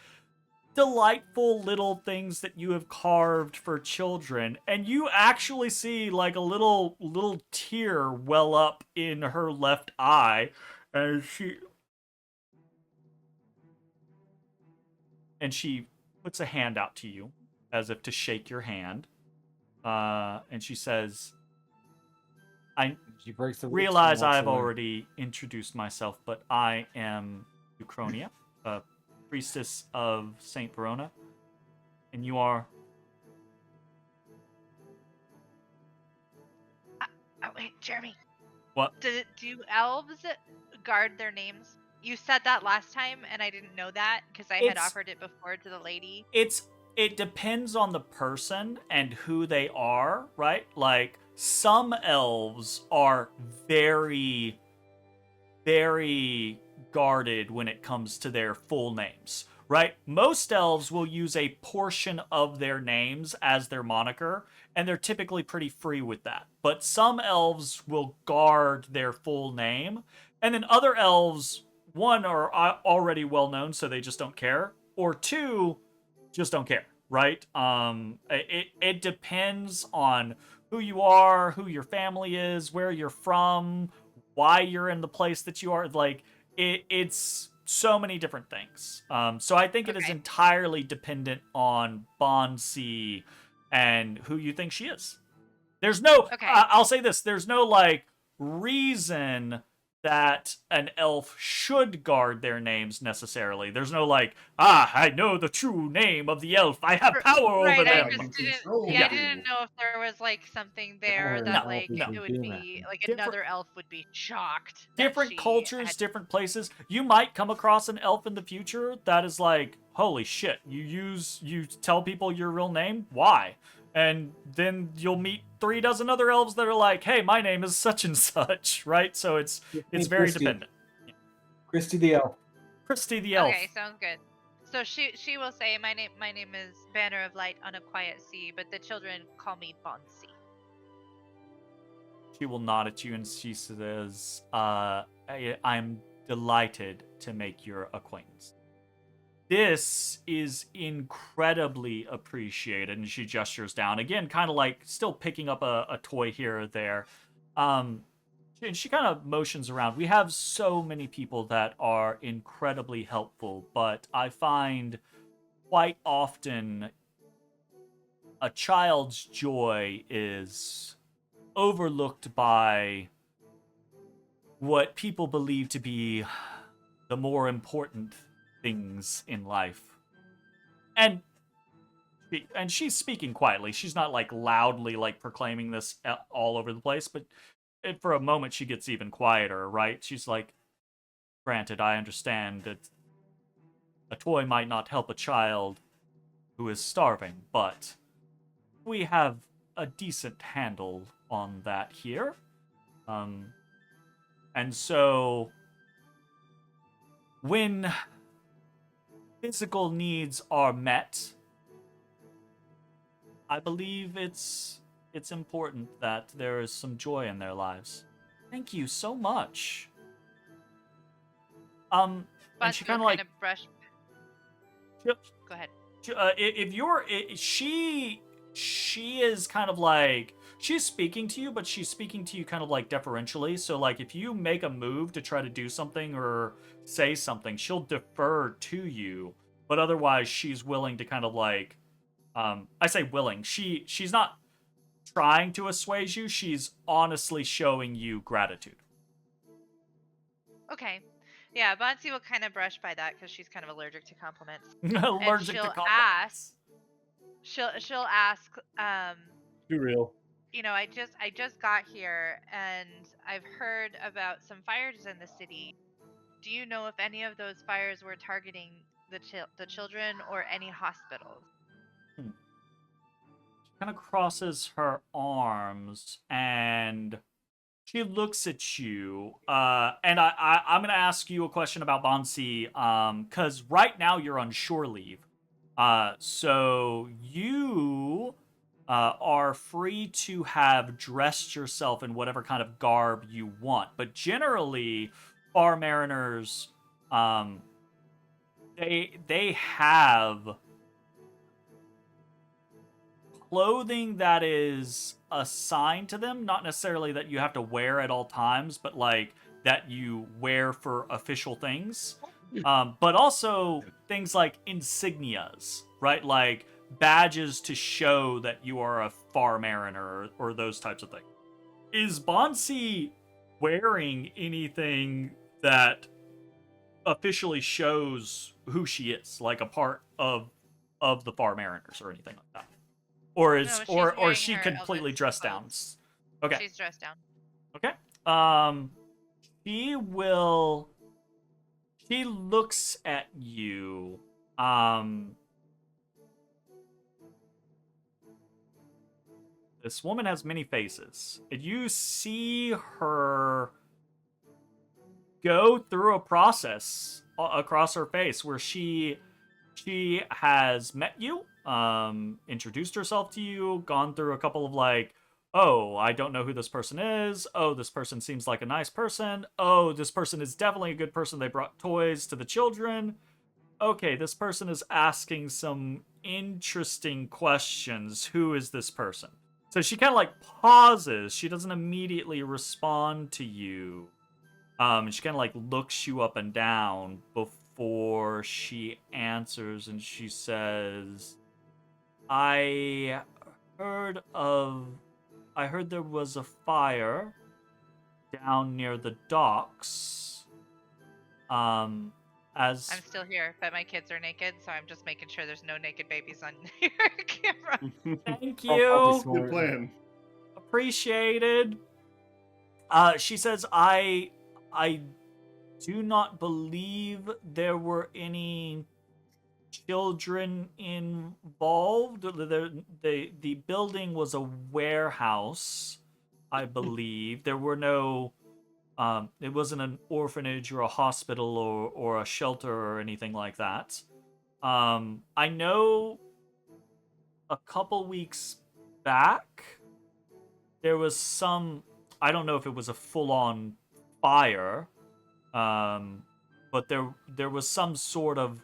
delightful little things that you have carved for children, and you actually see like a little tear well up in her left eye as she puts a hand out to you as if to shake your hand, and she says, She breaks the realize rules and walks I've away. already introduced myself, but I am Euchronia, a priestess of Saint Verona, and you are... Oh wait, Jeremy. What? Do elves guard their names? You said that last time, and I didn't know that because I had offered it before to the lady. It depends on the person and who they are, right? Like, some elves are very, very guarded when it comes to their full names, right? Most elves will use a portion of their names as their moniker, and they're typically pretty free with that. But some elves will guard their full name, and then other elves, one, are already well known, so they just don't care, or two, just don't care, right? It depends on who you are, who your family is, where you're from, why you're in the place that you are. Like, it's so many different things. So I think it is entirely dependent on Bansii and who you think she is. There's no, I'll say this, there's no like reason that an elf should guard their names necessarily. There's no like, I know the true name of the elf. I have power over them. I just didn't know if there was like something there that it would be like another elf would be shocked. Different cultures, different places. You might come across an elf in the future that is like, holy shit, you tell people your real name? Why? And then you'll meet 3 dozen other elves that are like, hey, my name is such and such, right? So it's very dependent. Christy the elf. Christy the elf. Okay, sounds good. So she will say, my name is Banner of Light on a Quiet Sea, but the children call me Bansii. She will nod at you and she says, I'm delighted to make your acquaintance. This is incredibly appreciated. And she gestures down. Again, kind of like still picking up a toy here or there. And she kind of motions around. We have so many people that are incredibly helpful, but I find quite often a child's joy is overlooked by what people believe to be the more important things in life. And she's speaking quietly. She's not like loudly like proclaiming this all over the place, but for a moment she gets even quieter, right? She's like, granted, I understand that a toy might not help a child who is starving, but we have a decent handle on that here. And so when physical needs are met, I believe it's important that there is some joy in their lives. Thank you so much. And she kind of like brush. Go ahead. If you're, she is kind of like, she's speaking to you, but she's speaking to you kind of like deferentially. So like if you make a move to try to do something or say something, she'll defer to you. But otherwise, she's willing to kind of like, I say willing. She's not trying to assuage you. She's honestly showing you gratitude. Okay. Yeah, Bansii will kind of brush by that because she's kind of allergic to compliments. Allergic to compliments. She'll ask, Too real. you know, I just got here and I've heard about some fires in the city. Do you know if any of those fires were targeting the children or any hospitals? She kind of crosses her arms and she looks at you. And I'm gonna ask you a question about Bansii, because right now you're on shore leave. So you are free to have dressed yourself in whatever kind of garb you want. But generally, far mariners, they have clothing that is assigned to them, not necessarily that you have to wear at all times, but like that you wear for official things. But also things like insignias, right? Like badges to show that you are a far mariner or those types of things. Is Bansii wearing anything that officially shows who she is, like a part of the far mariners or anything like that? Or is or she completely dressed down? Okay. She's dressed down. Okay. She looks at you. This woman has many faces. You see her go through a process across her face where she has met you, introduced herself to you, gone through a couple of like, oh, I don't know who this person is. Oh, this person seems like a nice person. Oh, this person is definitely a good person. They brought toys to the children. Okay, this person is asking some interesting questions. Who is this person? So she kind of like pauses. She doesn't immediately respond to you. She kind of like looks you up and down before she answers, and she says, I heard there was a fire down near the docks. I'm still here, but my kids are naked, so I'm just making sure there's no naked babies on your camera. Thank you. Good plan. Appreciated. She says, I do not believe there were any children involved. The building was a warehouse, I believe. There were no it wasn't an orphanage or a hospital or a shelter or anything like that. I know a couple weeks back there was some, I don't know if it was a full-on fire, but there was some sort of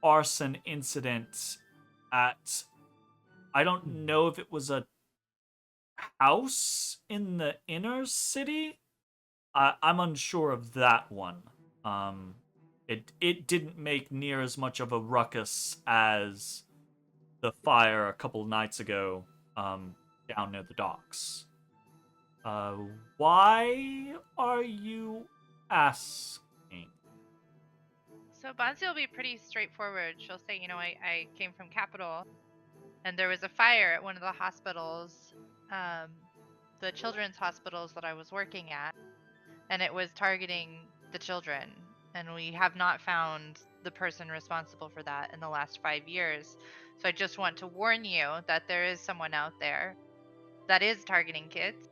arson incident at, I don't know if it was a house in the inner city. I'm unsure of that one. It didn't make near as much of a ruckus as the fire a couple nights ago, down near the docks. Uh, why are you asking? So Bansii will be pretty straightforward. She'll say, I came from Capital, and there was a fire at one of the hospitals, the children's hospitals that I was working at, and it was targeting the children. And we have not found the person responsible for that in the last 5 years. So I just want to warn you that there is someone out there that is targeting kids.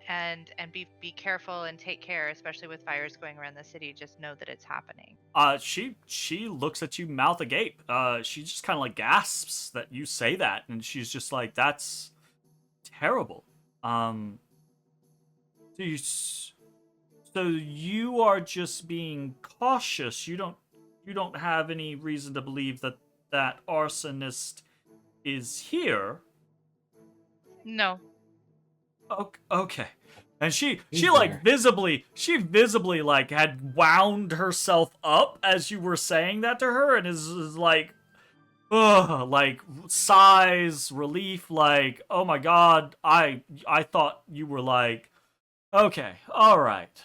And be careful and take care, especially with fires going around the city. Just know that it's happening. She looks at you mouth agape. She just kind of like gasps that you say that, and she's just like, "That's terrible." So you are just being cautious. You don't have any reason to believe that that arsonist is here. No. Okay. And she He's like there. visibly like had wound herself up as you were saying that to her, and is like, ugh, like sighs, relief, like, oh my god, I thought you were like, okay, all right.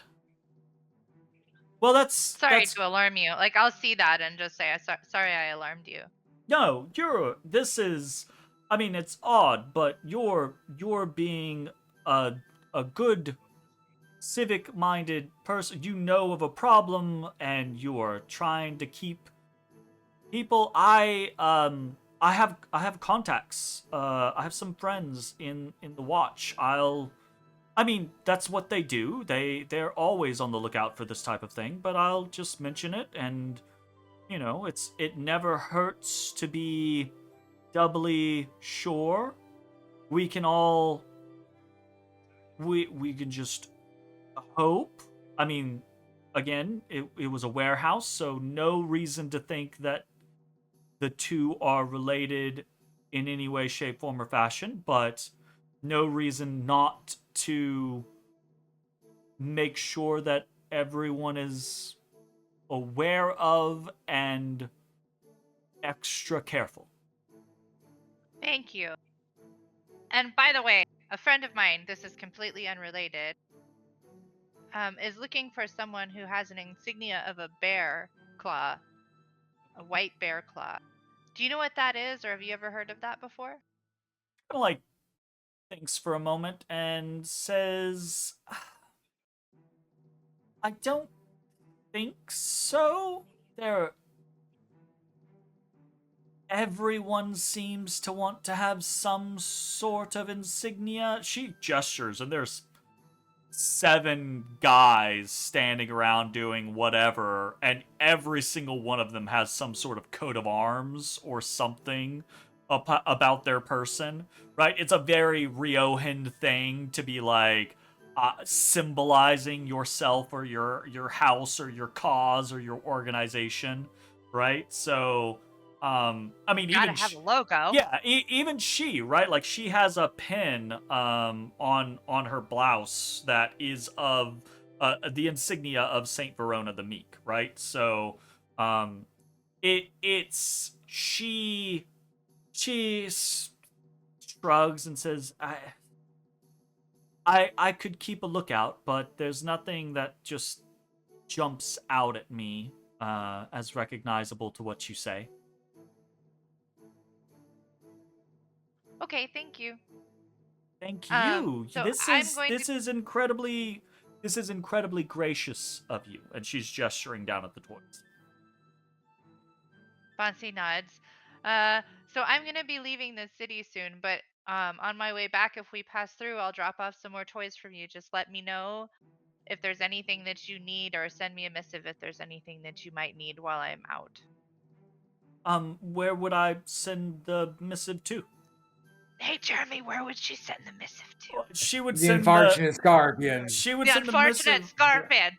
Well, Sorry to alarm you. Like, I'll see that and just say, sorry I alarmed you. No, this is, I mean, it's odd, but you're being a good civic-minded person. You know of a problem and you're trying to keep people. I have contacts. I have some friends in the watch. I mean, that's what they do. They're always on the lookout for this type of thing, but I'll just mention it, and it never hurts to be doubly sure. We can all we can just hope. I mean, again, it was a warehouse, so no reason to think that the two are related in any way, shape, form, or fashion, but no reason not to make sure that everyone is aware of and extra careful. Thank you. And by the way, a friend of mine, this is completely unrelated, is looking for someone who has an insignia of a bear claw, a white bear claw. Do you know what that is, or have you ever heard of that before? Kind of like thinks for a moment and says, I don't think so. Everyone seems to want to have some sort of insignia. She gestures, and there's 7 guys standing around doing whatever, and every single one of them has some sort of coat of arms or something about their person, right? It's a very Riohan thing to be like symbolizing yourself or your house or your cause or your organization, right? So, I mean, Gotta have a logo. yeah, even she, right? Like she has a pin on her blouse that is of the insignia of Saint Verona the Meek, right? So it's she shrugs and says, I could keep a lookout, but there's nothing that just jumps out at me as recognizable to what you say. Okay, thank you. Thank you. So this is incredibly gracious of you. And she's gesturing down at the toys. Bansii nods. So I'm gonna be leaving the city soon, but on my way back, if we pass through, I'll drop off some more toys from you. Just let me know if there's anything that you need, or send me a missive if there's anything that you might need while I'm out. Where would I send the missive to? Hey, Jeremy, where would she send the missive to? She would The send unfortunate Scorpion. She would The send the unfortunate missive. Scorpion.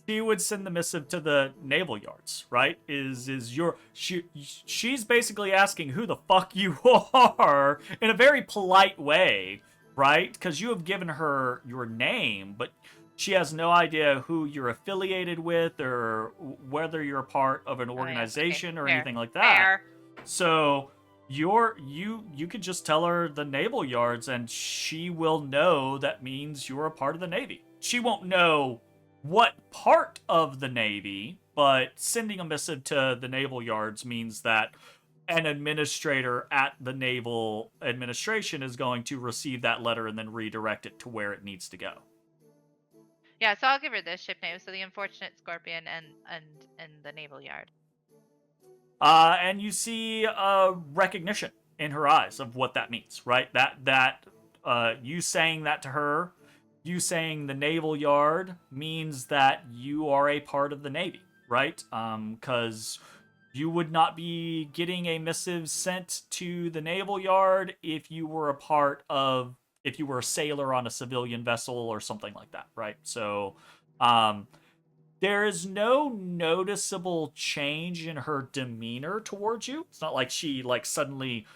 She would send the missive to the naval yards, right? She's basically asking who the fuck you are in a very polite way, right? Because you have given her your name, but she has no idea who you're affiliated with or whether you're a part of an organization or Fair. anything like that. Fair. So you could just tell her the naval yards and she will know that means you're a part of the Navy. She won't know what part of the Navy, but sending a missive to the naval yards means that an administrator at the naval administration is going to receive that letter and then redirect it to where it needs to go. Yeah, so I'll give her this ship name. So the unfortunate Scorpion and the naval yard. And you see recognition in her eyes of what that means, right? That you saying that to her, you saying the naval yard means that you are a part of the Navy, right? Because you would not be getting a missive sent to the naval yard if you were if you were a sailor on a civilian vessel or something like that, right? So, there is no noticeable change in her demeanor towards you. It's not like she suddenly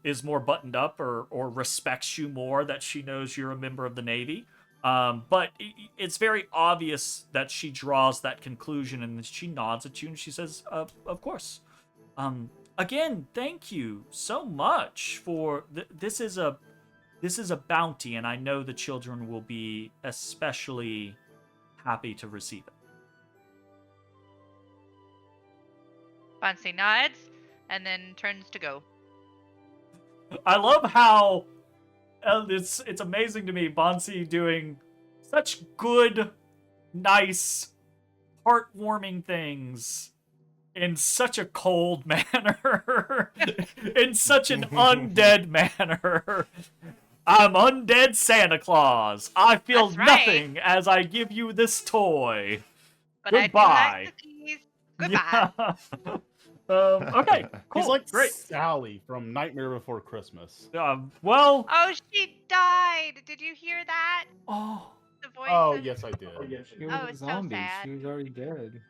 is more buttoned up or respects you more that she knows you're a member of the Navy. But it's very obvious that she draws that conclusion and she nods at you and she says, of course. Again, thank you so much for this is a bounty and I know the children will be especially happy to receive it. Bansii nods and then turns to go. I love how it's amazing to me, Bansii doing such good, nice, heartwarming things in such a cold manner, in such an undead manner. I'm undead Santa Claus. I feel That's right. nothing as I give you this toy. But Goodbye. I do like cookies. Goodbye. Yeah. Okay, cool. He's like Great. Sally from Nightmare Before Christmas. Well. Oh, she died. Did you hear that? Oh. The voice. Oh, of... yes, I did. She was Oh, a it's so zombie. sad. She was already dead.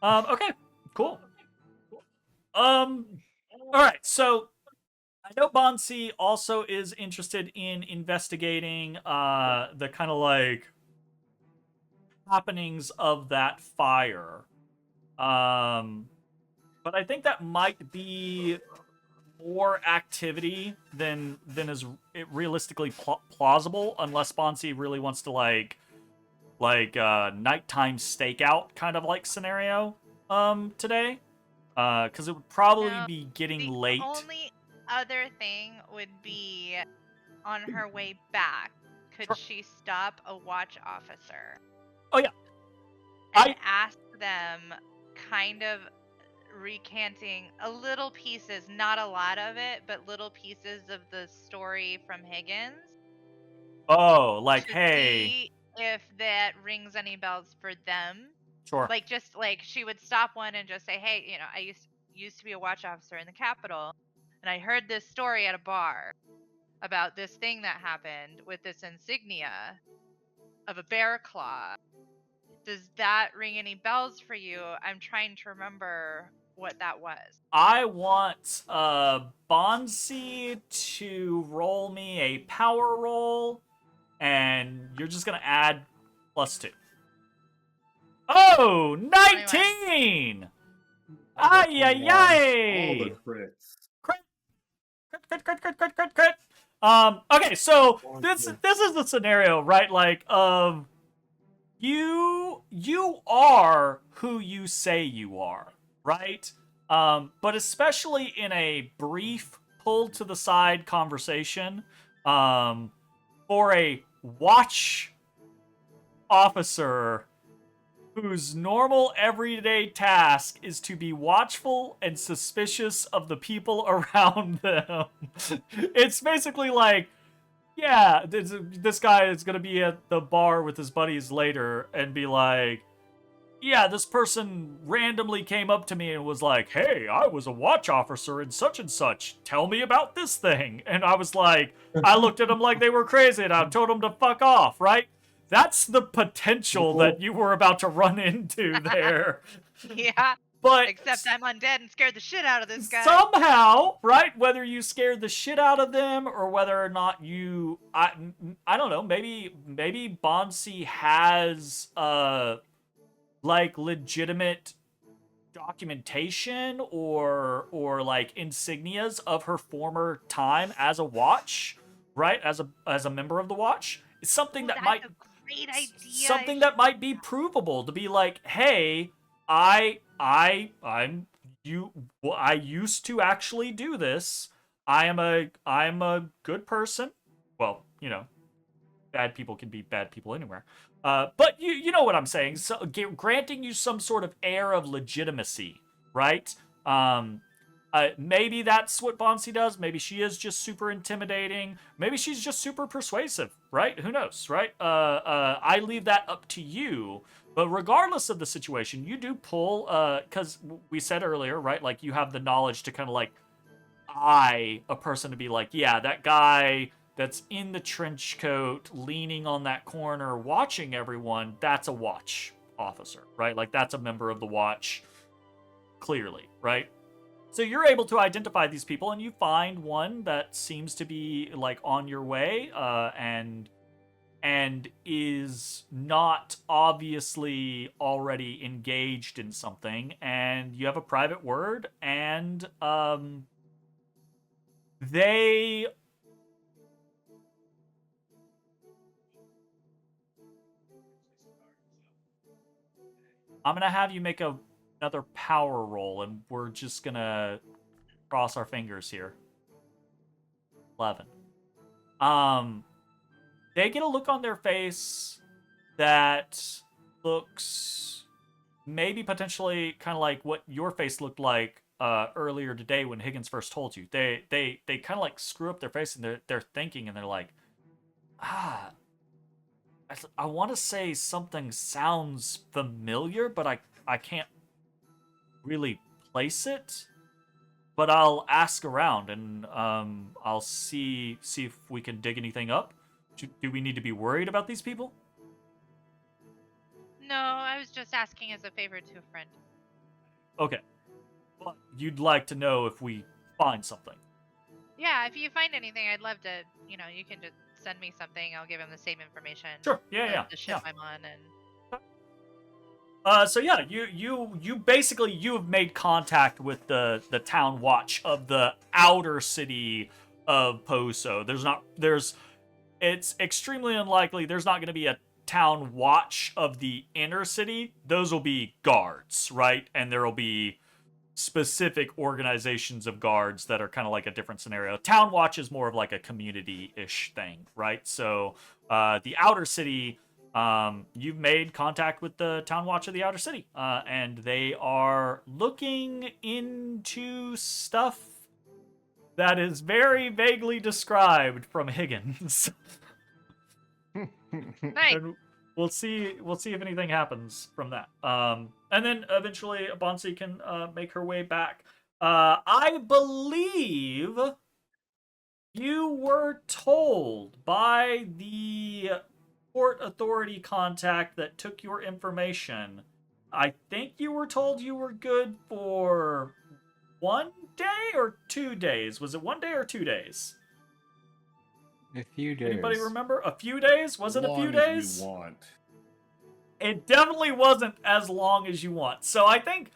Okay. Cool. All right. So I know Bansii also is interested in investigating the kind of happenings of that fire. But I think that might be more activity than is realistically plausible, unless Bansii really wants to nighttime stakeout kind of scenario today. Because it would probably be getting late. The only other thing would be on her way back. Could she stop a watch officer? Oh yeah. And ask them kind of recanting a little pieces, not a lot of it, but little pieces of the story from Higgins. Oh, to hey. See if that rings any bells for them. Sure. Just she would stop one and just say, hey, I used to be a watch officer in the Capitol, and I heard this story at a bar about this thing that happened with this insignia of a bear claw. Does that ring any bells for you? I'm trying to remember what that was. I want Bansii to roll me a power roll, and you're just going to add +2. Oh, 19! Ay, ay, ay! All the crits. Crit. Okay, so this is the scenario, right? Of you are who you say you are, right? But especially in a brief pulled to the side conversation, for a watch officer whose normal everyday task is to be watchful and suspicious of the people around them. It's basically yeah, this guy is going to be at the bar with his buddies later and be like, yeah, this person randomly came up to me and was like, hey, I was a watch officer in such and such. Tell me about this thing. And I was like, I looked at them like they were crazy and I told them to fuck off, right? That's the potential that you were about to run into there. Yeah. But Except I'm undead and scared the shit out of this guy. somehow, right? Whether you scared the shit out of them or whether or not you, I don't know. Maybe Bansii has like legitimate documentation or like insignias of her former time as a watch, right? As a member of the watch. It's something that That's might a great idea. something that might be provable to be like, hey, I used to actually do this. I am a good person. Well, you know, bad people can be bad people anywhere. But you know what I'm saying. So granting you some sort of air of legitimacy, right? Maybe that's what Bansii does. Maybe she is just super intimidating. Maybe she's just super persuasive, right? Who knows, right? I leave that up to you. But regardless of the situation, you do pull, because we said earlier, right? Like, you have the knowledge to kind of, like, a person to be like, yeah, that guy that's in the trench coat, leaning on that corner, watching everyone, that's a watch officer, right? Like, that's a member of the watch, clearly, right? So you're able to identify these people, and you find one that seems to be, like, on your way, and is not obviously already engaged in something, and you have a private word, and they I'm gonna have you make another power roll, and we're just gonna cross our fingers here. 11. They get a look on their face that looks maybe potentially kind of like what your face looked like earlier today when Higgins first told you. They kind of like screw up their face and they're thinking and they're like, I want to say something sounds familiar, but I can't really place it. But I'll ask around and I'll see if we can dig anything up. Do we need to be worried about these people? No, I was just asking as a favor to a friend. Okay. But you'd like to know if we find something. Yeah, if you find anything, I'd love to, you can just send me something. I'll give him the same information. Sure. Yeah. The ship I'm on and... So yeah, you basically you have made contact with the town watch of the outer city of Poso. It's extremely unlikely there's not going to be a town watch of the inner city. Those will be guards, right? And there will be specific organizations of guards that are kind of like a different scenario. Town watch is more of like a community-ish thing, right? So the outer city, you've made contact with the town watch of the outer city, and they are looking into stuff that is very vaguely described from Higgins. Nice. And we'll see if anything happens from that. And then eventually Bansii can make her way back. I believe you were told by the port authority contact that took your information. I think you were told you were good for 1 day or 2 days. Was it 1 day or 2 days? A few days. Anybody remember? A few days? Was it a few Long as days? you want. It definitely wasn't as long as you want. So I think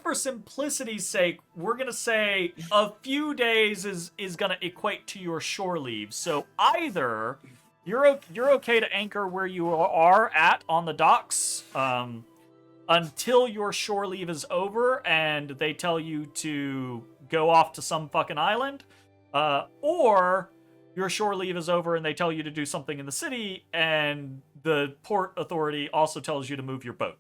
for simplicity's sake, we're gonna say a few days is gonna equate to your shore leave. So either you're okay to anchor where you are at on the docks until your shore leave is over and they tell you to go off to some fucking island, or your shore leave is over and they tell you to do something in the city and the port authority also tells you to move your boat.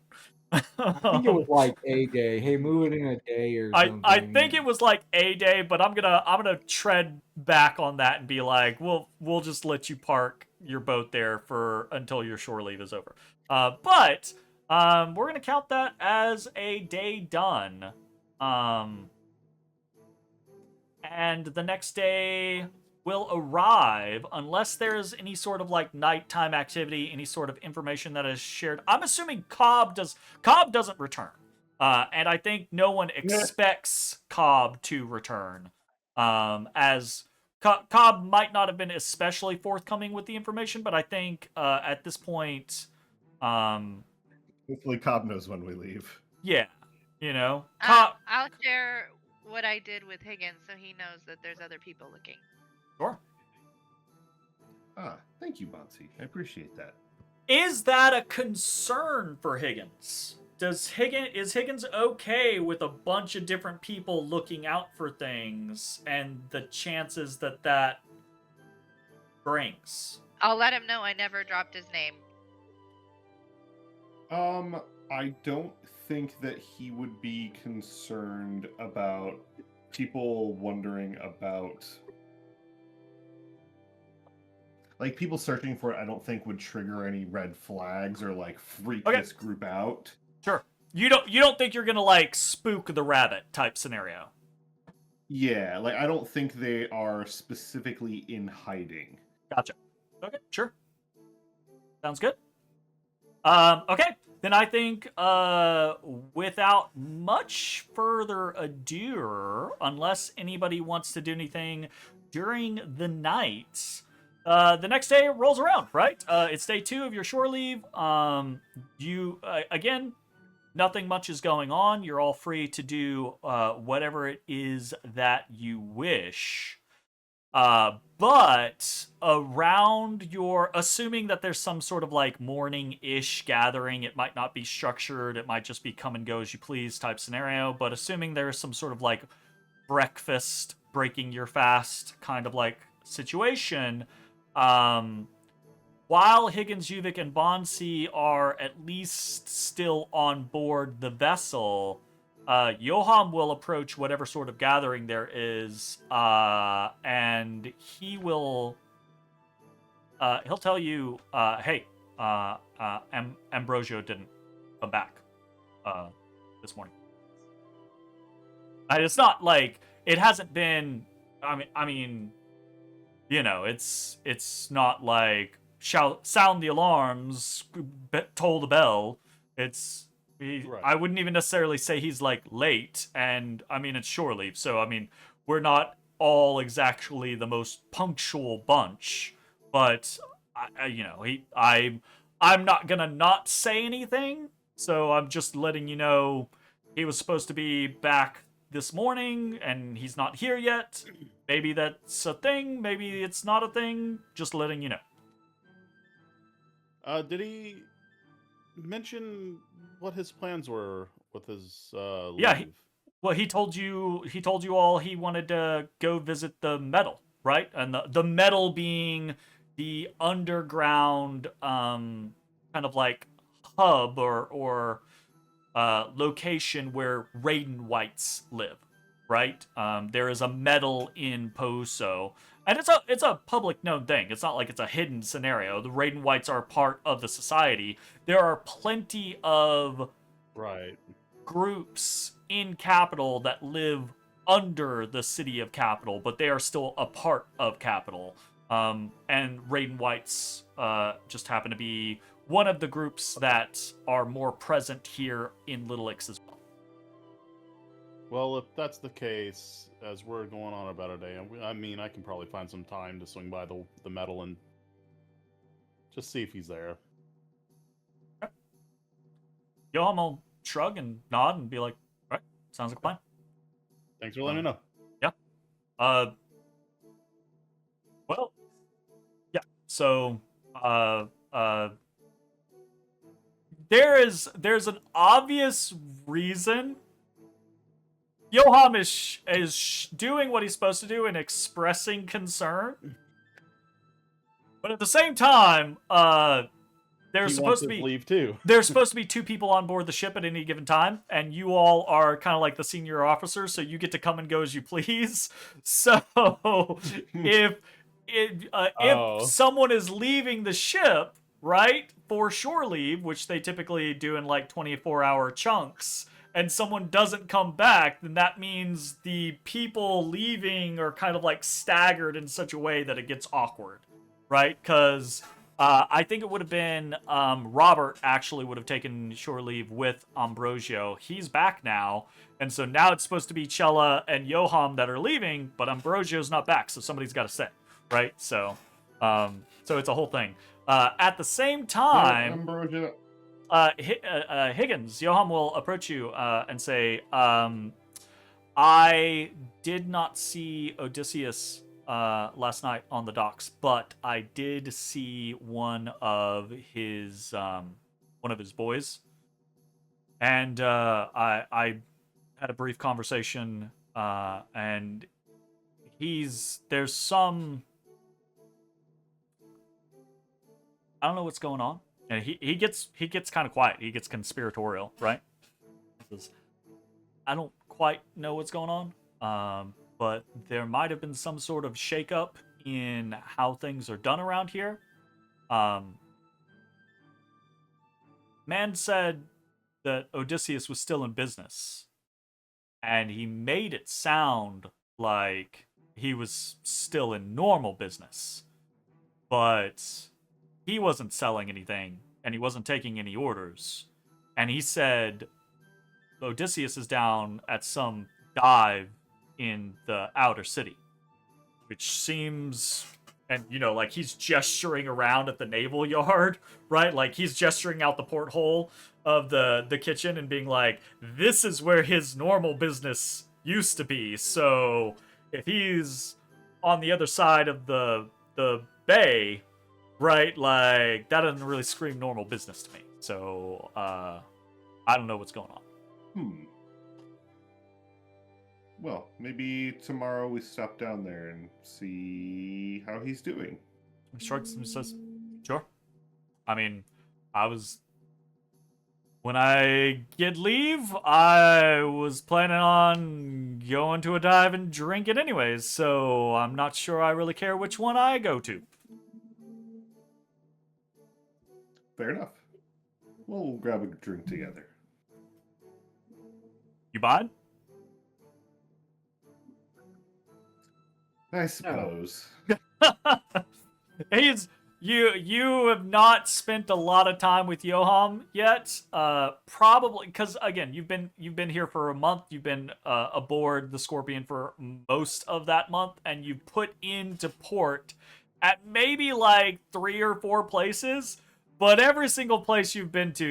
I think it was like a day. Hey, move it in a day or something. I think it was like a day, but I'm gonna tread back on that and be like, we'll just let you park your boat there until your shore leave is over. But We're gonna count that as a day done. And the next day will arrive unless there's any sort of like nighttime activity, any sort of information that is shared. I'm assuming Cobb doesn't return. And I think no one expects Cobb to return. As Cobb might not have been especially forthcoming with the information, but I think at this point, Hopefully Cobb knows when we leave. yeah, you know, Cobb. I'll share what I did with Higgins so he knows that there's other people looking. Sure. Thank you, Bansii. I appreciate that. Is that a concern for Higgins? Is Higgins okay with a bunch of different people looking out for things and the chances that brings? I'll let him know I never dropped his name. I don't think that he would be concerned about people wondering about. Like, people searching for it, I don't think would trigger any red flags or like freak Okay. this group out. Sure. You don't think you're gonna like spook the rabbit type scenario? Yeah, like I don't think they are specifically in hiding. Gotcha. Okay, sure. Sounds good. Okay. Then I think without much further ado, unless anybody wants to do anything during the night, the next day rolls around, right? It's day 2 of your shore leave. You again, nothing much is going on. You're all free to do whatever it is that you wish. But around assuming that there's some sort of like morning-ish gathering, it might not be structured, it might just be come and go as you please type scenario, but assuming there's some sort of like breakfast, breaking your fast kind of like situation, while Higgins, Yuvik, and Bansii are at least still on board the vessel, Johan will approach whatever sort of gathering there is, and he will, he'll tell you, hey, Ambrosio didn't come back, this morning. And it's not like, it hasn't been, I mean, you know, it's not like, sound the alarms, toll the bell, it's, Right. I wouldn't even necessarily say he's like late, and I mean it's shore leave, so I mean we're not all exactly the most punctual bunch, but I'm not gonna not say anything, so I'm just letting you know he was supposed to be back this morning and he's not here yet. Maybe that's a thing, maybe it's not a thing. Just letting you know. Did he mention what his plans were with his leave? Yeah, he told you all he wanted to go visit the metal, right? And the metal being the underground kind of like hub or location where Raiden Whites live, right? There is a metal in Poso. And it's a public known thing. It's not like it's a hidden scenario. The Raiden Whites are part of the society. There are plenty of groups in Capital that live under the city of Capital, but they are still a part of Capital. And Raiden Whites just happen to be one of the groups that are more present here in Little Ix as well. Well, if that's the case, as we're going on about a day, I mean, I can probably find some time to swing by the metal and just see if he's there. Okay. Johan will shrug and nod and be like, all right, sounds like a plan. Thanks for letting me know. Yeah. Well, yeah, so, there's an obvious reason Johan is doing what he's supposed to do and expressing concern, but at the same time, there's supposed to be leave too. There's supposed to be 2 people on board the ship at any given time, and you all are kind of like the senior officers, so you get to come and go as you please. So if someone is leaving the ship, right, for shore leave, which they typically do in like 24-hour chunks, and someone doesn't come back, then that means the people leaving are kind of like staggered in such a way that it gets awkward, right? Because I think it would have been Robert actually would have taken shore leave with Ambrosio. He's back now, and so now it's supposed to be Chella and Yoham that are leaving, but Ambrosio's not back, so somebody's got to stay, right? So it's a whole thing. At the same time, Ambrosia. Higgins, Yoham will approach you and say, I did not see Odysseus last night on the docks, but I did see one of his boys, and I had a brief conversation, and there's some, I don't know what's going on, and he gets kind of quiet. He gets conspiratorial, right? He says, I don't quite know what's going on, but there might have been some sort of shakeup in how things are done around here. Man said that Odysseus was still in business, and he made it sound like he was still in normal business, but he wasn't selling anything, and he wasn't taking any orders. And he said Odysseus is down at some dive in the outer city, which seems, and like he's gesturing around at the naval yard, right? Like he's gesturing out the porthole of the kitchen and being like, this is where his normal business used to be. So if he's on the other side of the bay, right, like that doesn't really scream normal business to me. So I don't know what's going on. Well, maybe tomorrow we stop down there and see how he's doing. He shrugs and says, sure. I mean, when I get leave, I was planning on going to a dive and drinking anyways, so I'm not sure I really care which one I go to. Fair enough. We'll grab a drink together. You mind? I suppose. You have not spent a lot of time with Yoham yet. Probably because again, you've been here for a month. You've been aboard the Scorpion for most of that month, and you put into port at maybe like 3 or 4 places. But every single place you've been to,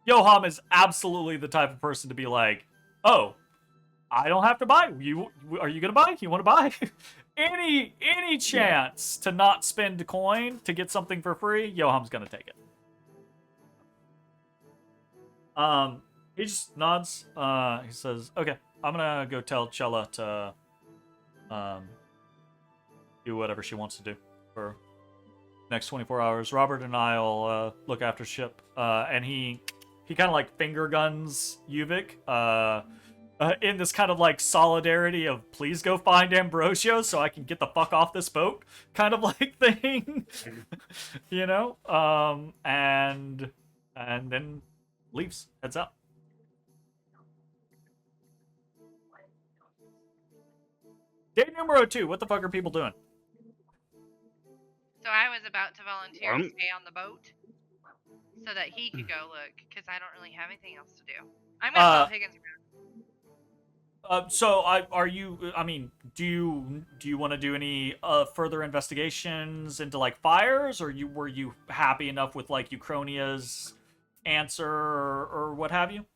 Yoham is absolutely the type of person to be like, oh, I don't have to buy. Are you gonna buy? You want to buy? any chance to not spend a coin to get something for free, Yoham's gonna take it. He just nods. He says, "Okay, I'm gonna go tell Chella to do whatever she wants to do for the next 24 hours. Robert and I'll look after ship." And he kind of like finger guns Yuvik. In this kind of like solidarity of please go find Ambrosio so I can get the fuck off this boat kind of like thing. And then leaves, heads out. Day numero 2, what the fuck are people doing? So I was about to volunteer to stay on the boat so that he could go look, because I don't really have anything else to do. I'm gonna follow Higgins around. Do you want to do any further investigations into like fires, or were you happy enough with like Uchronia's answer or what have you?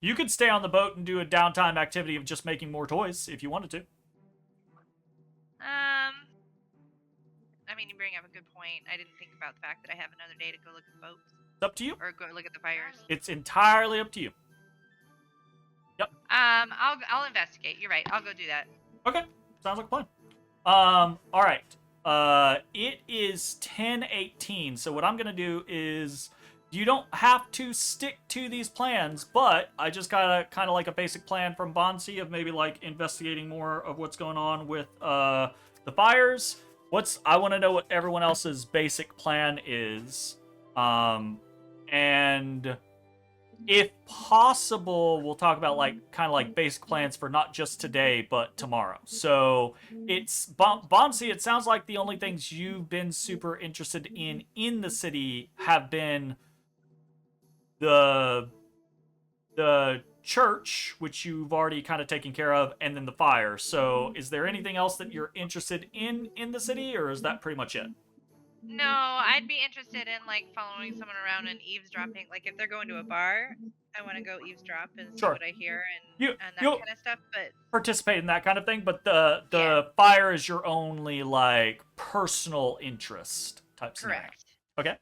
You could stay on the boat and do a downtime activity of just making more toys if you wanted to. I mean, you bring up a good point. I didn't think about the fact that I have another day to go look at the boats. It's up to you. Or go look at the fires. It's entirely up to you. Yep. I'll investigate. You're right. I'll go do that. Okay. Sounds like a plan. All right. It is 10:18. So what I'm gonna do is, you don't have to stick to these plans, but I just got kind of like a basic plan from Bansii of maybe like investigating more of what's going on with the fires, I want to know what everyone else's basic plan is. And if possible, we'll talk about kind of like basic plans for not just today, but tomorrow. So it's Bansii, it sounds like the only things you've been super interested in the city have been the church, which you've already kind of taken care of, and then the fire. So is there anything else that you're interested in the city, or is that pretty much it? No, I'd be interested in like following someone around and eavesdropping. Like if they're going to a bar, I want to go eavesdrop and see Sure. what I hear You- and that you'll- kind of stuff. But Participate in that kind of thing, but the Yeah. fire is your only like personal interest type scenario. correct. Okay.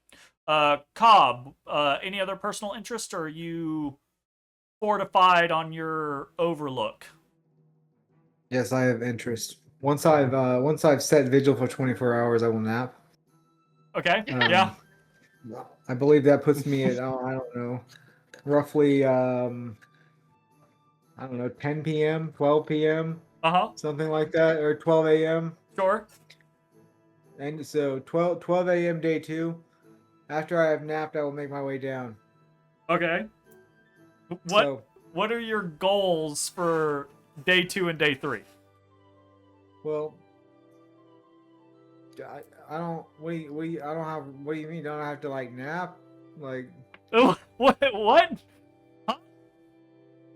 Cobb, any other personal interest, or are you fortified on your overlook? Yes, I have interest. Once I've set vigil for 24 hours, I will nap. Okay. Um, Yeah. I believe that puts me at I don't know, roughly I don't know, 10 p.m., 12 p.m., something like that, or 12 a.m. Sure. And so 12 a.m. day 2. After I have napped, I will make my way down. Okay. So, What are your goals for day 2 and day 3? well, I don't. What do you? I don't have. What do you mean? Don't I have to like nap? Like, What?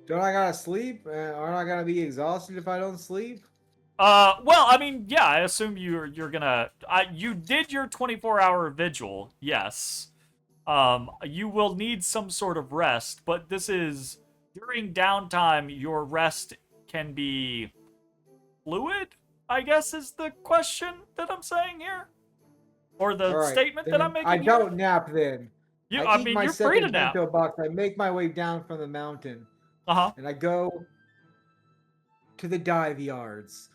don't I gotta sleep? Aren't I gonna be exhausted if I don't sleep? Well, I mean, yeah, I assume you're gonna. You did your 24-hour vigil, yes. You will need some sort of rest, but this is during downtime. Your rest can be fluid, I guess, is the question that I'm saying here, or the All right, statement that then I'm making. I here? don't nap then. I eat mean, my you're free to second nap. bento box. I make my way down from the mountain, Uh-huh. and I go to the dive yards.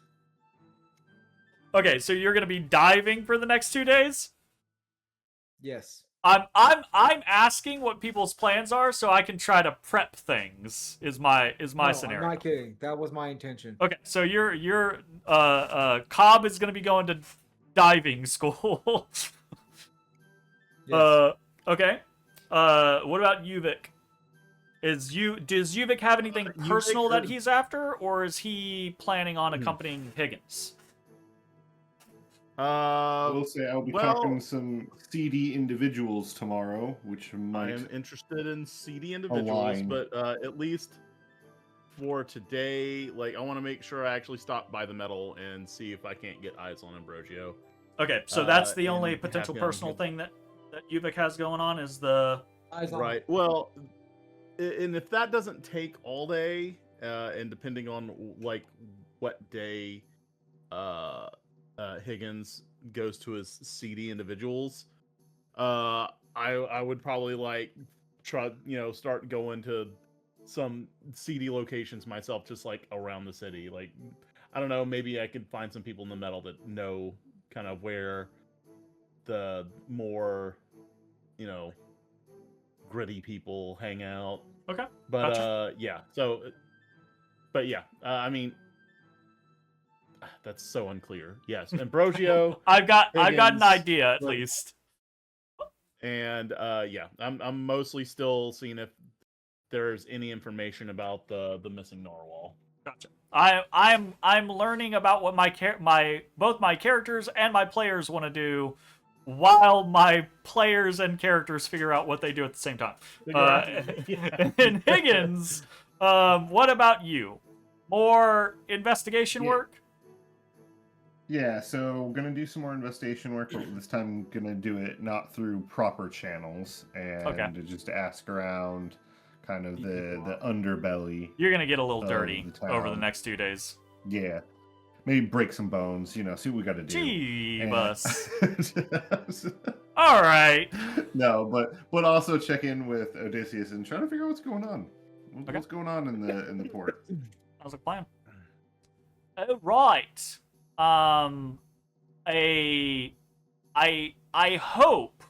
Okay, so you're gonna be diving for the next 2 days? Yes. I'm asking what people's plans are so I can try to prep things. Is my No, scenario. I'm not kidding. That was my intention. Okay, so you're Cobb is gonna be going to diving school. Yes. Okay. What about Uvik? Does Uvik have anything Uvik personal that or- he's after, or is he planning on accompanying Higgins? I will say I'll be well- talking to some CD individuals tomorrow, which I might. am interested in CD individuals, Align. but at least for today, like I want to make sure I actually stop by the metal and see if I can't get eyes on Ambrosio. Okay, so that's the and only have potential him personal hit- thing that Uvik has going on is the. Eyes on. Right. Well, and if that doesn't take all day, and depending on like what day Higgins goes to his CD individuals, I would probably like try start going to some CD locations myself, just like around the city. Like I don't know, maybe I could find some people in the metal that know kind of where the more gritty people hang out. Okay. But Gotcha. yeah. So, but yeah. I mean, that's so unclear. Yes, Ambrosio, I've got an Higgins, idea at but- least. and yeah, I'm mostly still seeing if there's any information about the missing narwhal. Gotcha. I'm learning about what both my characters and my players want to do, while my players and characters figure out what they do at the same time. And Higgins, what about you? More investigation Yeah. work? Yeah, so gonna do some more investigation work, but this time gonna do it not through proper channels and Okay. to just ask around kind of the underbelly. You're gonna get a little Of dirty the over the town. next 2 days. Yeah. Maybe break some bones, see what we gotta do. Jeebus. All right. No, but also check in with Odysseus and try to figure out what's going on. Okay. What's going on in the port? How's the plan? Oh, right. I hope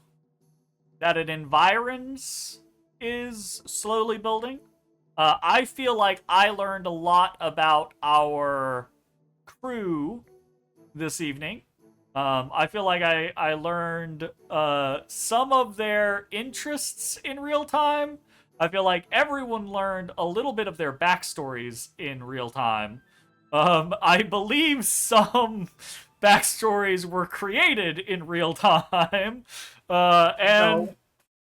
that an environs is slowly building. I feel like I learned a lot about our crew this evening. I feel like I learned some of their interests in real time. I feel like everyone learned a little bit of their backstories in real time. I believe some backstories were created in real time, and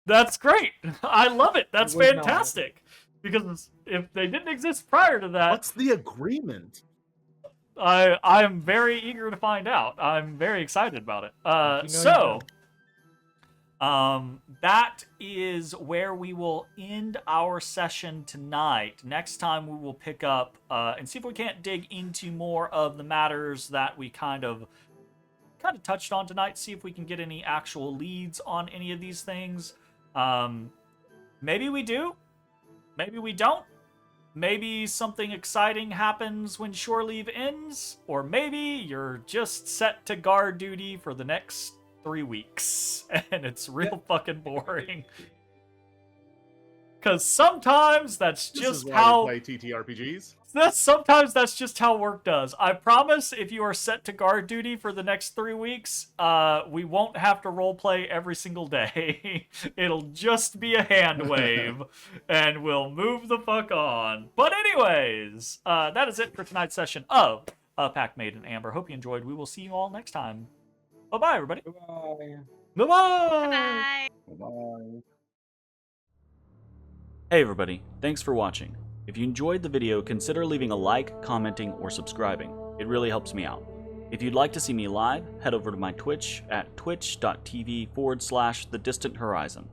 that's great. I love it. That's fantastic. Because if they didn't exist prior to that, What's the agreement? I'm very eager to find out. I'm very excited about it. That is where we will end our session tonight. Next time we will pick up and see if we can't dig into more of the matters that we kind of touched on tonight. See if we can get any actual leads on any of these things. Maybe we do. Maybe we don't. Maybe something exciting happens when shore leave ends, or maybe you're just set to guard duty for the next 3 weeks, and it's real fucking boring. Because sometimes that's just how play TTRPGs. Sometimes that's just how work does. I promise, if you are set to guard duty for the next 3 weeks, we won't have to roleplay every single day. It'll just be a hand wave, and we'll move the fuck on. But anyways, that is it for tonight's session of Pact Made in Amber. Hope you enjoyed. We will see you all next time. Bye-bye, everybody. Bye. Bye-bye. Bye. Bye. Hey everybody, thanks for watching. If you enjoyed the video, consider leaving a like, commenting, or subscribing. It really helps me out. If you'd like to see me live, head over to my Twitch at twitch.tv/thedistanthorizon.